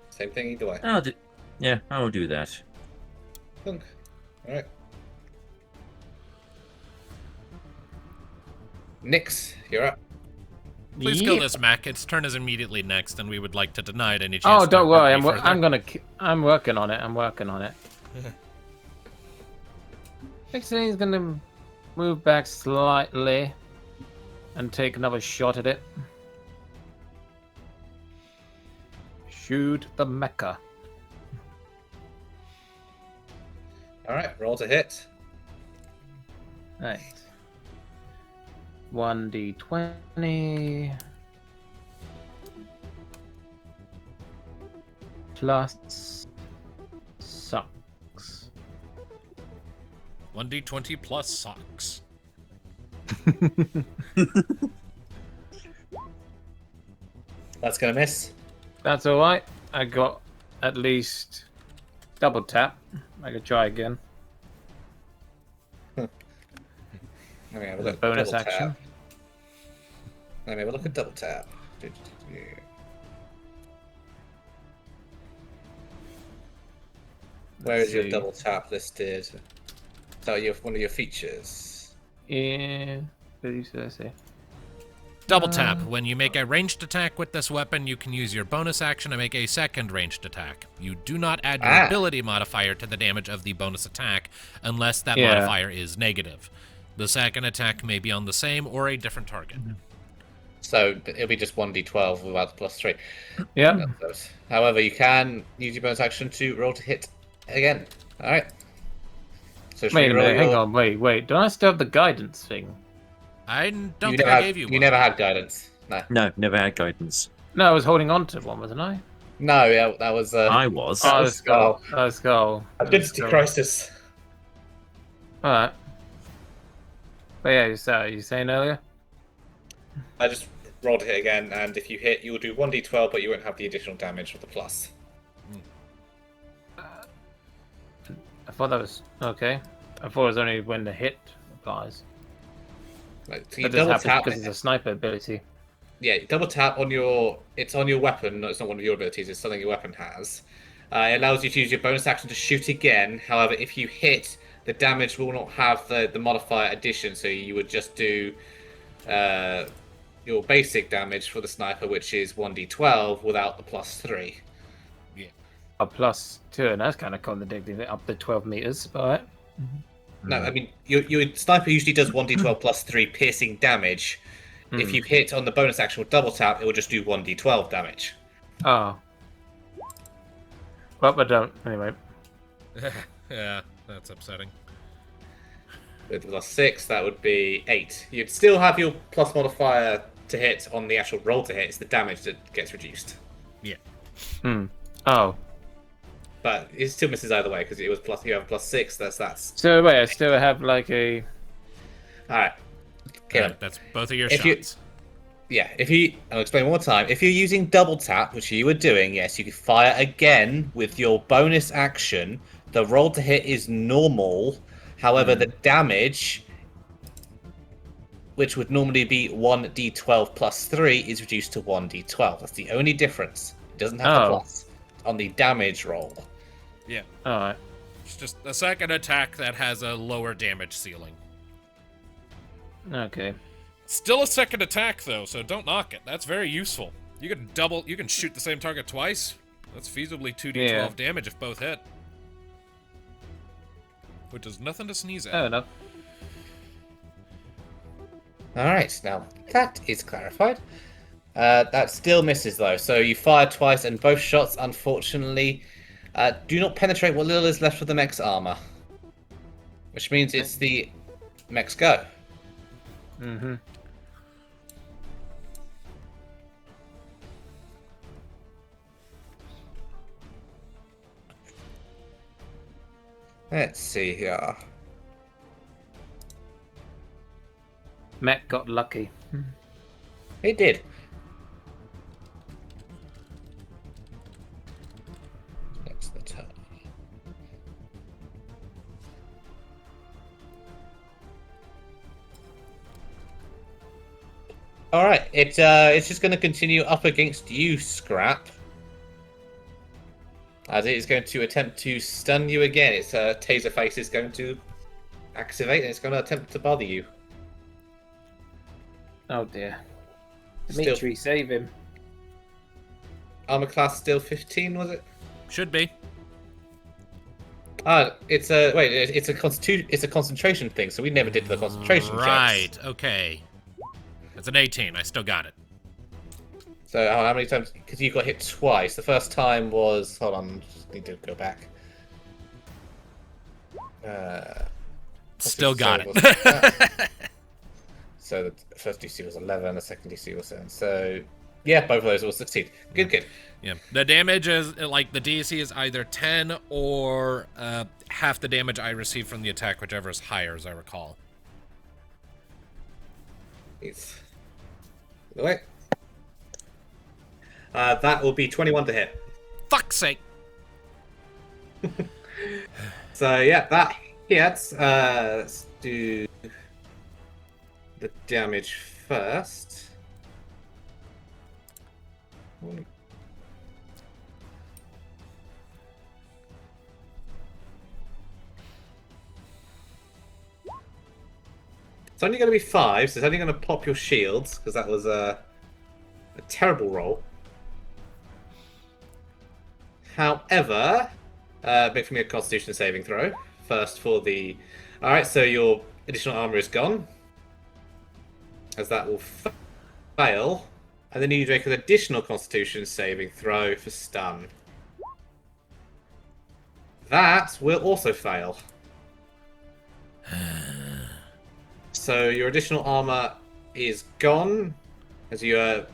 Same thing either way. I'll do that. Thunk. Alright. Nix, you're up. Please Yep. kill this mech. Its turn is immediately next, and we would like to deny it any chance. Oh, to don't hurt worry. me further. I'm working on it. I'm working on it. Actually, he's gonna move back slightly and take another shot at it. Shoot the mecha. Alright, roll to hit. Right. 1d20 plus sucks. 1d20 plus socks. That's gonna miss. That's all right. I got at least double tap. I could try again. Let me have a look. Bonus Double action. Tap. Let me have a look at double tap. Where is your see. double tap listed? Is that one of your features? Yeah. What did you say? Double tap. When you make a ranged attack with this weapon, you can use your bonus action to make a second ranged attack. You do not add your ability modifier to the damage of the bonus attack unless that modifier is negative. The second attack may be on the same or a different target. So it'll be just 1d12 without the +3. Yeah. However, you can use your bonus action to roll to hit again. Alright. So Wait a minute. Hang on. Wait. Don't I still have the guidance thing? I don't think I gave you one. You never had guidance. No. No, never had guidance. No, I was holding on to one, wasn't I? No, yeah, that was. I was. Oh, let's go. Let's go. Identity crisis. Alright. But yeah, you saying earlier? I just rolled to hit again, and if you hit, you'll do 1d12, but you won't have the additional damage of the plus. I thought that was okay. I thought it was only when the hit applies. Like, so you That doesn't double happen tap. because it's a sniper ability. Yeah, you double tap on your. It's on your weapon. No, it's not one of your abilities. It's something your weapon has. It allows you to use your bonus action to shoot again. However, if you hit, the damage will not have the modifier addition. So you would just do your basic damage for the sniper, which is 1d12 without the +3. A +2, and that's kind of contradicting it up to 12 meters. But No, I mean your sniper usually does 1d12 +3 piercing damage. If you hit on the bonus action with double tap, it will just do 1d12 damage. oh, well, but don't anyway. Yeah, that's upsetting. With +6, that would be 8. You'd still have your plus modifier to hit on the actual roll to hit. It's the damage that gets reduced. Yeah. Oh, But it still misses either way because it was plus. You have +6. That's. so wait, I still have like a. All right. Okay. That's both of your If you- shots. I'll explain one more time. If you're using double tap, which you were doing, yes, you can fire again with your bonus action. The roll to hit is normal. However, the damage, which would normally be 1d12 +3, is reduced to 1d12. That's the only difference. It doesn't have the plus on the damage roll. Yeah. All right. It's just a second attack that has a lower damage ceiling. Okay. Still a second attack though, so don't knock it. That's very useful. You can shoot the same target twice. That's feasibly 2d12 damage if both hit. Which is nothing to sneeze at. Fair enough. Alright, now that is clarified. That still misses though, so you fired twice and both shots, unfortunately, do not penetrate what little is left of the mech's armor. Which means it's the mech's go. Mm-hmm. Let's see here. Matt got lucky. It did. That's the turn. Alright, it's just going to continue up against you, Scrap. As it is going to attempt to stun you again. Its taser face is going to activate and it's going to attempt to bother you. Oh dear. Still- Dimitri, save him. Armor class still 15, was it? Should be. It's a concentration thing, so we never did the concentration Right, checks. okay. It's an 18. I still got it. So how many times? Because you got hit twice. The first time was. Hold on, just need to go back. Still got it. So the first DC was 11, the second DC was 7. So yeah, both of those will succeed. Good. Yeah. The damage is like the DC is either 10 or half the damage I receive from the attack, whichever is higher, as I recall. It's wait. That will be 21 to hit. Fuck's sake. So yeah, that hits. Let's do the damage first. It's only going to be 5, so it's only going to pop your shields, because that was a terrible roll. However, make for me a Constitution saving throw. First for the... Alright, so your additional armor is gone. As that will fail. And then you make an additional Constitution saving throw for stun. That will also fail. So your additional armor is gone, as you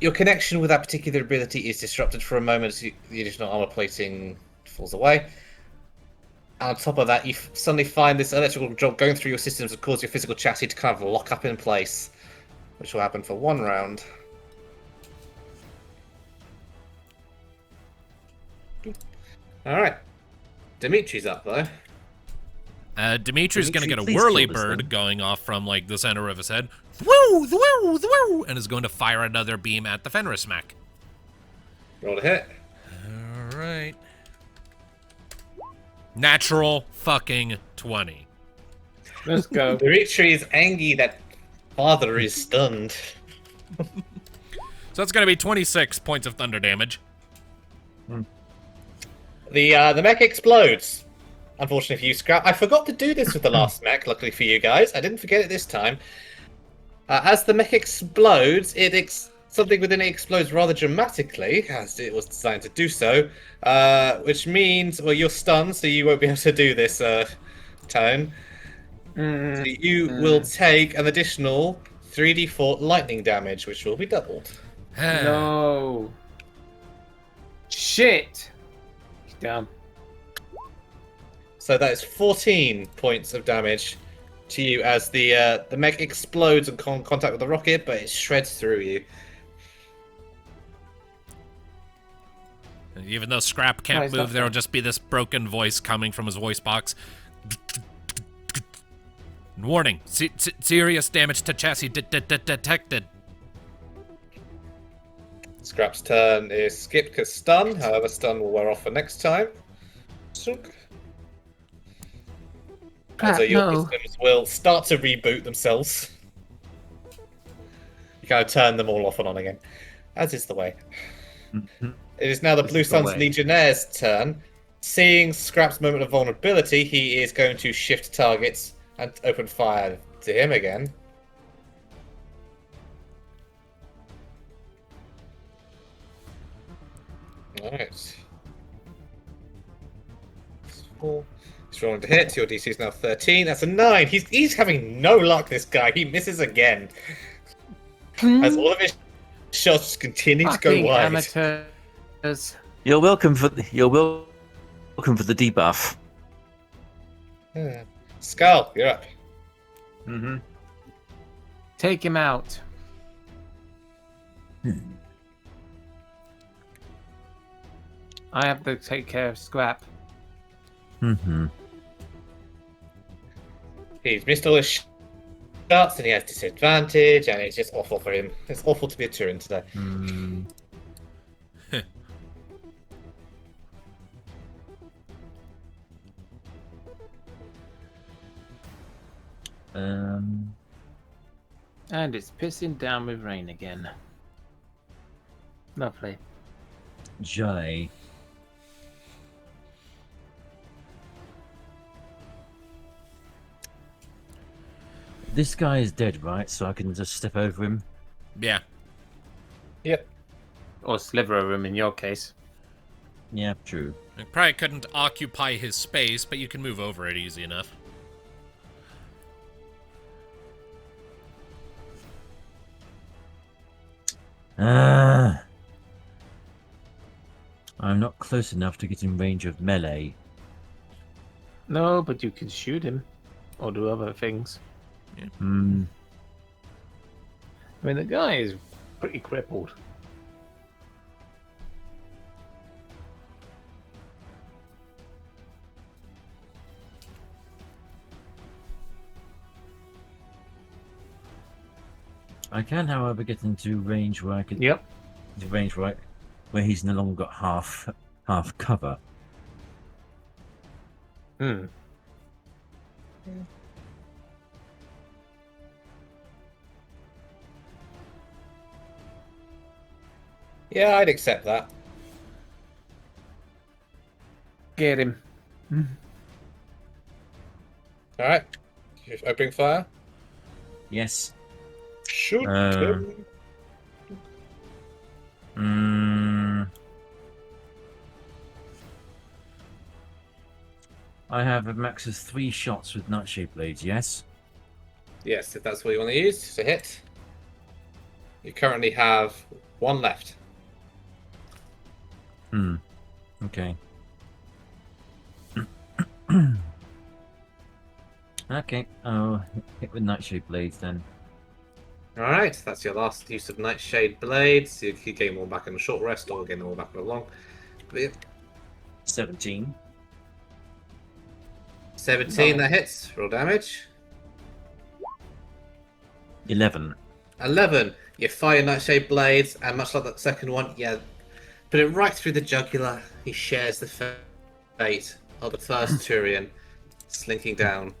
your connection with that particular ability is disrupted for a moment as the additional armor plating falls away. And on top of that, you suddenly find this electrical jolt going through your systems that cause your physical chassis to kind of lock up in place, which will happen for 1 round. Alright. Dimitri's up, though. Dimitri's gonna get a please whirly kill this bird thing. going off from like the center of his head, thwoo, thwoo, thwoo, and is going to fire another beam at the Fenris mech. Roll to hit. All right. Natural fucking 20. Let's go. Dimitri is angry that father is stunned. So that's gonna be 26 points of thunder damage. The mech explodes. Unfortunately for you, Scrap. I forgot to do this with the last mech, luckily for you guys. I didn't forget it this time. As the mech explodes, something within it explodes rather dramatically, as it was designed to do so. Which means, well, you're stunned, so you won't be able to do this, Tone. So you will take an additional 3d4 lightning damage, which will be doubled. No. Shit. He's down. So that is 14 points of damage to you as the mech explodes in contact with the rocket, but it shreds through you. And even though Scrap can't move, there will just be this broken voice coming from his voice box. Warning, serious damage to chassis detected. Scrap's turn is skipped because stun. However, stun will wear off for next time. So your systems will start to reboot themselves. You kind of turn them all off and on again, as is the way. It is now the Blue Suns Legionnaire's turn. Seeing Scrap's moment of vulnerability, he is going to shift targets and open fire to him again. Alright. He's rolling to hit. Your DC is now 13. That's a 9. He's having no luck, this guy. He misses again. As all of his shots continue to go wide. Amateurs. You're welcome for the debuff. Skull, you're up. Take him out. I have to take care of Scrap. He's missed all his shots and he has disadvantage, and it's just awful for him. It's awful to be a Turin today. And it's pissing down with rain again. Lovely. Jai. This guy is dead, right? So I can just step over him. Yeah. Yep. Or sliver over him in your case. Yeah, true. You probably couldn't occupy his space, but you can move over it easy enough. I'm not close enough to get in range of melee. No, but you can shoot him or do other things. Hmm. I mean, the guy is pretty crippled. I can, however, get into range where I can. Yep. The range where he's no longer got half cover. Hmm. Yeah, I'd accept that. Get him. All right. Opening fire. Yes. Shoot Uh, him. I have a max of 3 shots with nightshade blades. Yes. Yes, if that's what you want to use to hit. You currently have 1 left. Okay. Okay. I'll hit with nightshade blades then. All right, that's your last use of Nightshade Blades. You can gain 1 back in a short rest, or gain 1 back in a long. But yeah, 17. 17, that hits. Roll damage. 11. 11. You fire Nightshade Blades, and much like that second one, yeah, put it right through the jugular. He shares the fate of the first Turian, slinking down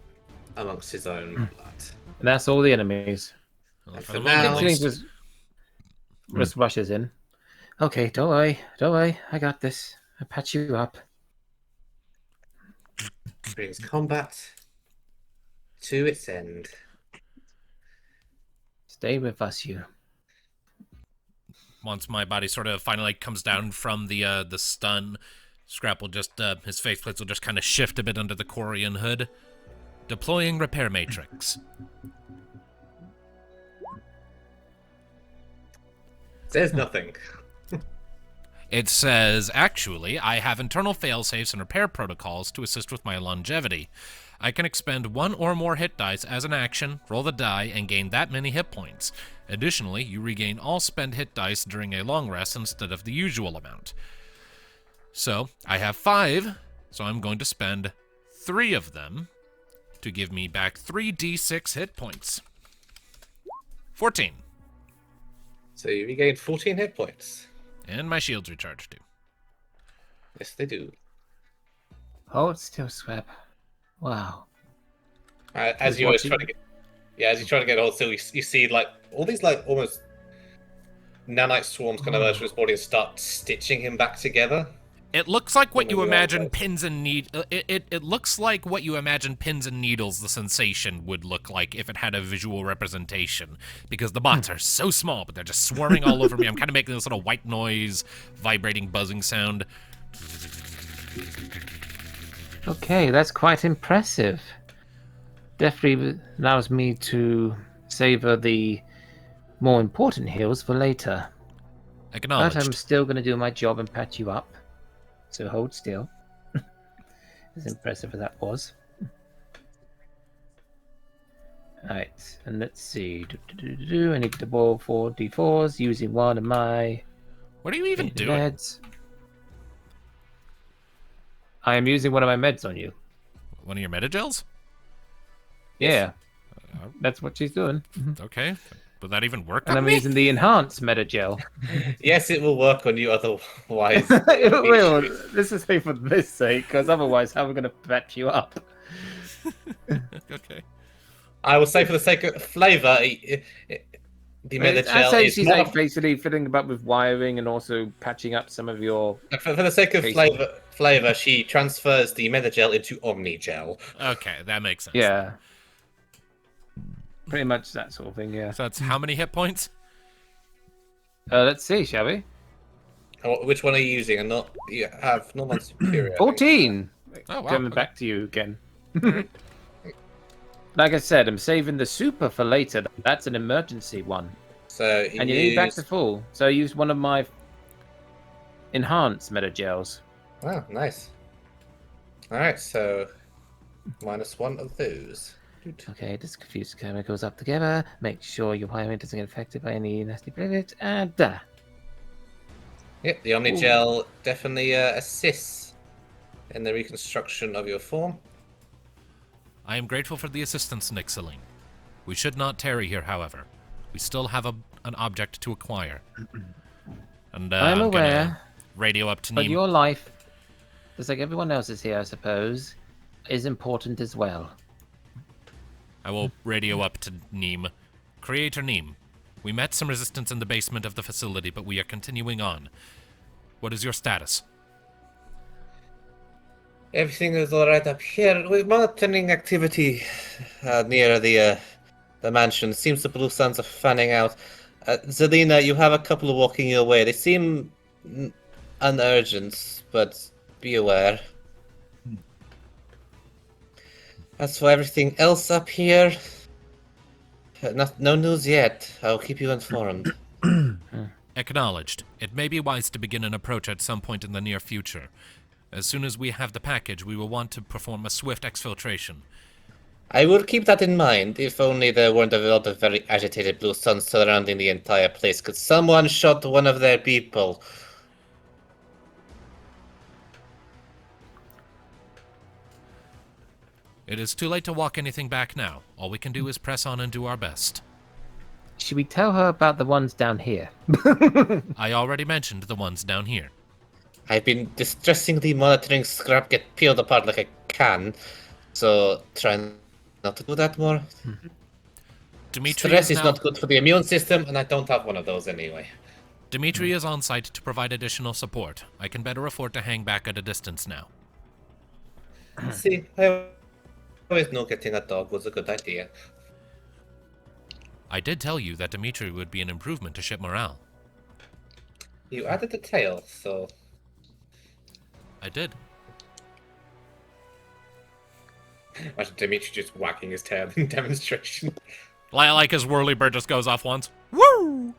amongst his own blood. And that's all the enemies. Well, And for for the now- moment, at Literally least. just rushes in. Okay, don't worry. I got this. I patch you up. Brings combat to its end. Stay with us, you. Once my body sort of finally comes down from the stun, Scrap will just his faceplates will just kind of shift a bit under the Quarian hood. Deploying repair matrix. There's nothing. It says, actually, I have internal failsafes and repair protocols to assist with my longevity. I can expend 1 or more hit dice as an action, roll the die, and gain that many hit points. Additionally, you regain all spent hit dice during a long rest instead of the usual amount. So, I have 5, so I'm going to spend 3 of them to give me back 3d6 hit points. 14. So you regain 14 hit points. And my shields recharge too. Yes, they do. Hold still, Scrap. Wow. As you always try to get, as you try to get hold, so you see like all these like almost nanite swarms kind of emerge from his body and start stitching him back together. It looks like what you Only imagine always. pins and needles. It looks like what you imagine pins and needles. The sensation would look like if it had a visual representation, because the bots are so small, but they're just swarming all over me. I'm kind of making this little white noise, vibrating, buzzing sound. Okay, that's quite impressive. Definitely allows me to savor the more important heals for later. But Acknowledged. I'm still going to do my job and patch you up. So hold still. As impressive as that was. Alright, and let's see. I need to roll 4 d4s using one of my What are you even doing? meds. I am using one of my meds on you. One of your metagels? Yeah, that's what she's doing. Okay. Would that even work And on I'm me? using the enhanced metagel. Yes, it will work on you. Otherwise, It will. This is for this sake, because otherwise, how are we going to patch you up? Okay. I will say for the sake of flavour, the I'd Metagel say is she's more. like basically filling about with wiring and also patching up some of your. For the sake of Basically. flavour, she transfers the Metagel into Omnigel. Okay, that makes sense. Yeah. Pretty much that sort of thing, yeah. So that's how many hit points? Let's see, shall we? Which one are you using? And not you have normal superior. I think. 14! Oh, wow. Coming okay. back to you again. Like I said, I'm saving the super for later. That's an emergency one. So And you need back to full. So I used one of my enhanced meta gels. Oh, nice. Alright, so -1 of those. Okay, just confuse the chemicals up together. Make sure your wiring doesn't get affected by any nasty fluid. And Yep, the Omni Gel definitely assists in the reconstruction of your form. I am grateful for the assistance, Nixaline. We should not tarry here, however. We still have an object to acquire. And I'm aware. Gonna radio up to But Neem. your life, just like everyone else's here, I suppose, is important as well. I will radio up to Neem. Creator Neem, we met some resistance in the basement of the facility, but we are continuing on. What is your status? Everything is alright up here. We're monitoring activity near the mansion. Seems the blue suns are fanning out. Zelina, you have a couple walking your way. They seem unurgent, but be aware. As for everything else up here, no news yet. I'll keep you informed. Acknowledged. It may be wise to begin an approach at some point in the near future. As soon as we have the package, we will want to perform a swift exfiltration. I will keep that in mind, if only there weren't a lot of very agitated blue suns surrounding the entire place. Could someone shot one of their people? It is too late to walk anything back now. All we can do is press on and do our best. Should we tell her about the ones down here? I already mentioned the ones down here. I've been distressingly monitoring scrap get peeled apart like a can, so try not to do that more. Dimitri Stress is now... not good for the immune system, and I don't have one of those anyway. Dimitri is on site to provide additional support. I can better afford to hang back at a distance now. See, I always knew getting a dog was a good idea. I did tell you that Dimitri would be an improvement to ship morale. You added the tail, so... I did. Imagine Dimitri just wagging his tail in demonstration. Like his whirly bird just goes off once. Woo!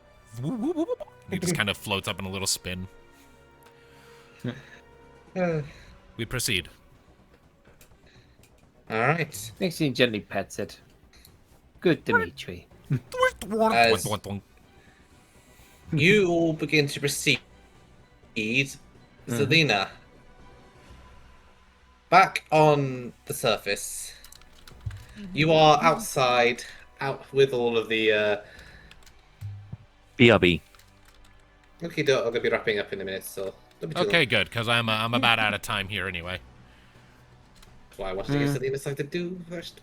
He just kind of floats up in a little spin. We proceed. Alright. Nixie gently pets it. Good, Dimitri. As you all begin to proceed, Zelina, back on the surface. You are outside, out with all of the... BRB. Okay, I'm going to be wrapping up in a minute, so... don't be too Okay, long. good, because I'm about out of time here anyway. That's why I wanted to get Zelina something to do first.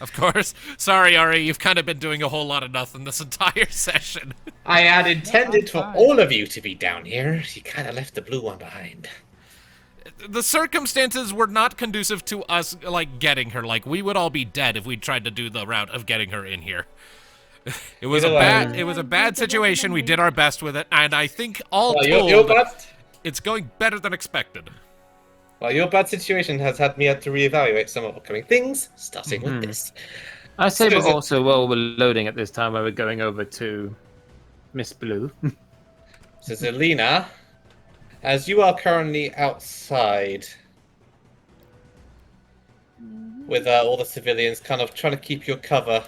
Of course. Sorry, Ari, you've kind of been doing a whole lot of nothing this entire session. I had intended for fine. all of you to be down here. You kind of left the blue one behind. The circumstances were not conducive to us, like, getting her. Like, we would all be dead if we tried to do the route of getting her in here. It was Either a way. bad, it was a bad situation. We did our best with it, and I think all Well, told, your bad, it's going better than expected. your bad situation has had me have to reevaluate some upcoming things, starting with this. I say So we're is it- also well we're loading at this time where we're going over to Miss Blue. So, Zelina, as you are currently outside with all the civilians kind of trying to keep your cover,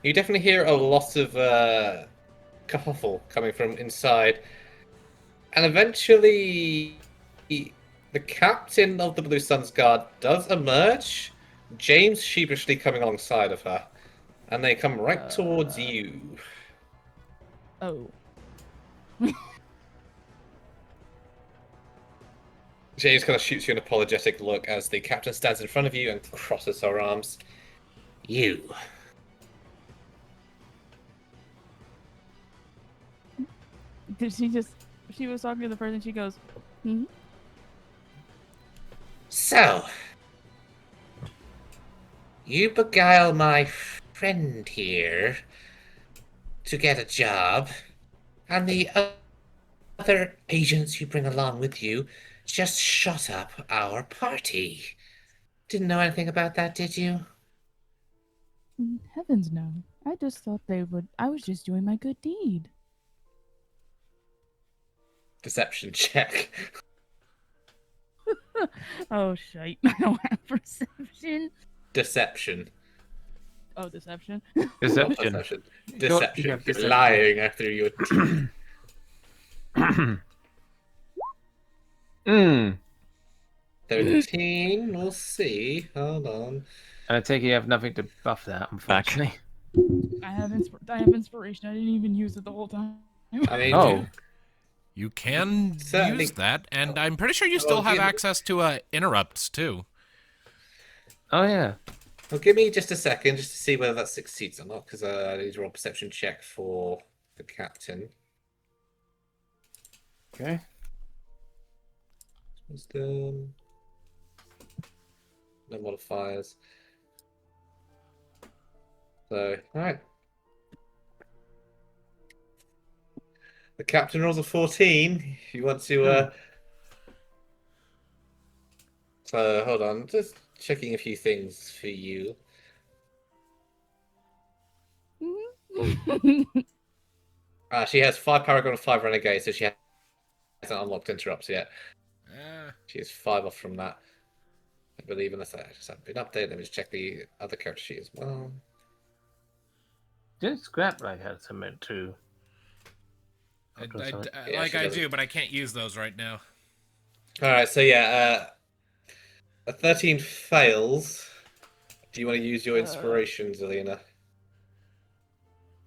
you definitely hear a lot of kerfuffle coming from inside. And eventually, the captain of the Blue Suns Guard does emerge, James sheepishly coming alongside of her. And they come right towards you. Oh. James kind of shoots you an apologetic look as the captain stands in front of you and crosses her arms. You. Did she was talking to the person, she goes, hmm? So, you beguile my friend here to get a job, and the other agents you bring along with you just shut up our party. Didn't know anything about that, did you? Heavens no. I just thought they would. I was just doing my good deed. Deception check. Oh, shite. I don't have perception. Deception. Oh, deception. Not Deception. perception. You Deception. have You're deception. lying after your teeth. 13. We'll see. Hold on. I take it you have nothing to buff that, unfortunately. I have inspiration. I didn't even use it the whole time. I mean, Oh. You can Certainly- use that, and I'm pretty sure you still have give- access to interrupts too. Oh, yeah. well, give me just a second just to see whether that succeeds or not, because I need to roll a perception check for the captain. Okay. Wisdom. No modifiers. So, alright. The captain rolls a 14. If you want to, So, hold on. Just checking a few things for you. She has 5 Paragon and 5 Renegade, so she hasn't unlocked interrupts yet. She is 5 off from that. I believe, unless that just hasn't been updated. Let me just check the other character sheet as well. Did Scrapbag had something too? Yeah, like she I doesn't. do, but I can't use those right now. Alright, so yeah, a 13 fails. Do you want to use your inspiration, Zelina?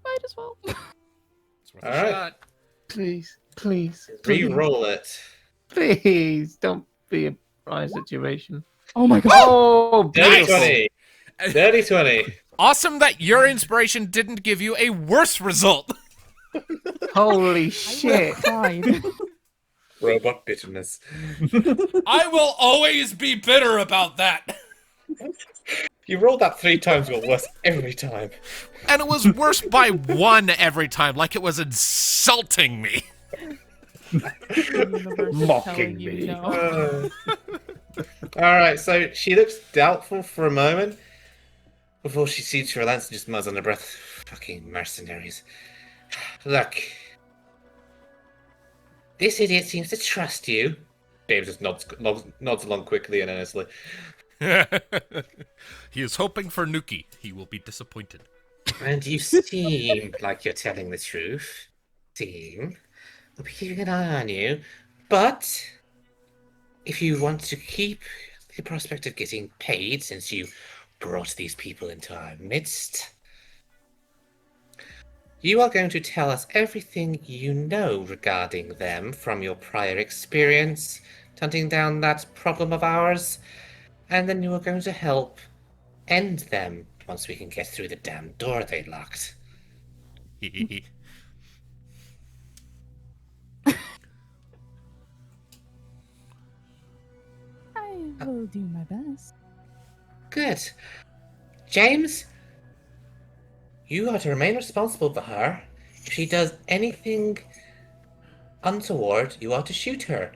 Might as well. It's worth All a right. shot. Please, please, Re-roll it. please, don't be a prize situation. Oh my god. Oh, Dirty beautiful. 20. Dirty 20. Awesome that your inspiration didn't give you a worse result. Holy shit. Cried. Robot bitterness. I will always be bitter about that. You rolled that 3 times, it got worse every time. And it was worse by 1 every time, like it was insulting me. The universe is Mocking telling you me. no. Alright, so she looks doubtful for a moment before she sees her lance and just mutters under her breath. Fucking mercenaries. Look. This idiot seems to trust you. James just nods along quickly and earnestly. He is hoping for Nuki. He will be disappointed. And you seem like you're telling the truth. I'll be keeping an eye on you. But if you want to keep the prospect of getting paid, since you brought these people into our midst, you are going to tell us everything you know regarding them from your prior experience hunting down that problem of ours, and then you are going to help end them once we can get through the damn door they locked. I will do my best. Good. James, you are to remain responsible for her. If she does anything untoward, you are to shoot her.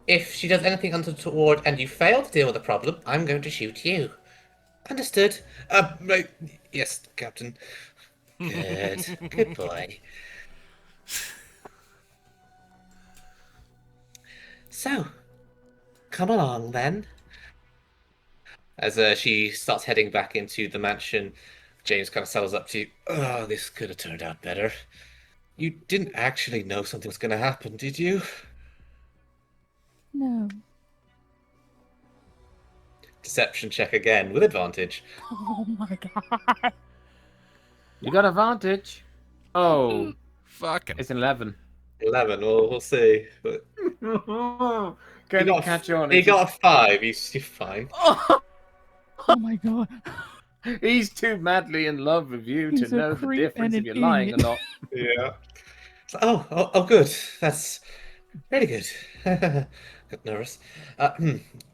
If she does anything untoward and you fail to deal with the problem, I'm going to shoot you. Understood? Right. Yes, Captain. Good. Good boy. So, come along then. As she starts heading back into the mansion, James kind of settles up to you. Oh, this could have turned out better. You didn't actually know something was going to happen, did you? No. Deception check again with advantage. Oh my god. You got advantage. Oh, Fucking. it's an 11. 11, we'll see. But Can you catch on? He got a 5, he's fine. Oh, Oh my god. he's too madly in love with you He's to a know the creep difference and if an you're lying or idiot. not. Yeah. Oh, good. That's really good. Got nervous.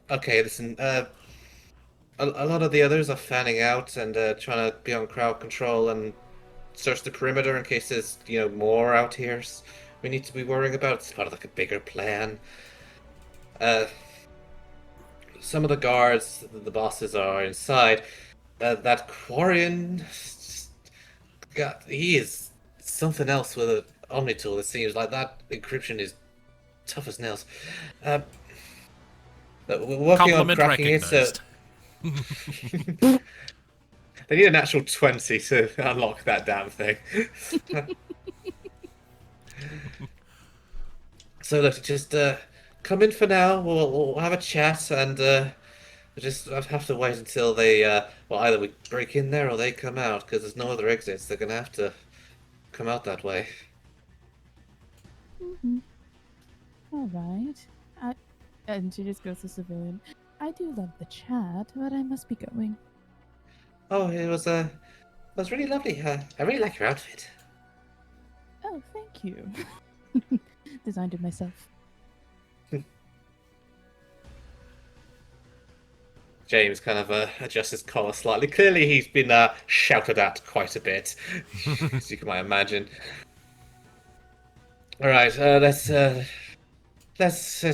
Okay, listen. A lot of the others are fanning out and trying to be on crowd control and search the perimeter in case there's more out here we need to be worrying about. It's part of like a bigger plan. Some of the guards, the bosses are inside. That Quarian God, he is something else with an Omni tool. It seems like that encryption is tough as nails. But we're working on Compliment cracking it, so recognized. they need an actual 20 to unlock that damn thing. So look, just come in for now. We'll have a chat, and we just have to wait until they well, either we break in there or they come out, because there's no other exits. They're gonna have to come out that way. All right. And she just goes to civilian. I do love the chat, but I must be going. Oh, it was really lovely. I really like your outfit. Oh, thank you. Designed it myself. James kind of adjusts his collar slightly. Clearly, he's been shouted at quite a bit, as you can might imagine. All right, let's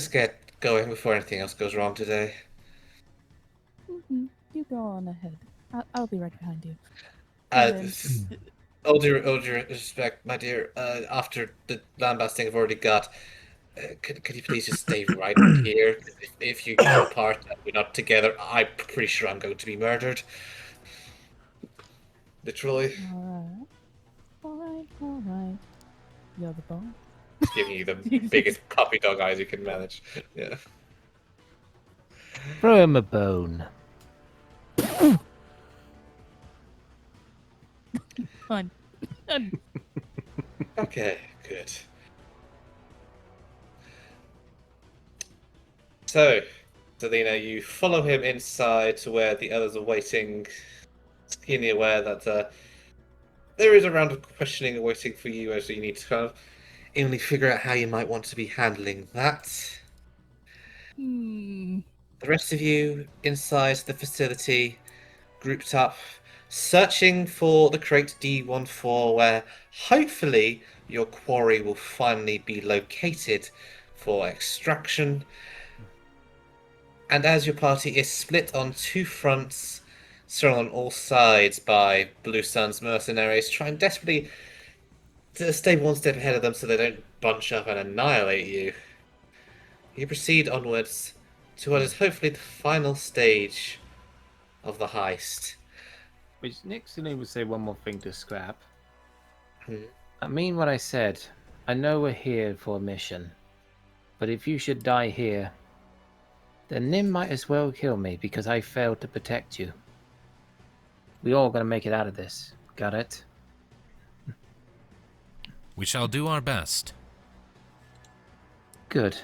get going before anything else goes wrong today. You go on ahead. I'll be right behind you. Uh, all due respect, my dear. After the lambasting I've already got, could you please just stay right here? If you go apart and we're not together, I'm pretty sure I'm going to be murdered. Literally. All right. You're the ball. Just giving you the biggest puppy dog eyes you can manage. Yeah. Throw him a bone. Fun. Okay, good. So, Zelina, you follow him inside to where the others are waiting, keenly aware that there is a round of questioning waiting for you, as you need to kind of only figure out how you might want to be handling that. The rest of you inside the facility, grouped up, searching for the crate D14, where hopefully your quarry will finally be located for extraction. And as your party is split on two fronts, surrounded on all sides by Blue Sun's mercenaries, trying desperately to stay one step ahead of them so they don't bunch up and annihilate you, you proceed onwards to what is hopefully the final stage of the heist. Which Nixon would say one more thing to Scrap. Hmm. I mean what I said. I know we're here for a mission. But if you should die here, then Nim might as well kill me because I failed to protect you. We all gonna make it out of this. Got it? We shall do our best. Good.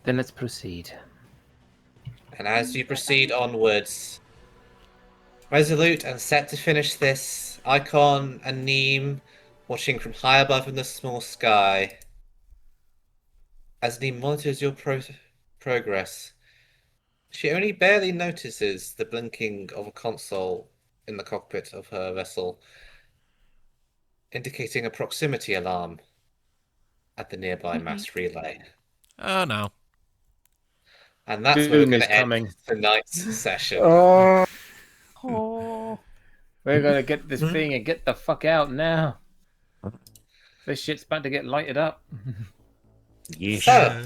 Then let's proceed. And as you proceed onwards, resolute and set to finish this, Icon and Neem watching from high above in the small sky. As Neem monitors your progress, she only barely notices the blinking of a console in the cockpit of her vessel, indicating a proximity alarm at the nearby mass relay. Oh, no. And that's where we're Doom going is to end coming. tonight's session. Oh, Oh. we're gonna get this thing and get the fuck out now. This shit's about to get lighted up. Yes. So,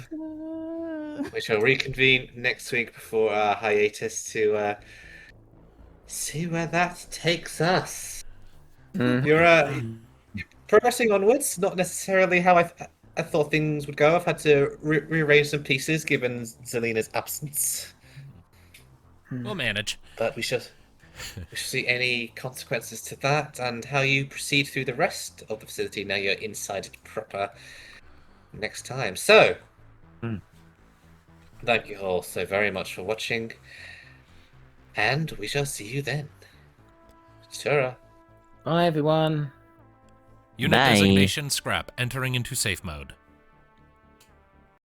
we shall reconvene next week before our hiatus to see where that takes us. You're progressing onwards, not necessarily how I thought things would go. I've had to rearrange some pieces given Zelina's absence. We'll manage. But we shall see any consequences to that and how you proceed through the rest of the facility now you're inside it proper next time. So, thank you all so very much for watching, and we shall see you then. Sure. Bye, everyone. Unit Bye. designation scrap. Entering into safe mode.